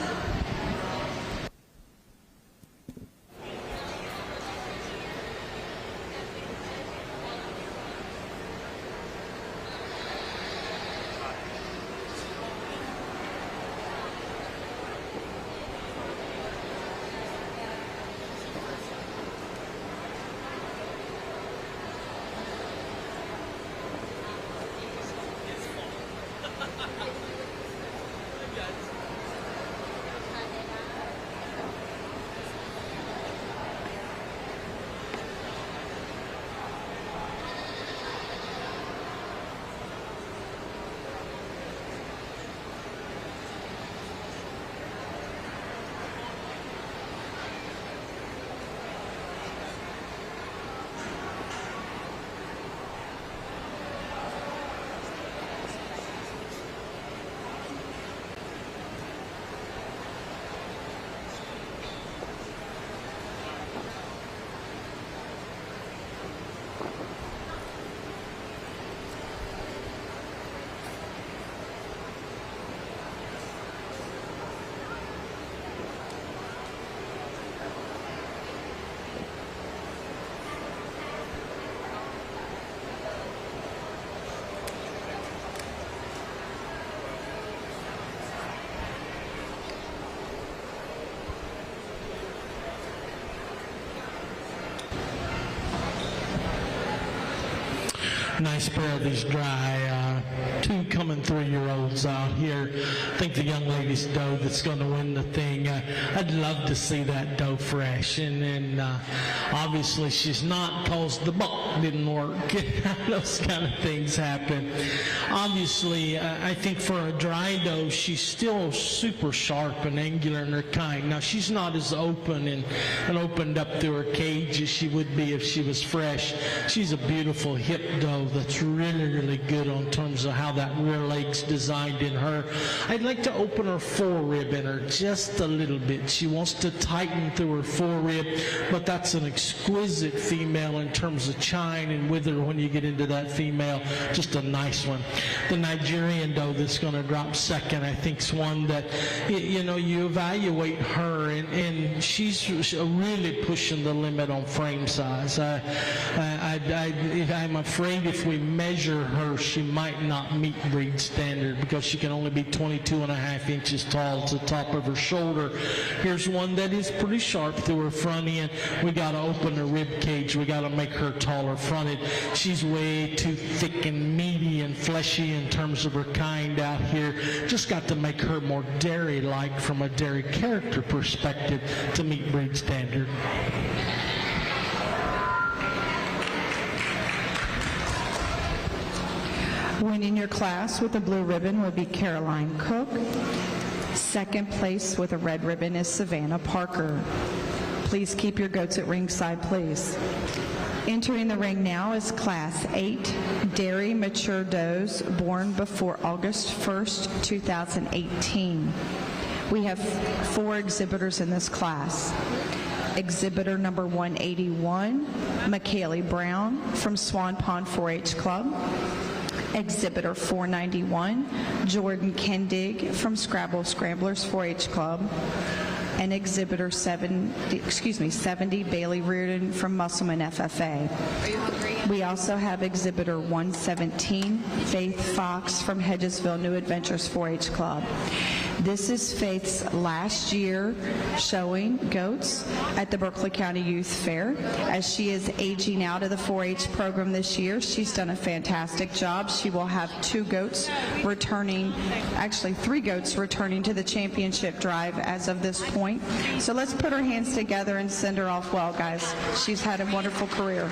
Nice pair of these dry 2 coming 3-year-olds out here. I think the young lady's doe that's going to win the thing. I'd love to see that doe fresh. And obviously she's not because the buck didn't work. Those kind of things happen. Obviously, I think for a dry doe, she's still super sharp and angular in her kind. Now, she's not as open and opened up through her cage as she would be if she was fresh. She's a beautiful hip doe that's really, really good on terms of how that rear leg's designed in her. I'd like to open her forerib in her just a little bit. She wants to tighten through her forerib, but that's an exquisite female in terms of chine and wither when you get into that female. Just a nice one. The Nigerian doe that's going to drop second, I think, is one that, you know, you evaluate her, and she's really pushing the limit on frame size. I'm afraid if we measure her, she might not meet breed standard because she can only be 22.5 inches tall to the top of her shoulder. Here's one that is pretty sharp through her front end. We got to open the rib cage. We got to make her taller fronted. She's way too thick and meaty and fleshy in terms of her kind out here. Just got to make her more dairy-like from a dairy character perspective to meet breed standard. Winning your class with a blue ribbon will be Caroline Cook. Second place with a red ribbon is Savannah Parker. Please keep your goats at ringside, please. Entering the ring now is Class 8 Dairy Mature Does born before August 1st, 2018. We have 4 exhibitors in this class. Exhibitor number 181, McKaylee Brown from Swan Pond 4-H Club. Exhibitor 491, Jordan Kendig from Scrabble Scramblers 4-H Club. And Exhibitor 70, Bailey Reardon from Musselman FFA. Are you hungry? We also have Exhibitor 117, Faith Fox from Hedgesville New Adventures 4-H Club. This is Faith's last year showing goats at the Berkeley County Youth Fair. As she is aging out of the 4-H program this year, she's done a fantastic job. She will have 2 goats returning, actually 3 goats returning to the championship drive as of this point. So let's put our hands together and send her off well, guys. She's had a wonderful career.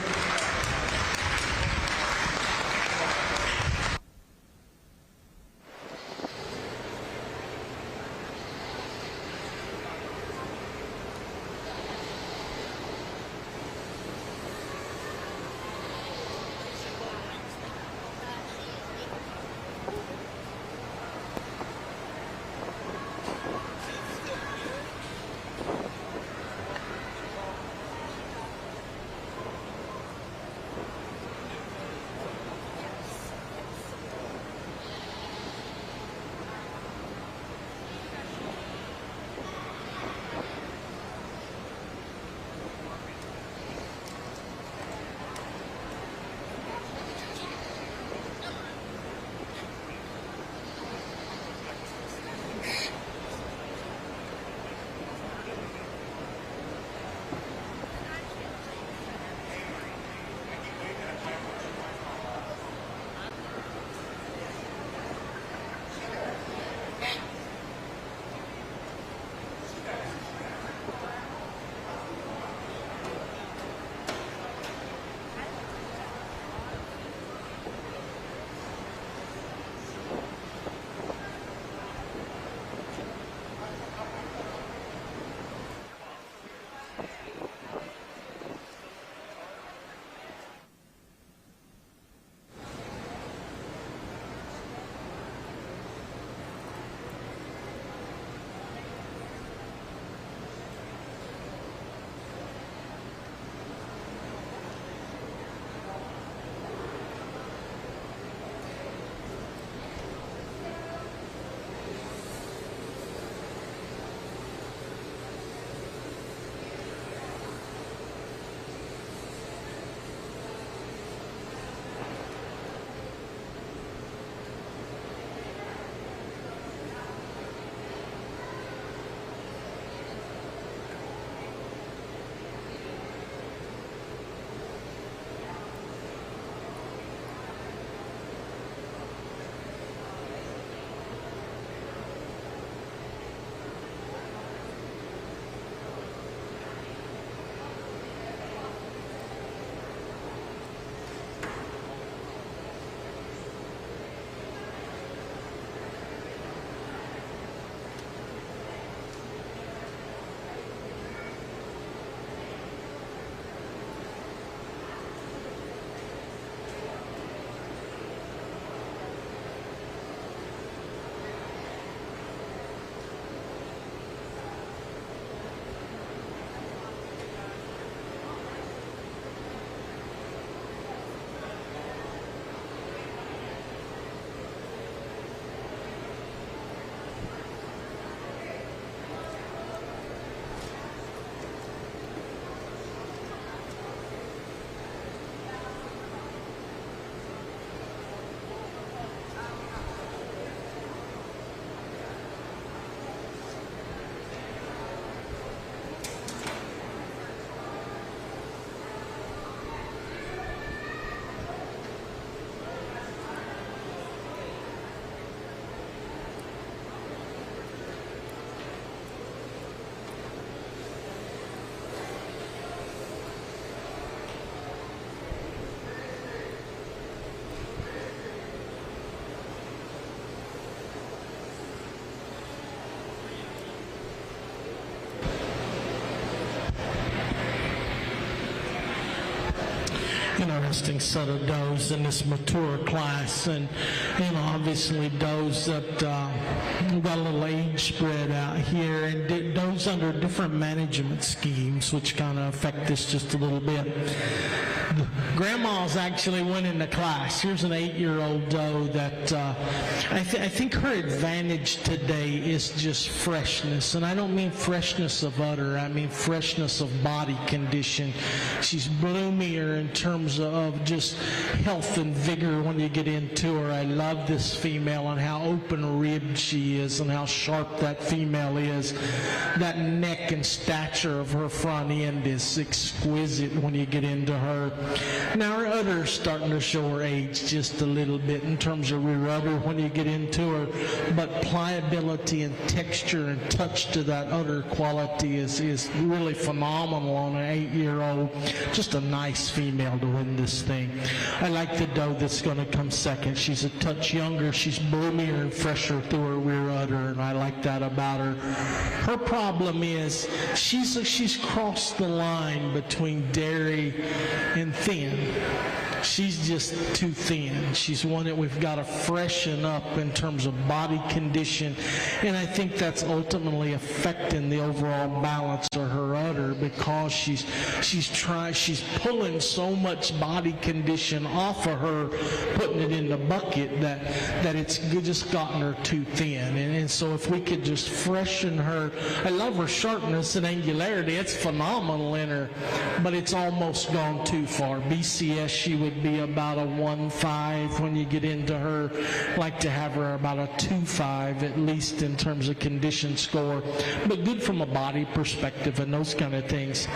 interesting set of does in this mature class, and obviously does that we've got a little age spread out here, and does under different management schemes, which kind of affect this just a little bit. Grandma's actually winning the class. Here's an 8-year-old doe that I think her advantage today is just freshness. And I don't mean freshness of udder. I mean freshness of body condition. She's bloomier in terms of just health and vigor when you get into her. I love this female and how open-ribbed she is and how sharp that female is. That neck and stature of her front end is exquisite when you get into her. Now her udder is starting to show her age just a little bit in terms of rear udder when you get into her, but pliability and texture and touch to that udder quality is really phenomenal on an 8-year-old. Just a nice female to win this thing. I like the doe that's going to come second. She's a touch younger. She's bloomier and fresher through her rear udder, and I like that about her. Her problem is she's crossed the line between dairy and thin. She's just too thin. She's one that we've got to freshen up in terms of body condition, and I think that's ultimately affecting the overall balance of her udder because she's pulling so much body condition off of her, putting it in the bucket that it's just gotten her too thin. And so if we could just freshen her, I love her sharpness and angularity. It's phenomenal in her, but it's almost gone too far. BCS, she would be about a 1.5 when you get into her. Like to have her about a 2.5 at least in terms of condition score, but good from a body perspective and those kind of things.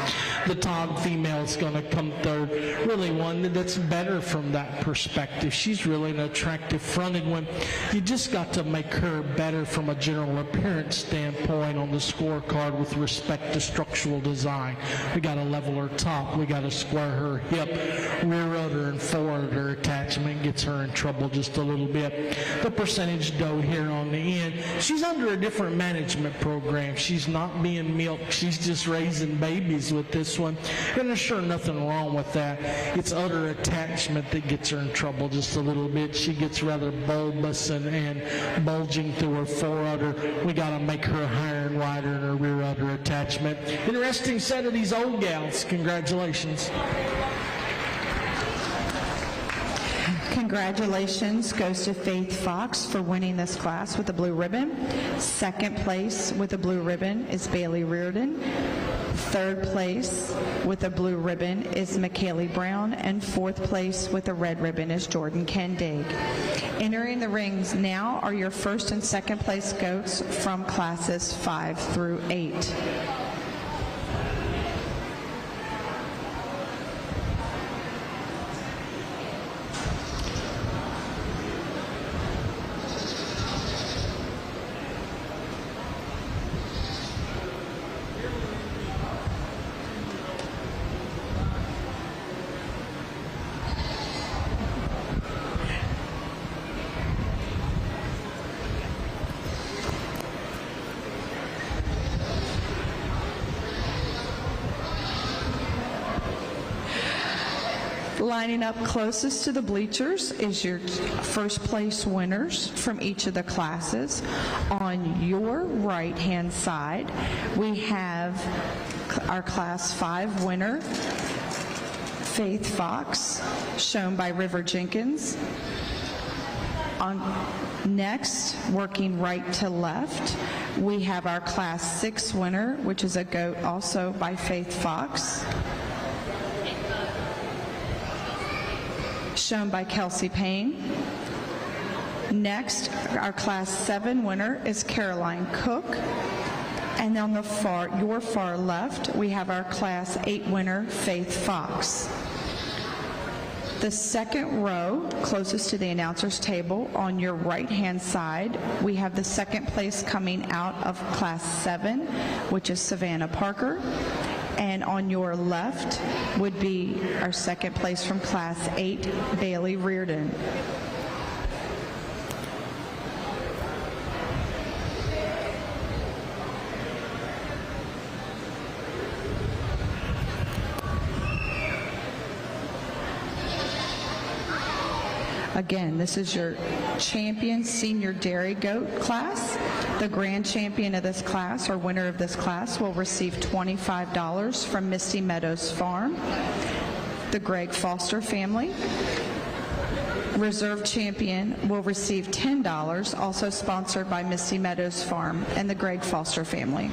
The Todd female is going to come third, really one that's better from that perspective. She's really an attractive fronted one. You just got to make her better from a general appearance standpoint on the scorecard with respect to structural design. We got to level her top, we got to square her hip, rear udder and forward udder attachment gets her in trouble just a little bit. The percentage doe here on the end, she's under a different management program. She's not being milked, she's just raising babies with this one, and there's sure nothing wrong with that. It's udder attachment that gets her in trouble just a little bit. She gets rather bulbous and bulging through her fore udder. We got to make her higher and wider in her rear udder attachment. Interesting set of these old gals. Congratulations. Congratulations goes to Faith Fox for winning this class with the blue ribbon. Second place with the blue ribbon is Bailey Reardon. Third place with the blue ribbon is McKaylee Brown, and fourth place with the red ribbon is Jordan Kendig. Entering the rings now are your first and second place goats from classes 5 through 8. Lining up closest to the bleachers is your first place winners from each of the classes. On your right hand side, we have our class 5 winner, Faith Fox, shown by River Jenkins. Next, working right to left, we have our class 6 winner, which is a goat also by Faith Fox, shown by Kelsey Payne. Next, our class 7 winner is Caroline Cook. And on your far left, we have our class 8 winner, Faith Fox. The second row, closest to the announcer's table, on your right-hand side, we have the second place coming out of class 7, which is Savannah Parker. And on your left would be our second place from class 8, Bailey Reardon. Again, this is your champion senior dairy goat class. The grand champion of this class, or winner of this class, will receive $25 from Misty Meadows Farm, the Greg Foster family. Reserve champion will receive $10, also sponsored by Misty Meadows Farm and the Greg Foster family.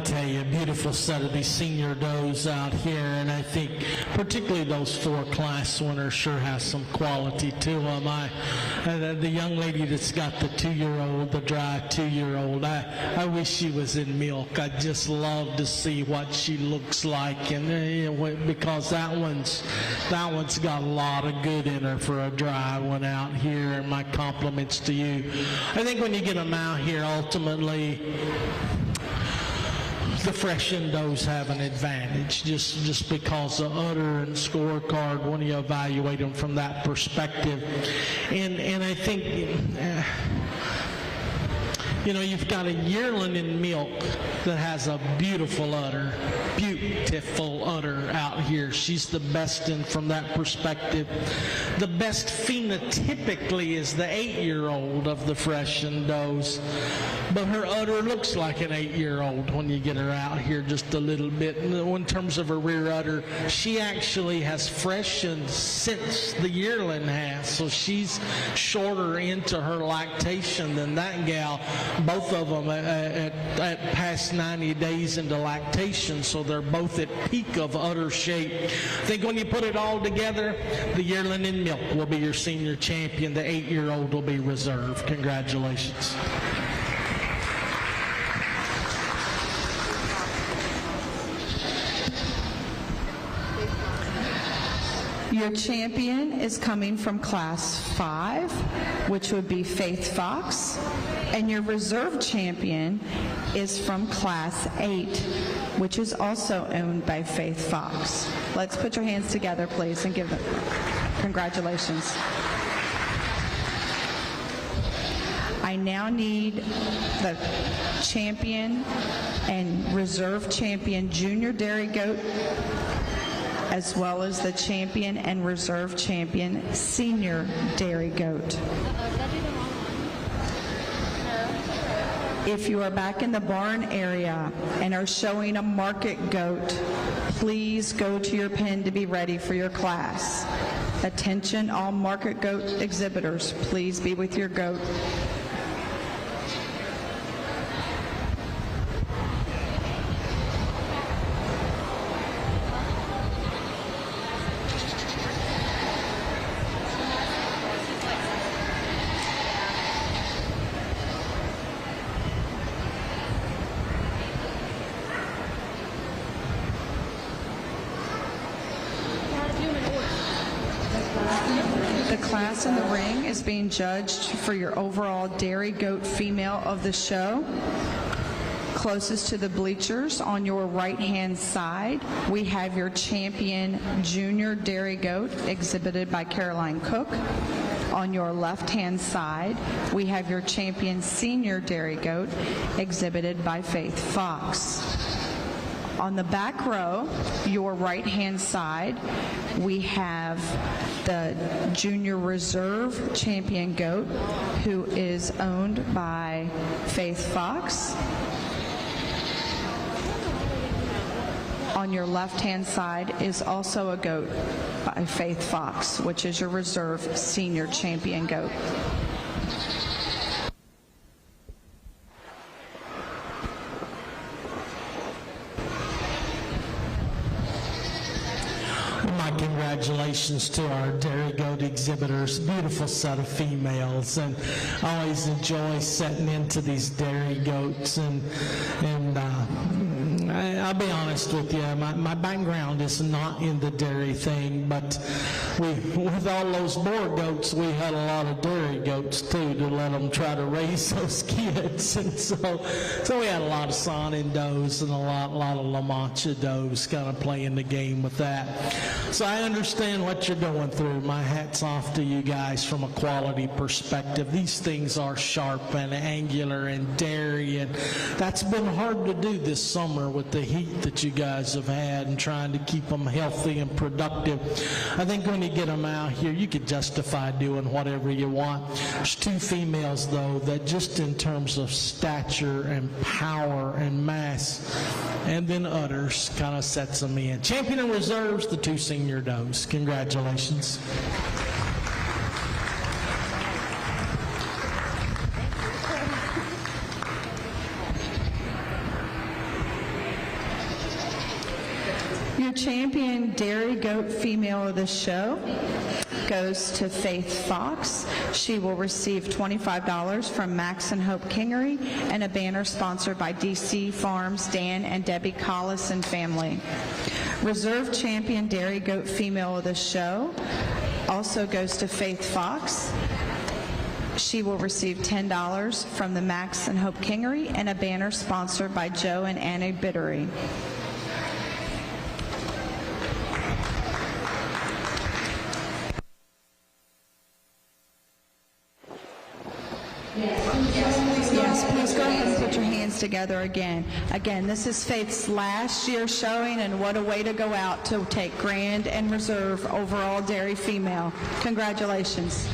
Tell you, a beautiful set of these senior does out here, and I think particularly those 4 class winners sure has some quality to them. The young lady that's got the 2-year-old, the dry 2-year-old, I wish she was in milk. I just love to see what she looks like, and because that one's got a lot of good in her for a dry one out here, and my compliments to you. I think when you get them out here, ultimately, the fresh endos have an advantage just because the udder and scorecard when you evaluate them from that perspective. And I think, you've got a yearling in milk that has a beautiful udder out here. She's the best in from that perspective. The best phenotypically is the 8-year-old of the fresh endos. But her udder looks like an 8-year-old when you get her out here just a little bit. And in terms of her rear udder, she actually has freshened since the yearling has. So she's shorter into her lactation than that gal. Both of them at past 90 days into lactation, so they're both at peak of udder shape. I think when you put it all together, the yearling in milk will be your senior champion. The 8-year-old will be reserved. Congratulations. Your champion is coming from Class 5, which would be Faith Fox, and your reserve champion is from Class 8, which is also owned by Faith Fox. Let's put your hands together, please, and give them congratulations. I now need the champion and reserve champion junior dairy goat, as well as the champion and reserve champion senior dairy goat. If you are back in the barn area and are showing a market goat, please go to your pen to be ready for your class. Attention all market goat exhibitors, please be with your goat. Class in the ring is being judged for your overall dairy goat female of the show. Closest to the bleachers on your right-hand side, we have your champion junior dairy goat exhibited by Caroline Cook. On your left-hand side, we have your champion senior dairy goat exhibited by Faith Fox. On the back row, your right-hand side, we have the Junior Reserve Champion Goat, who is owned by Faith Fox. On your left-hand side is also a goat by Faith Fox, which is your Reserve Senior Champion Goat. My congratulations to our dairy goat exhibitors. Beautiful set of females, and I always enjoy setting into these dairy goats. And I'll be honest with you, my background is not in the dairy thing, but with all those boar goats, we had a lot of dairy goats too to let them try to raise those kids, and so we had a lot of Saanen does and a lot of La Mancha does kind of playing the game with that. So I understand what you're going through. My hat's off to you guys from a quality perspective. These things are sharp and angular and dairy, and that's been hard to do this summer with the heat that you guys have had and trying to keep them healthy and productive. I think when you get them out here, you could justify doing whatever you want. There's two females, though, that just in terms of stature and power and mass, and then udders, kind of sets them in. Champion and Reserves, the two senior does. Congratulations. Your champion dairy goat female of the show goes to Faith Fox. She will receive $25 from Max and Hope Kingery and a banner sponsored by DC Farms, Dan and Debbie Collis and family. Reserve champion dairy goat female of the show also goes to Faith Fox. She will receive $10 from the Max and Hope Kingery and a banner sponsored by Joe and Annie Bittery. Yes, please go ahead and put your hands together again. Again, this is Faith's last year showing, and what a way to go out to take Grand and Reserve overall dairy female. Congratulations.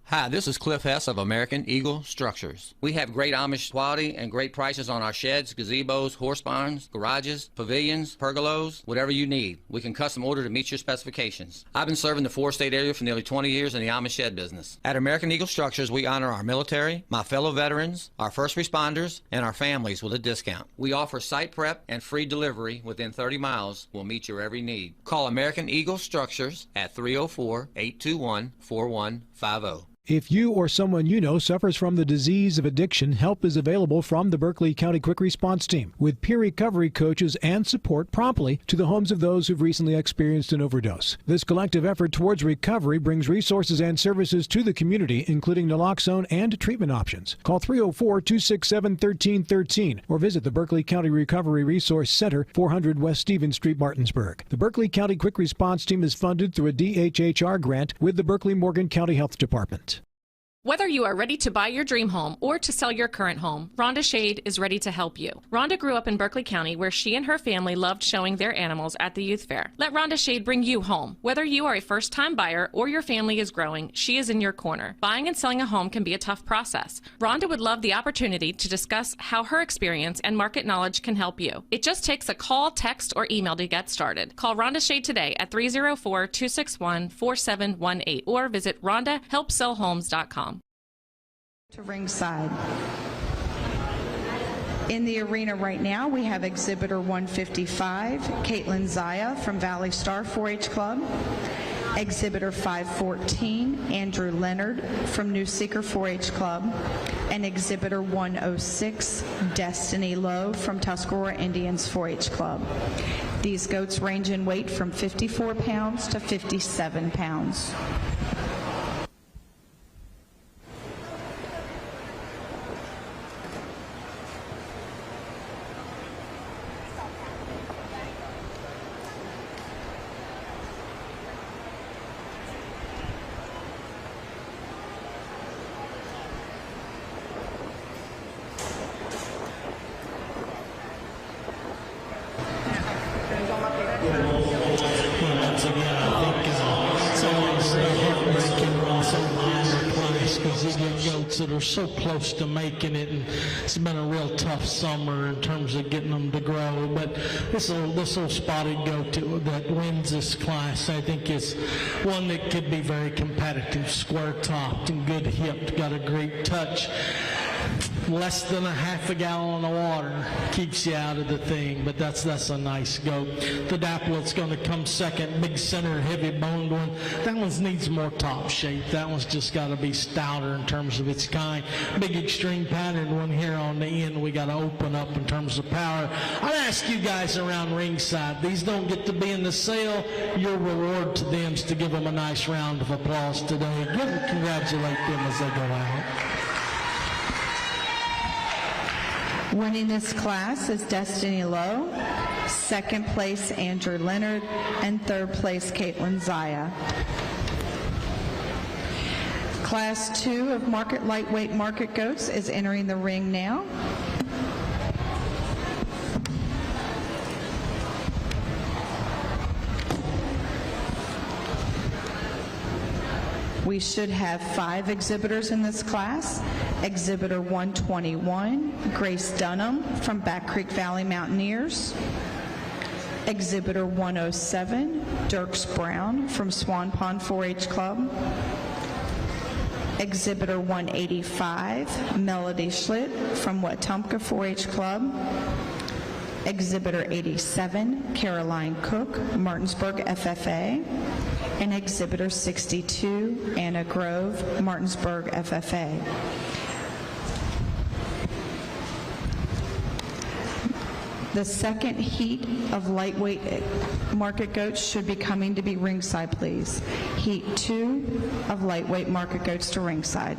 Hi, this is Cliff Hess of American Eagle Structures. We have great Amish quality and great prices on our sheds, gazebos, horse barns, garages, pavilions, pergolas, whatever you need. We can custom order to meet your specifications. I've been serving the four-state area for nearly 20 years in the Amish shed business. At American Eagle Structures, we honor our military, my fellow veterans, our first responders, and our families with a discount. We offer site prep and free delivery within 30 miles. We'll meet your every need. Call American Eagle Structures at 304-821-4150. If you or someone you know suffers from the disease of addiction, help is available from the Berkeley County Quick Response Team with peer recovery coaches and support promptly to the homes of those who've recently experienced an overdose. This collective effort towards recovery brings resources and services to the community, including naloxone and treatment options. Call 304-267-1313 or visit the Berkeley County Recovery Resource Center, 400 West Stevens Street, Martinsburg. The Berkeley County Quick Response Team is funded through a DHHR grant with the Berkeley Morgan County Health Department. Whether you are ready to buy your dream home or to sell your current home, Rhonda Shade is ready to help you. Rhonda grew up in Berkeley County where she and her family loved showing their animals at the youth fair. Let Rhonda Shade bring you home. Whether you are a first-time buyer or your family is growing, she is in your corner. Buying and selling a home can be a tough process. Rhonda would love the opportunity to discuss how her experience and market knowledge can help you. It just takes a call, text, or email to get started. Call Rhonda Shade today at 304-261-4718 or visit RhondaHelpSellHomes.com. To ringside. In the arena right now, we have Exhibitor 155, Caitlin Zaya from Valley Star 4-H Club. Exhibitor 514, Andrew Leonard from New Seeker 4-H Club. And Exhibitor 106, Destiny Lowe from Tuscarora Indians 4-H Club. These goats range in weight from 54 pounds to 57 pounds. That are so close to making it, and it's been a real tough summer in terms of getting them to grow. But this little spotted goat that wins this class, I think, is one that could be very competitive, square topped and good hipped, got a great touch. Less than a half a gallon of water keeps you out of the thing, but that's a nice goat. The Daplet's going to come second, big center, heavy boned one. That one needs more top shape. That one's just got to be stouter in terms of its kind. Big extreme pattern one here on the end. We got to open up in terms of power. I'd ask you guys around ringside, these don't get to be in the sale. Your reward to them is to give them a nice round of applause today. Congratulate them as they go out. Winning this class is Destiny Lowe, second place Andrew Leonard, and third place Caitlin Zaya. Class 2 of Market Lightweight Market Goats is entering the ring now. We should have 5 exhibitors in this class. Exhibitor 121, Grace Dunham from Back Creek Valley Mountaineers. Exhibitor 107, Dirks Brown from Swan Pond 4-H Club. Exhibitor 185, Melody Schlitt from Wetumpka 4-H Club. Exhibitor 87, Caroline Cook, Martinsburg FFA. And Exhibitor 62, Anna Grove, Martinsburg FFA. The second heat of lightweight market goats should be coming to be ringside, please. Heat 2 of lightweight market goats to ringside.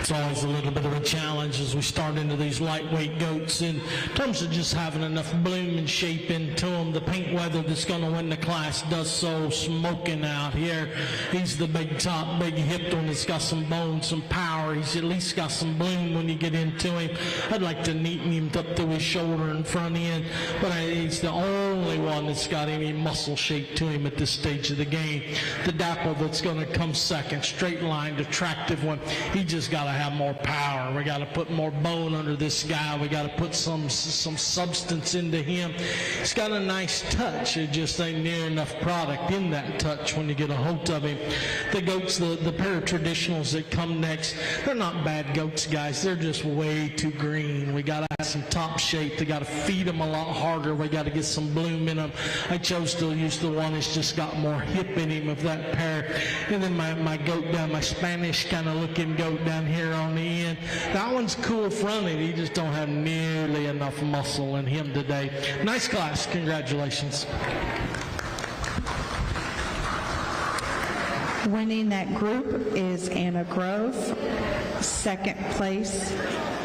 It's always a little bit of a challenge as we start into these lightweight goats in terms of just having enough bloom and shape into them. The paint weather that's going to win the class does so smoking out here. He's the big top, big hipped one that's got some bones, some power. He's at least got some bloom when you get into him. I'd like to neaten him up to his shoulder and front end, but he's the only one that's got any muscle shape to him at this stage of the game. The dapple that's going to come second, straight lined, attractive one. He just got to have more power. We got to put more bone under this guy. We got to put some substance into him. He's got a nice touch. It just ain't near enough product in that touch when you get a hold of him. The goats, the paratraditionals that come next, they're not bad goats, guys. They're just way too green. We got to have some top shape. They got to feed them a lot harder. We got to get some bloom in them. I chose to use the one that's just got more hip in him of that pair. And then my goat down, my Spanish kind of looking goat down here on the end. That one's cool fronted. He just don't have nearly enough muscle in him today. Nice class. Congratulations. Winning that group is Anna Grove. Second place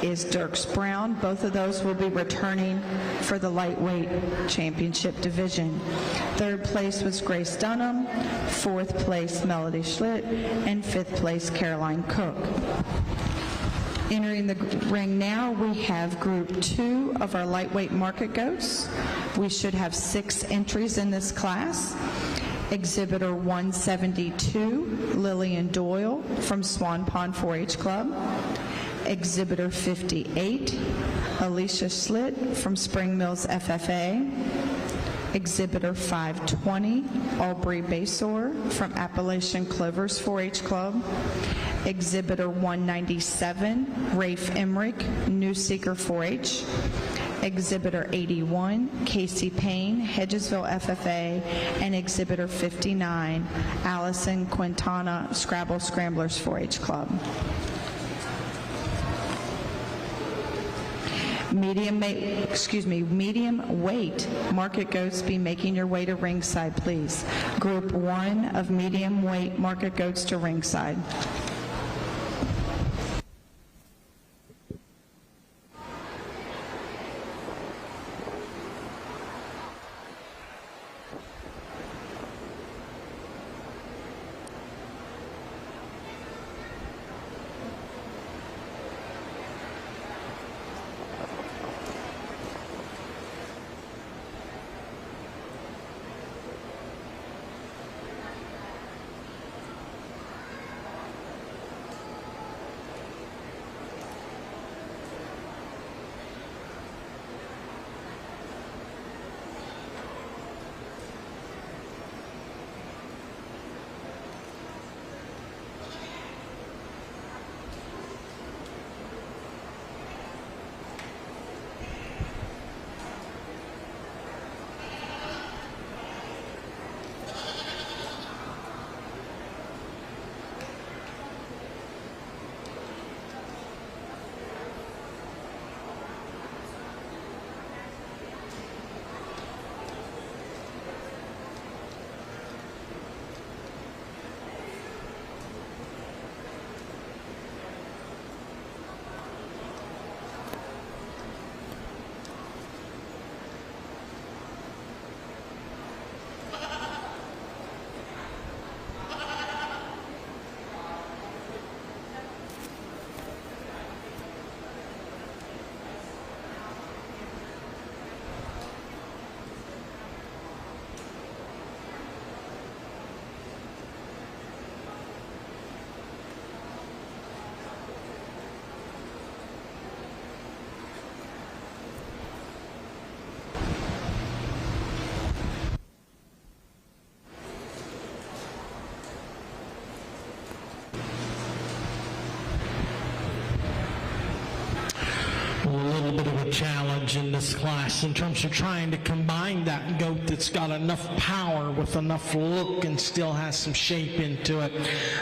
is Dirks Brown. Both of those will be returning for the lightweight championship division. Third place was Grace Dunham. Fourth place, Melody Schlitt. And fifth place, Caroline Cook. Entering the ring now, we have Group 2 of our lightweight market goats. We should have 6 entries in this class. Exhibitor 172, Lillian Doyle from Swan Pond 4-H Club. Exhibitor 58, Alicia Schlitt from Spring Mills FFA. Exhibitor 520, Aubrey Basor from Appalachian Clovers 4-H Club. Exhibitor 197, Rafe Emmerich, New Seeker 4-H. Exhibitor 81, Casey Payne, Hedgesville FFA, and Exhibitor 59, Allison Quintana, Scrabble Scramblers 4-H Club. Medium weight market goats, be making your way to ringside, please. Group 1 of medium weight market goats to ringside. big challenge in this class in terms of trying to combine that goat that's got enough power with enough look and still has some shape into it.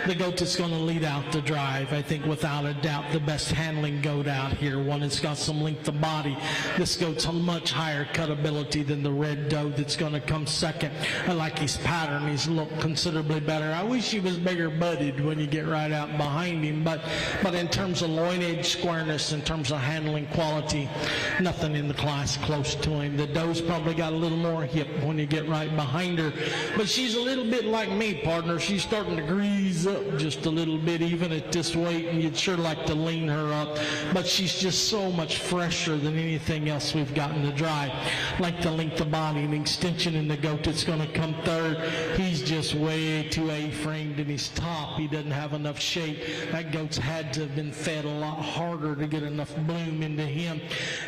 The goat that's going to lead out the drive, I think without a doubt the best handling goat out here, one that's got some length of body. This goat's a much higher cut ability than the red doe that's going to come second. I like his pattern, his look considerably better. I wish he was bigger butted when you get right out behind him, but in terms of loin edge squareness, in terms of handling quality, nothing in the class close to him. The doe's probably got a little more hip when you get right behind her, but she's a little bit like me, partner. She's starting to grease up just a little bit even at this weight, and you'd sure like to lean her up, but she's just so much fresher than anything else we've gotten to drive. Like the length of body and extension in the goat that's going to come third, he's just way too A-framed in his top. He doesn't have enough shape. That goat's had to have been fed a lot harder to get enough bloom into him.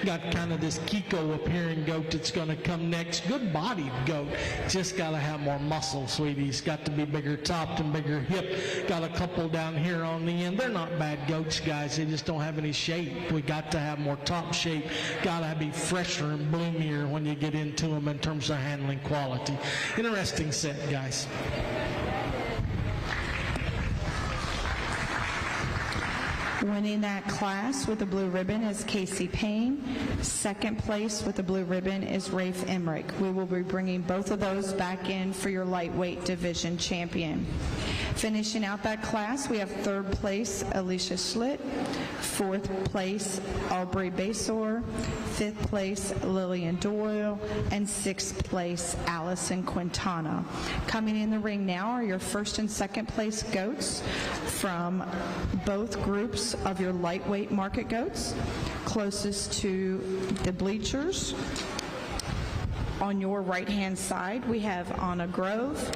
Got kind of this Kiko appearing goat that's going to come next. Good bodied goat, just got to have more muscle, sweetie. He's got to be bigger topped and bigger hip. Got a couple down here on the end. They're not bad goats, guys. They just don't have any shape. We got to have more top shape. Got to be fresher and bloomier when you get into them in terms of handling quality. Interesting set, guys. Winning that class with the blue ribbon is Casey Payne. Second place with the blue ribbon is Rafe Emmerich. We will be bringing both of those back in for your lightweight division champion. Finishing out that class, we have third place Alicia Schlitt, fourth place Aubrey Basor, fifth place Lillian Doyle, and sixth place Allison Quintana. Coming in the ring now are your first and second place goats from both groups of your lightweight market goats. Closest to the bleachers, on your right-hand side, we have Anna Grove.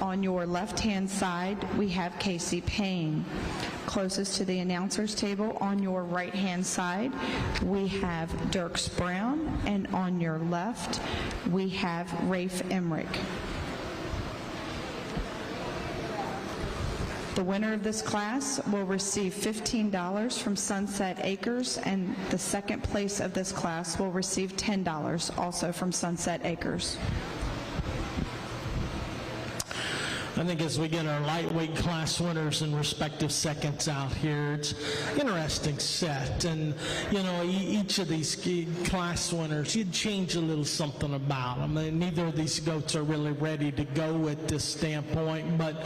On your left-hand side, we have Casey Payne. Closest to the announcer's table, on your right-hand side, we have Dirks Brown, and on your left, we have Rafe Emmerich. The winner of this class will receive $15 from Sunset Acres, and the second place of this class will receive $10 also from Sunset Acres. I think as we get our lightweight class winners and respective seconds out here, it's an interesting set. And, you know, each of these class winners, you'd change a little something about them. And neither of these goats are really ready to go at this standpoint, but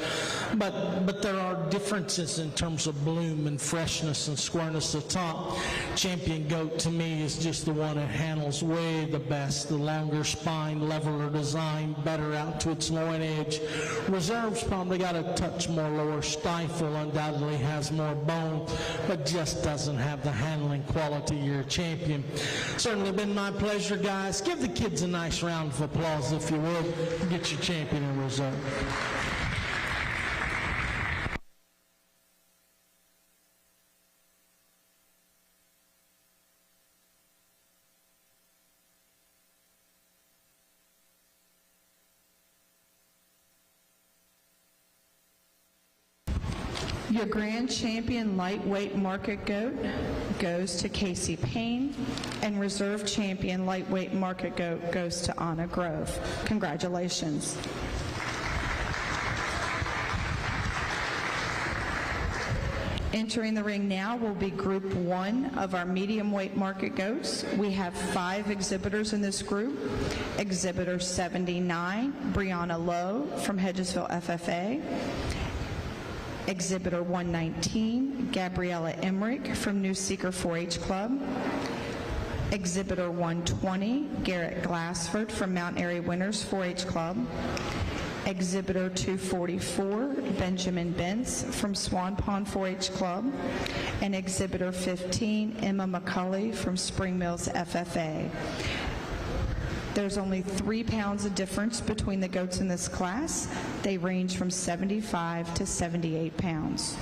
there are differences in terms of bloom and freshness and squareness. The top champion goat to me is just the one that handles way the best. The longer spine, leveler design, better out to its loin edge. Reserve's probably got a touch more lower stifle, undoubtedly has more bone, but just doesn't have the handling quality of your champion. Certainly been my pleasure, guys. Give the kids a nice round of applause, if you would. Get your champion in reserve. Your grand champion lightweight market goat goes to Casey Payne, and reserve champion lightweight market goat goes to Anna Grove. Congratulations. Entering the ring now will be Group 1 of our medium weight market goats. We have 5 exhibitors in this group. Exhibitor 79, Brianna Lowe from Hedgesville FFA. Exhibitor 119, Gabriella Emmerich from New Seeker 4-H Club. Exhibitor 120, Garrett Glassford from Mount Airy Winners 4-H Club. Exhibitor 244, Benjamin Bentz from Swan Pond 4-H Club. And Exhibitor 15, Emma McCulley from Spring Mills FFA. There's only 3 pounds of difference between the goats in this class. They range from 75 to 78 pounds.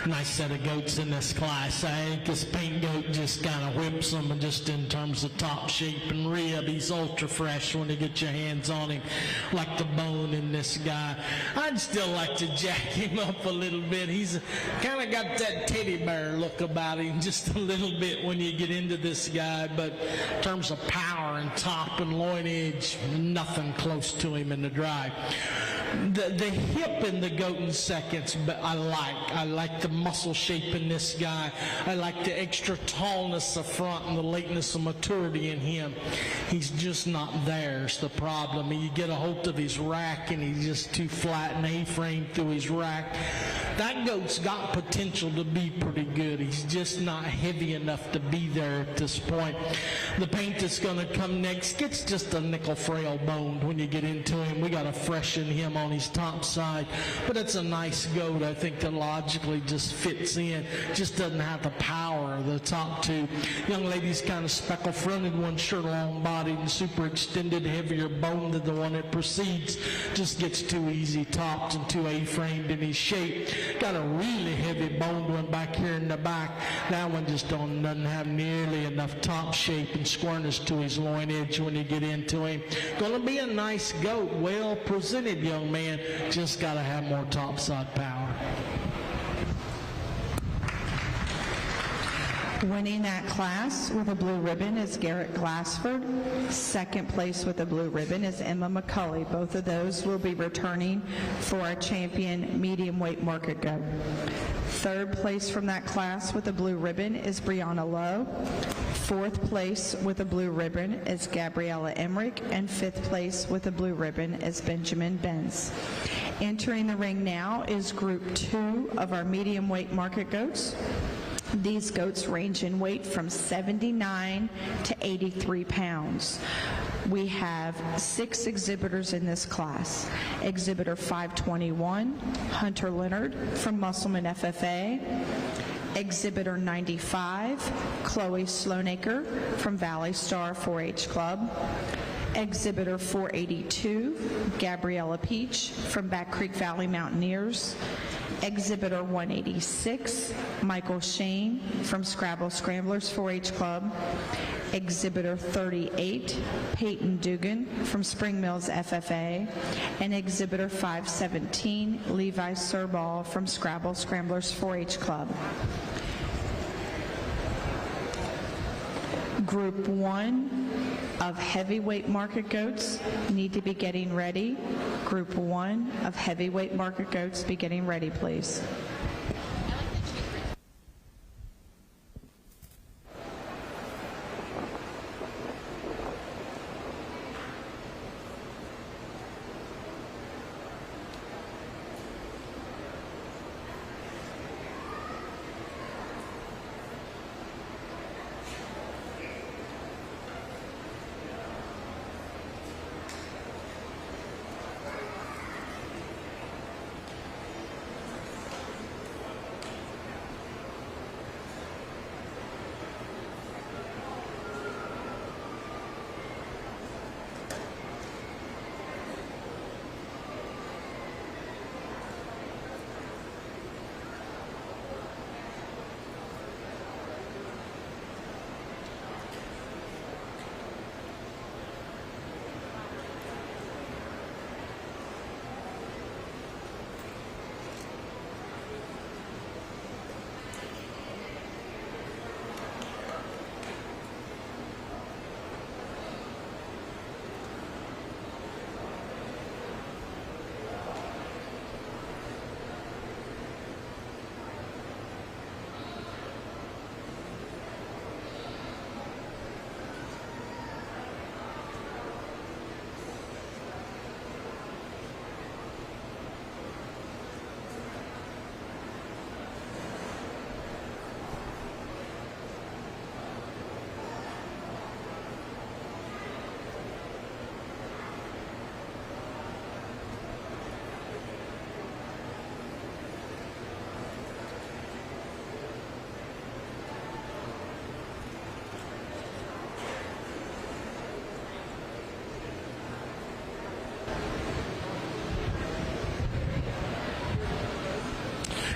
nice set of goats in this class. I think this paint goat just kind of whips them, and just in terms of top shape and rib, he's ultra fresh when you get your hands on him, like the bone in this guy. I'd still like to jack him up a little bit. He's kind of got that teddy bear look about him just a little bit when you get into this guy, but in terms of power and top and loin edge, nothing close to him in the drive. The hip in the goat in seconds, but I like the muscle shape in this guy. I like the extra tallness up front and the lateness of maturity in him. He's just not there is the problem. You get a hold of his rack and he's just too flat and A-frame through his rack. That goat's got potential to be pretty good. He's just not heavy enough to be there at this point. The paint that's going to come next gets just a nickel frail boned when you get into him. We got to freshen him on his top side, but it's a nice goat. I think that logically just fits in, just doesn't have the power of the top two. Young lady's kind of speckle fronted, one shirt long bodied and super extended, heavier bone than the one that precedes. Just gets too easy topped and too A-framed in his shape. Got a really heavy boned one back here in the back. That one just doesn't have nearly enough top shape and squareness to his loin edge when you get into him. Gonna be a nice goat, well presented young man, just got to have more topside power. Winning that class with a blue ribbon is Garrett Glassford. Second place with a blue ribbon is Emma McCulley. Both of those will be returning for our champion medium weight market goat. Third place from that class with a blue ribbon is Brianna Lowe. Fourth place with a blue ribbon is Gabriella Emmerich, and fifth place with a blue ribbon is Benjamin Benz. Entering the ring now is Group 2 of our medium weight market goats. These goats range in weight from 79 to 83 pounds. We have 6 exhibitors in this class. Exhibitor 521, Hunter Leonard from Musselman FFA. Exhibitor 95, Chloe Sloanaker from Valley Star 4-H Club. Exhibitor 482, Gabriella Peach from Back Creek Valley Mountaineers. Exhibitor 186, Michael Shane from Scrabble Scramblers 4-H Club. Exhibitor 38, Peyton Dugan from Spring Mills FFA. And Exhibitor 517, Levi Serball from Scrabble Scramblers 4-H Club. Group 1 of heavyweight market goats need to be getting ready. Group 1 of heavyweight market goats be getting ready, please.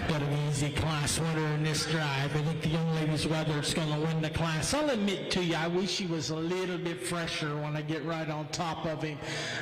Got an easy class winner in this drive. I think the young lady's Weather's going to win the class. I'll admit to you, I wish he was a little bit fresher when I get right on top of him.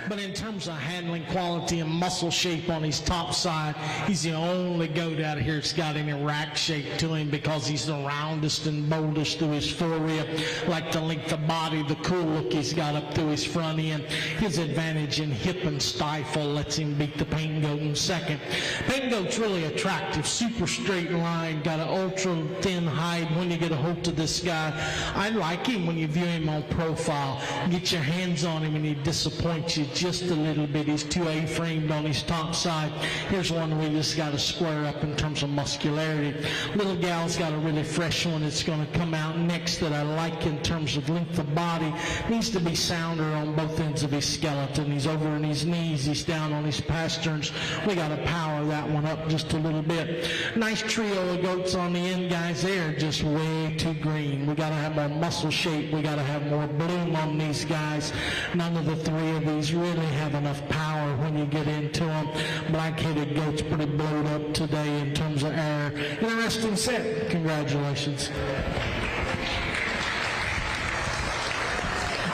But in terms of handling quality and muscle shape on his top side, he's the only goat out here that's got any rack shape to him because he's the roundest and boldest through his forerib. Like the length of body, the cool look he's got up through his front end. His advantage in hip and stifle lets him beat the paint goat in second. Paint goat's really attractive, super straight line, got an ultra thin hide when you get a hold of this guy. I like him when you view him on profile. Get your hands on him and he disappoints you just a little bit. He's too A-framed on his top side. Here's one where you just got to square up in terms of muscularity. Little gal's got a really fresh one that's going to come out next that I like in terms of length of body. Needs to be sounder on both ends of his skeleton. He's over on his knees. He's down on his pasterns. We got to power that one up just a little bit. Nice trio of goats on the end, guys. They're just way too green. We got to have more muscle shape. We got to have more bloom on these guys. None of the three of these really have enough power when you get into them. Black-headed goat's pretty blowed up today in terms of air. Interesting set. Congratulations.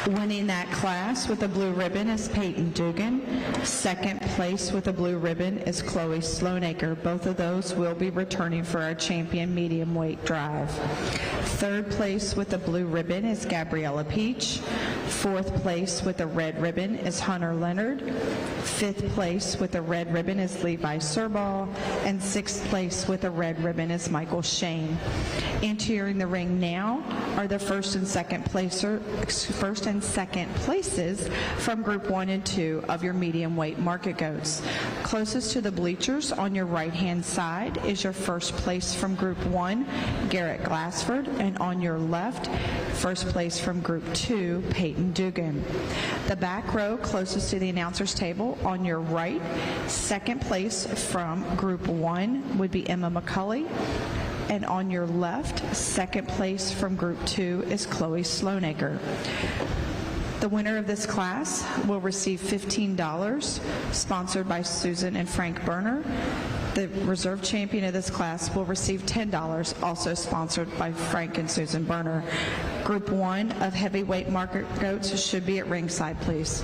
Winning that class with a blue ribbon is Peyton Dugan. Second place with a blue ribbon is Chloe Sloanacre. Both of those will be returning for our champion medium weight drive. Third place with a blue ribbon is Gabriella Peach. Fourth place with a red ribbon is Hunter Leonard. Fifth place with a red ribbon is Levi Serball. And sixth place with a red ribbon is Michael Shane. Entering the ring now are the first and second places from Group 1 and 2 of your medium weight market goats. Closest to the bleachers on your right hand side is your first place from Group 1, Garrett Glassford, and on your left, first place from Group 2, Peyton Dugan. The back row closest to the announcer's table on your right, second place from Group 1 would be Emma McCulley. And on your left, second place from Group 2 is Chloe Sloanacre. The winner of this class will receive $15, sponsored by Susan and Frank Berner. The reserve champion of this class will receive $10, also sponsored by Frank and Susan Berner. Group 1 of heavyweight market goats should be at ringside, please.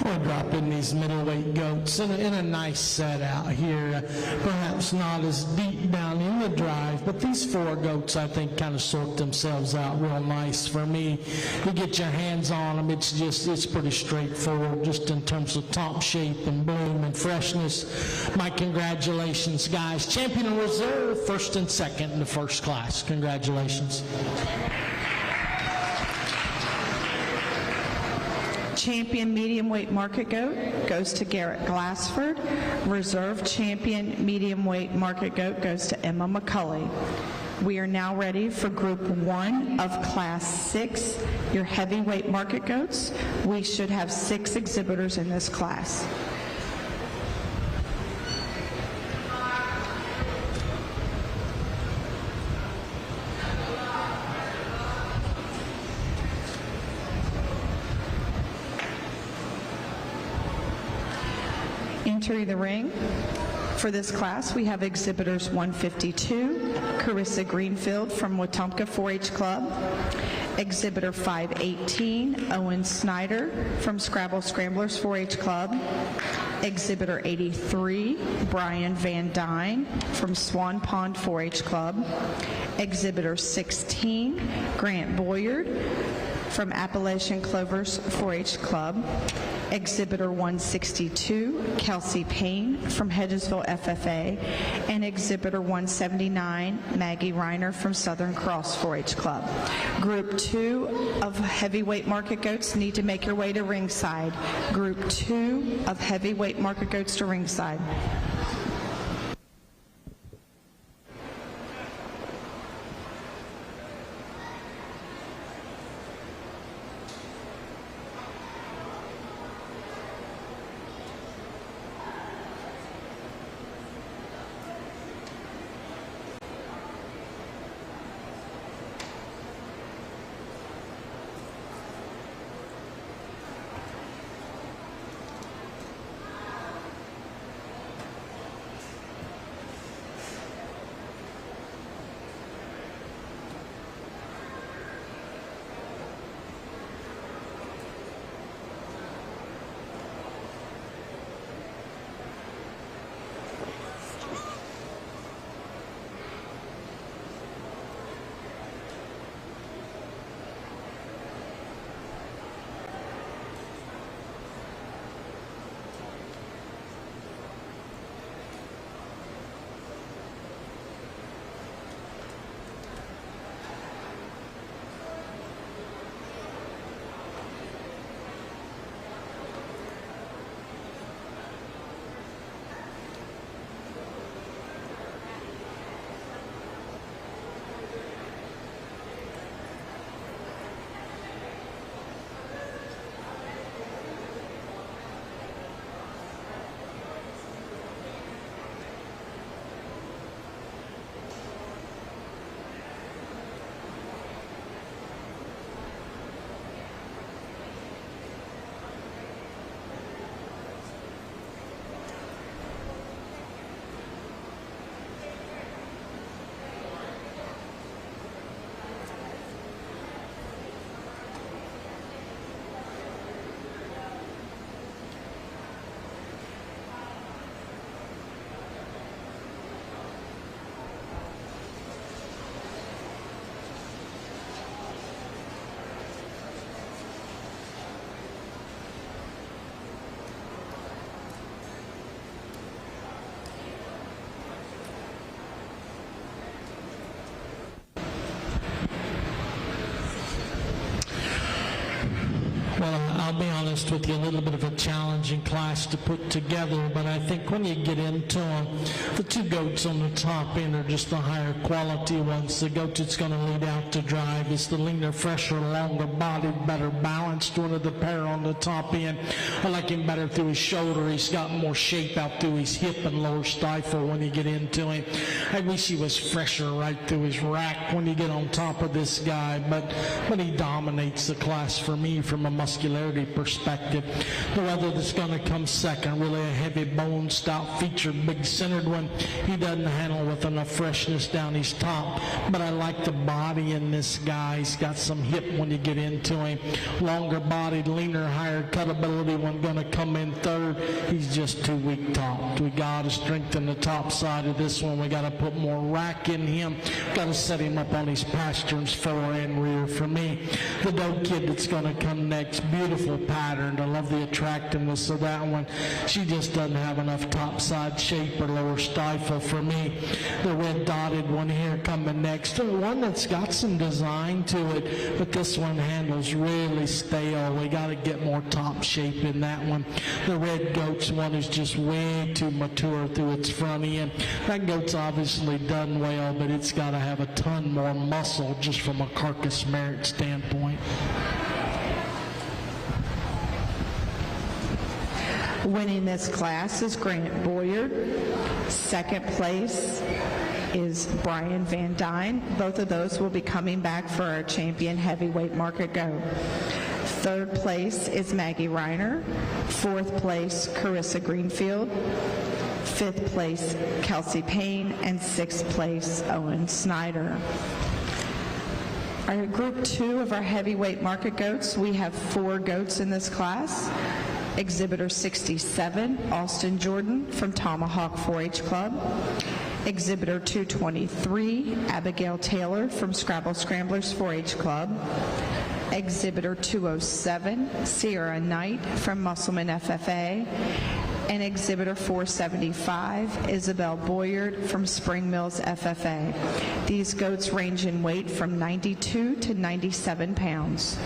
We're dropping these middleweight goats in a nice set out here. Perhaps not as deep down in the drive, but these four goats, I think, kind of sort themselves out real nice for me. You get your hands on them, it's pretty straightforward, just in terms of top shape and bloom and freshness. My congratulations, guys. Champion of reserve, first and second in the first class. Congratulations. Champion medium weight market goat goes to Garrett Glassford. Reserve champion medium weight market goat goes to Emma McCulley. We are now ready for Group 1 of Class 6, your heavyweight market goats. We should have 6 exhibitors in this class. Entering the ring for this class, we have exhibitors 152, Carissa Greenfield from Wetumpka 4-H Club, exhibitor 518, Owen Snyder from Scrabble Scramblers 4-H Club, exhibitor 83, Brian Van Dyne from Swan Pond 4-H Club, exhibitor 16, Grant Boyard from Appalachian Clovers 4-H Club, exhibitor 162, Kelsey Payne from Hedgesville FFA, and exhibitor 179, Maggie Reiner from Southern Cross 4-H Club. Group 2 of heavyweight market goats need to make your way to ringside. Group 2 of heavyweight market goats to ringside. I'll be honest with you, a little bit of a challenging class to put together, but I think when you get into them, the two goats on the top end are just the higher quality ones. The goat that's going to lead out to drive is the leaner, fresher, longer bodied, better balanced one of the pair on the top end. I like him better through his shoulder. He's got more shape out through his hip and lower stifle when you get into him. I wish he was fresher right through his rack when you get on top of this guy, but he dominates the class for me from a muscularity perspective. The other that's going to come second, really a heavy bone, stout featured, big centered one. He doesn't handle with enough freshness down his top, but I like the body in this guy. He's got some hip when you get into him. Longer bodied, leaner, higher cutability one going to come in third. He's just too weak topped. We got to strengthen the top side of this one. We got to put more rack in him. Got to set him up on his pasterns, fore and rear. For me, the doe kid that's going to come next, beautiful pattern. I love the attractiveness of that one. She just doesn't have enough top side shape or lower stifle for me. The red dotted one here coming next, one that's got some design to it, but this one handles really stale. We got to get more top shape in that one. The red goat's one is just way too mature through its front end. That goat's obviously done well, but it's got to have a ton more muscle just from a carcass merit standpoint. Winning this class is Grant Boyard. Second place is Brian Van Dyne. Both of those will be coming back for our champion heavyweight market go. Third place is Maggie Reiner. Fourth place, Carissa Greenfield. Fifth place, Kelsey Payne. And sixth place, Owen Snyder. Our group 2 of our heavyweight market goats, we have 4 goats in this class. Exhibitor 67, Austin Jordan from Tomahawk 4-H Club. Exhibitor 223, Abigail Taylor from Scrabble Scramblers 4-H Club. Exhibitor 207, Sierra Knight from Musselman FFA. And Exhibitor 475, Isabel Boyard from Spring Mills FFA. These goats range in weight from 92 to 97 pounds.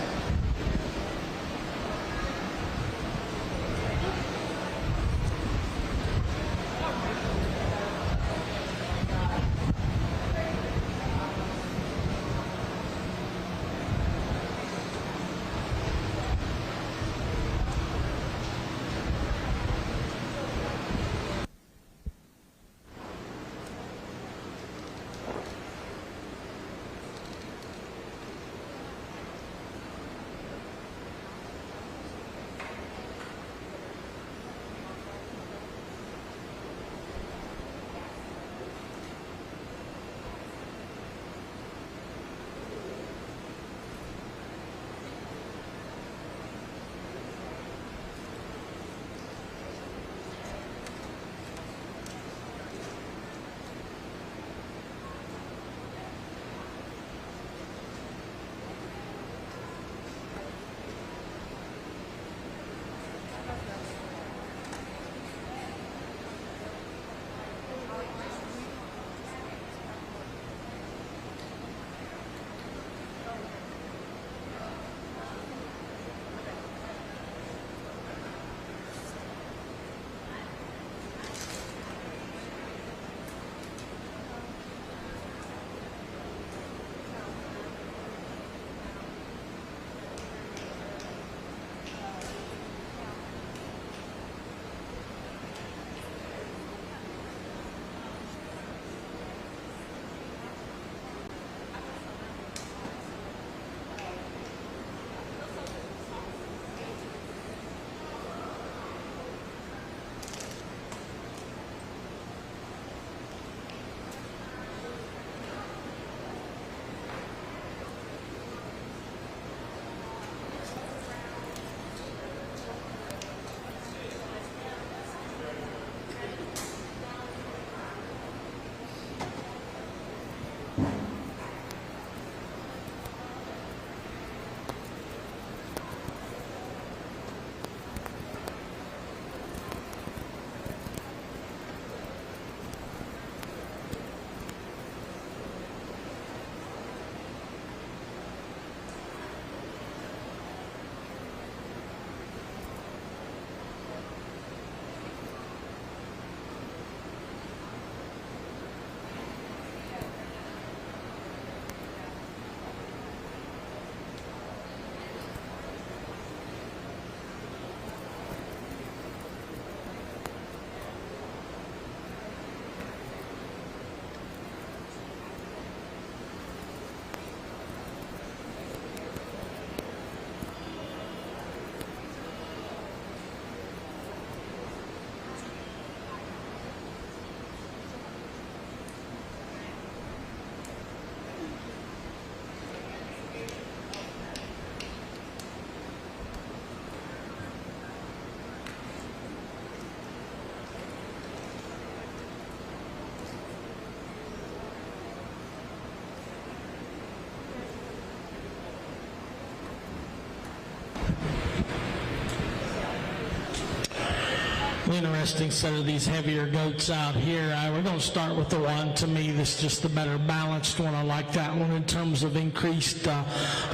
interesting set of these heavier goats out here. We're going to start with the one, to me, that's just the better balanced one. I like that one in terms of increased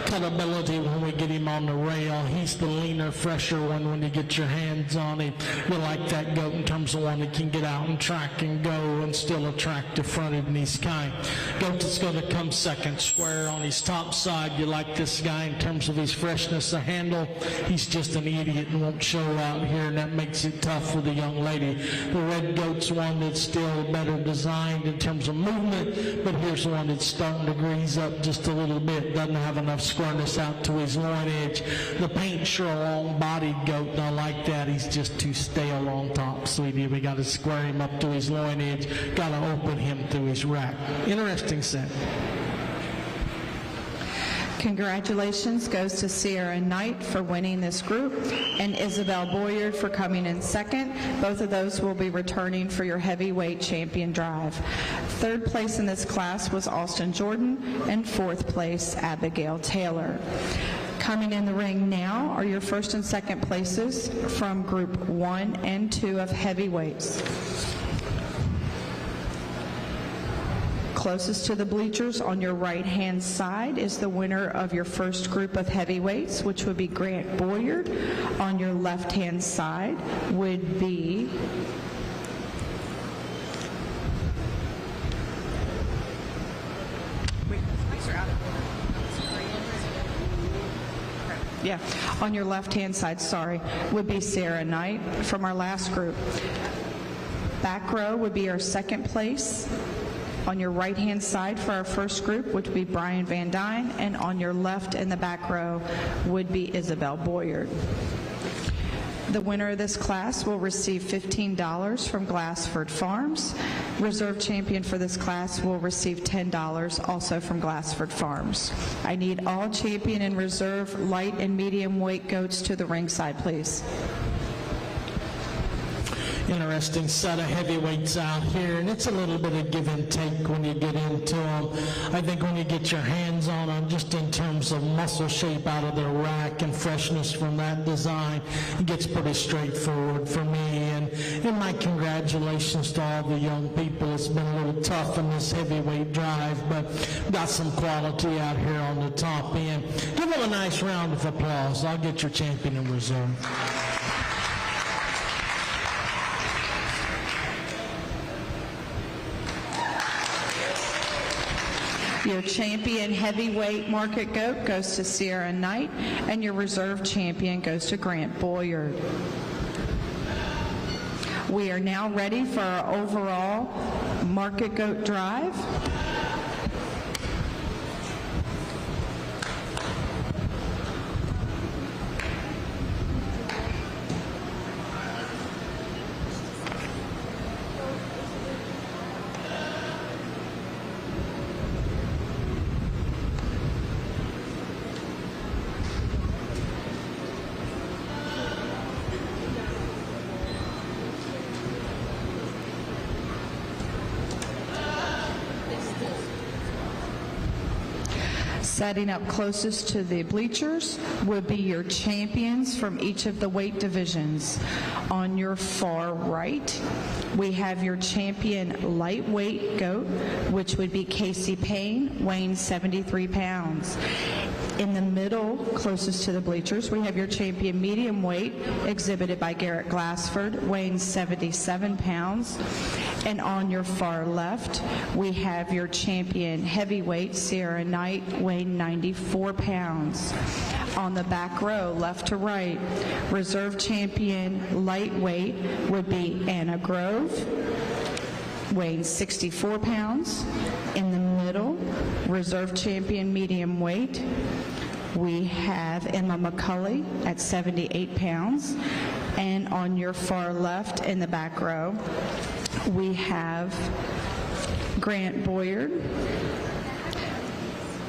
cutability when we get him on the rail. He's the leaner, fresher one when you get your hands on him. We like that goat in terms of one that can get out and track and go and still attract the fronted in his kind. Goat that's going to come second, square on his top side. You like this guy in terms of his freshness of handle. He's just an idiot and won't show out here, and that makes it tough for the young lady. The red goat's one that's still better designed in terms of movement, but here's one that's starting to grease up just a little bit. Doesn't have enough squareness out to his loin edge. The paint's sure a long-bodied goat, and I like that. He's just too stale on top, sweetie. We got to square him up to his loin edge. Got to open him through his rack. Interesting set. Congratulations goes to Sierra Knight for winning this group and Isabel Boyard for coming in second. Both of those will be returning for your heavyweight champion drive. Third place in this class was Austin Jordan, and fourth place Abigail Taylor. Coming in the ring now are your first and second places from group 1 and 2 of heavyweights. Closest to the bleachers on your right-hand side is the winner of your first group of heavyweights, which would be Grant Boyard. On your left-hand side would be on your left-hand side, would be Sarah Knight from our last group. Back row would be our second place. On your right-hand side for our first group would be Brian Van Dyne, and on your left in the back row would be Isabel Boyard. The winner of this class will receive $15 from Glassford Farms. Reserve champion for this class will receive $10 also from Glassford Farms. I need all champion and reserve light and medium weight goats to the ringside, please. Interesting set of heavyweights out here, and it's a little bit of give and take when you get into them. I think when you get your hands on them, just in terms of muscle shape out of their rack and freshness from that design, it gets pretty straightforward for me. And my congratulations to all the young people. It's been a little tough in this heavyweight drive, but got some quality out here on the top end. Give them a nice round of applause. I'll get your champion in reserve. Your champion heavyweight market goat goes to Sierra Knight, and your reserve champion goes to Grant Boyard. We are now ready for our overall market goat drive. Setting up closest to the bleachers would be your champions from each of the weight divisions. On your far right, we have your champion lightweight goat, which would be Casey Payne, weighing 73 pounds. In the middle, closest to the bleachers, we have your champion medium weight, exhibited by Garrett Glassford, weighing 77 pounds. And on your far left, we have your champion heavyweight, Sierra Knight, weighing 94 pounds. On the back row, left to right, reserve champion lightweight would be Anna Grove, weighing 64 pounds. In the middle, reserve champion medium weight, we have Emma McCulley at 78 pounds. And on your far left in the back row, we have Grant Boyard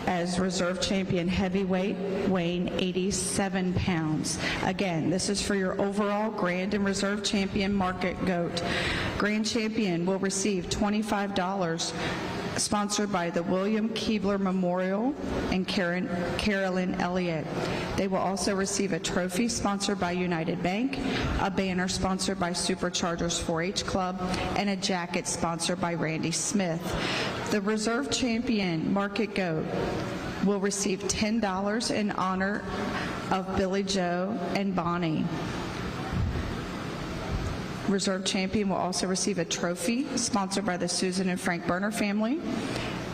as reserve champion heavyweight, weighing 87 pounds. Again, this is for your overall grand and reserve champion market goat. Grand champion will receive $25 sponsored by the William Keebler Memorial and Carolyn Elliott. They will also receive a trophy sponsored by United Bank, a banner sponsored by Superchargers 4-H Club, and a jacket sponsored by Randy Smith. The reserve champion Market Goat will receive $10 in honor of Billy Joe and Bonnie. Reserve champion will also receive a trophy sponsored by the Susan and Frank Berner family,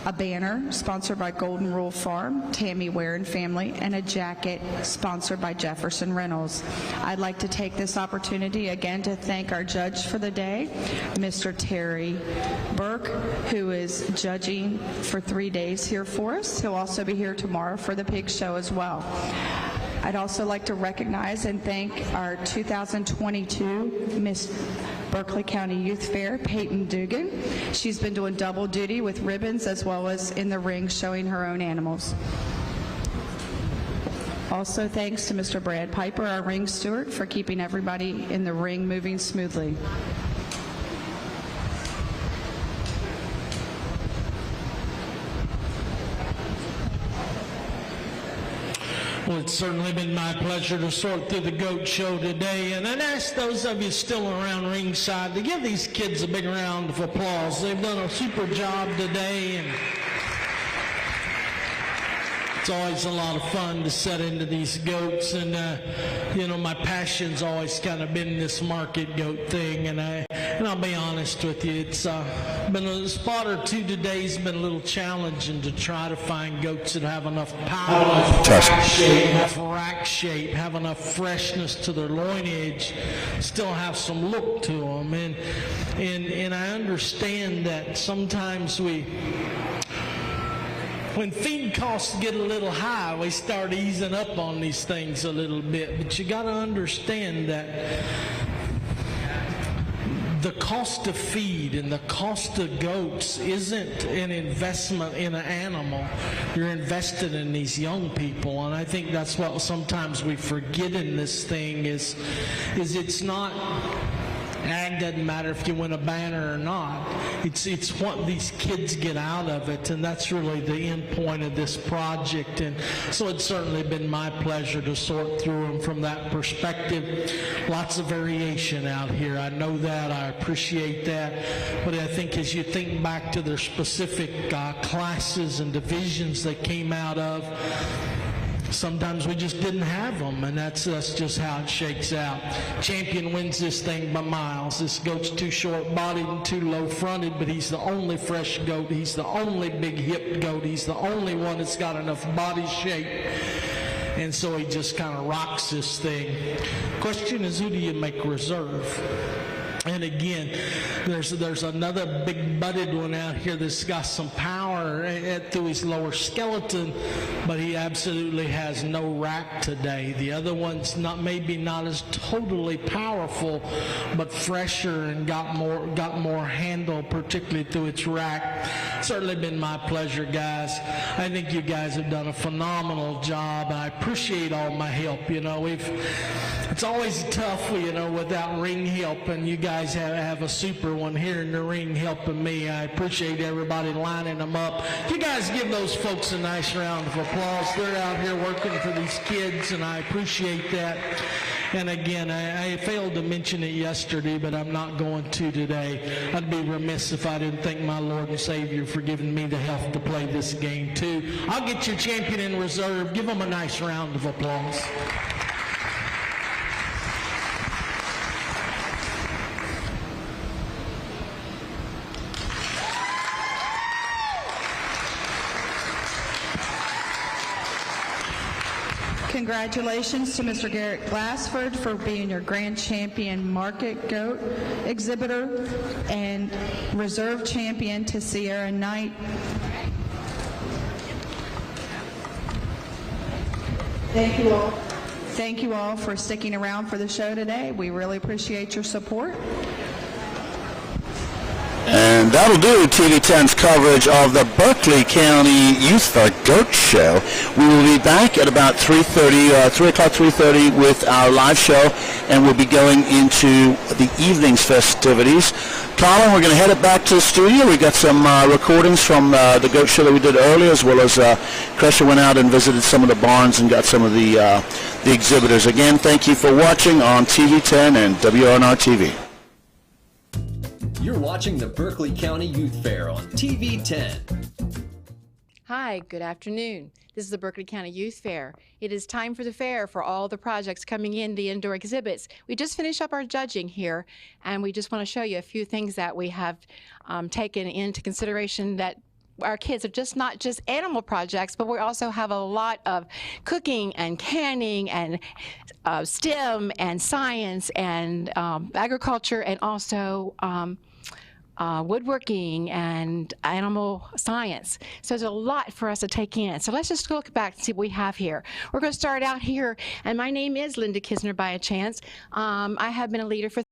a banner sponsored by Golden Rule Farm, Tammy Warren family, and a jacket sponsored by Jefferson Reynolds. I'd like to take this opportunity again to thank our judge for the day, Mr. Terry Burke, who is judging for 3 days here for us. He'll also be here tomorrow for the pig show as well. I'd also like to recognize and thank our 2022 Miss Berkeley County Youth Fair, Peyton Dugan. She's been doing double duty with ribbons as well as in the ring showing her own animals. Also thanks to Mr. Brad Piper, our ring steward, for keeping everybody in the ring moving smoothly. Well, it's certainly been my pleasure to sort through the goat show today, and I'd ask those of you still around ringside to give these kids a big round of applause. They've done a super job today, and it's always a lot of fun to set into these goats, and you know, my passion's always kind of been this market goat thing, and I'll be honest with you, it's been a spot or two today's been a little challenging to try to find goats that have enough power, enough rack shape, have enough freshness to their loinage, still have some look to them, and I understand that sometimes when feed costs get a little high, we start easing up on these things a little bit. But you got to understand that the cost of feed and the cost of goats isn't an investment in an animal. You're invested in these young people, and I think that's what sometimes we forget in this thing is it's not. It doesn't matter if you win a banner or not. It's what these kids get out of it, and that's really the end point of this project. And so it's certainly been my pleasure to sort through them from that perspective. Lots of variation out here. I know that. I appreciate that. But I think as you think back to their specific classes and divisions they came out of, sometimes we just didn't have them, and that's just how it shakes out. Champion wins this thing by miles. This goat's too short-bodied and too low-fronted, but he's the only fresh goat. He's the only big-hipped goat. He's the only one that's got enough body shape, and so he just kind of rocks this thing. Question is, who do you make reserve? And again, there's another big-butted one out here that's got some power through his lower skeleton, but he absolutely has no rack today. The other one's maybe not as totally powerful, but fresher and got more handle, particularly through its rack. Certainly been my pleasure, guys. I think you guys have done a phenomenal job. I appreciate all my help. You know, it's always tough, you know, without ring help, and you guys have a super one here in the ring helping me. I appreciate everybody lining them up. You guys give those folks a nice round of applause. They're out here working for these kids, and I appreciate that. And again, I failed to mention it yesterday, but I'm not going to today. I'd be remiss if I didn't thank my Lord and Savior for giving me the health to play this game too. I'll get your champion in reserve. Give them a nice round of applause. Congratulations to Mr. Garrett Glassford for being your grand champion market goat exhibitor, and reserve champion to Sierra Knight. Thank you all. Thank you all for sticking around for the show today. We really appreciate your support. And that'll do TV10's coverage of the Berkeley County Youth Fair Goat Show. We will be back at about 3:30 with our live show, and we'll be going into the evening's festivities. Colin, we're going to head it back to the studio. We got some recordings from the goat show that we did earlier, as well as Crusher went out and visited some of the barns and got some of the exhibitors. Again, thank you for watching on TV10 and WRNR TV. You're watching the Berkeley County Youth Fair on TV10. Hi, good afternoon. This is the Berkeley County Youth Fair. It is time for the fair for all the projects coming in, the indoor exhibits. We just finished up our judging here, and we just want to show you a few things that we have taken into consideration that our kids are just not just animal projects, but we also have a lot of cooking and canning and STEM and science and agriculture, and also woodworking and animal science. So there's a lot for us to take in. So let's just look back and see what we have here. We're going to start out here, and my name is Linda Kisner by a chance. I have been a leader for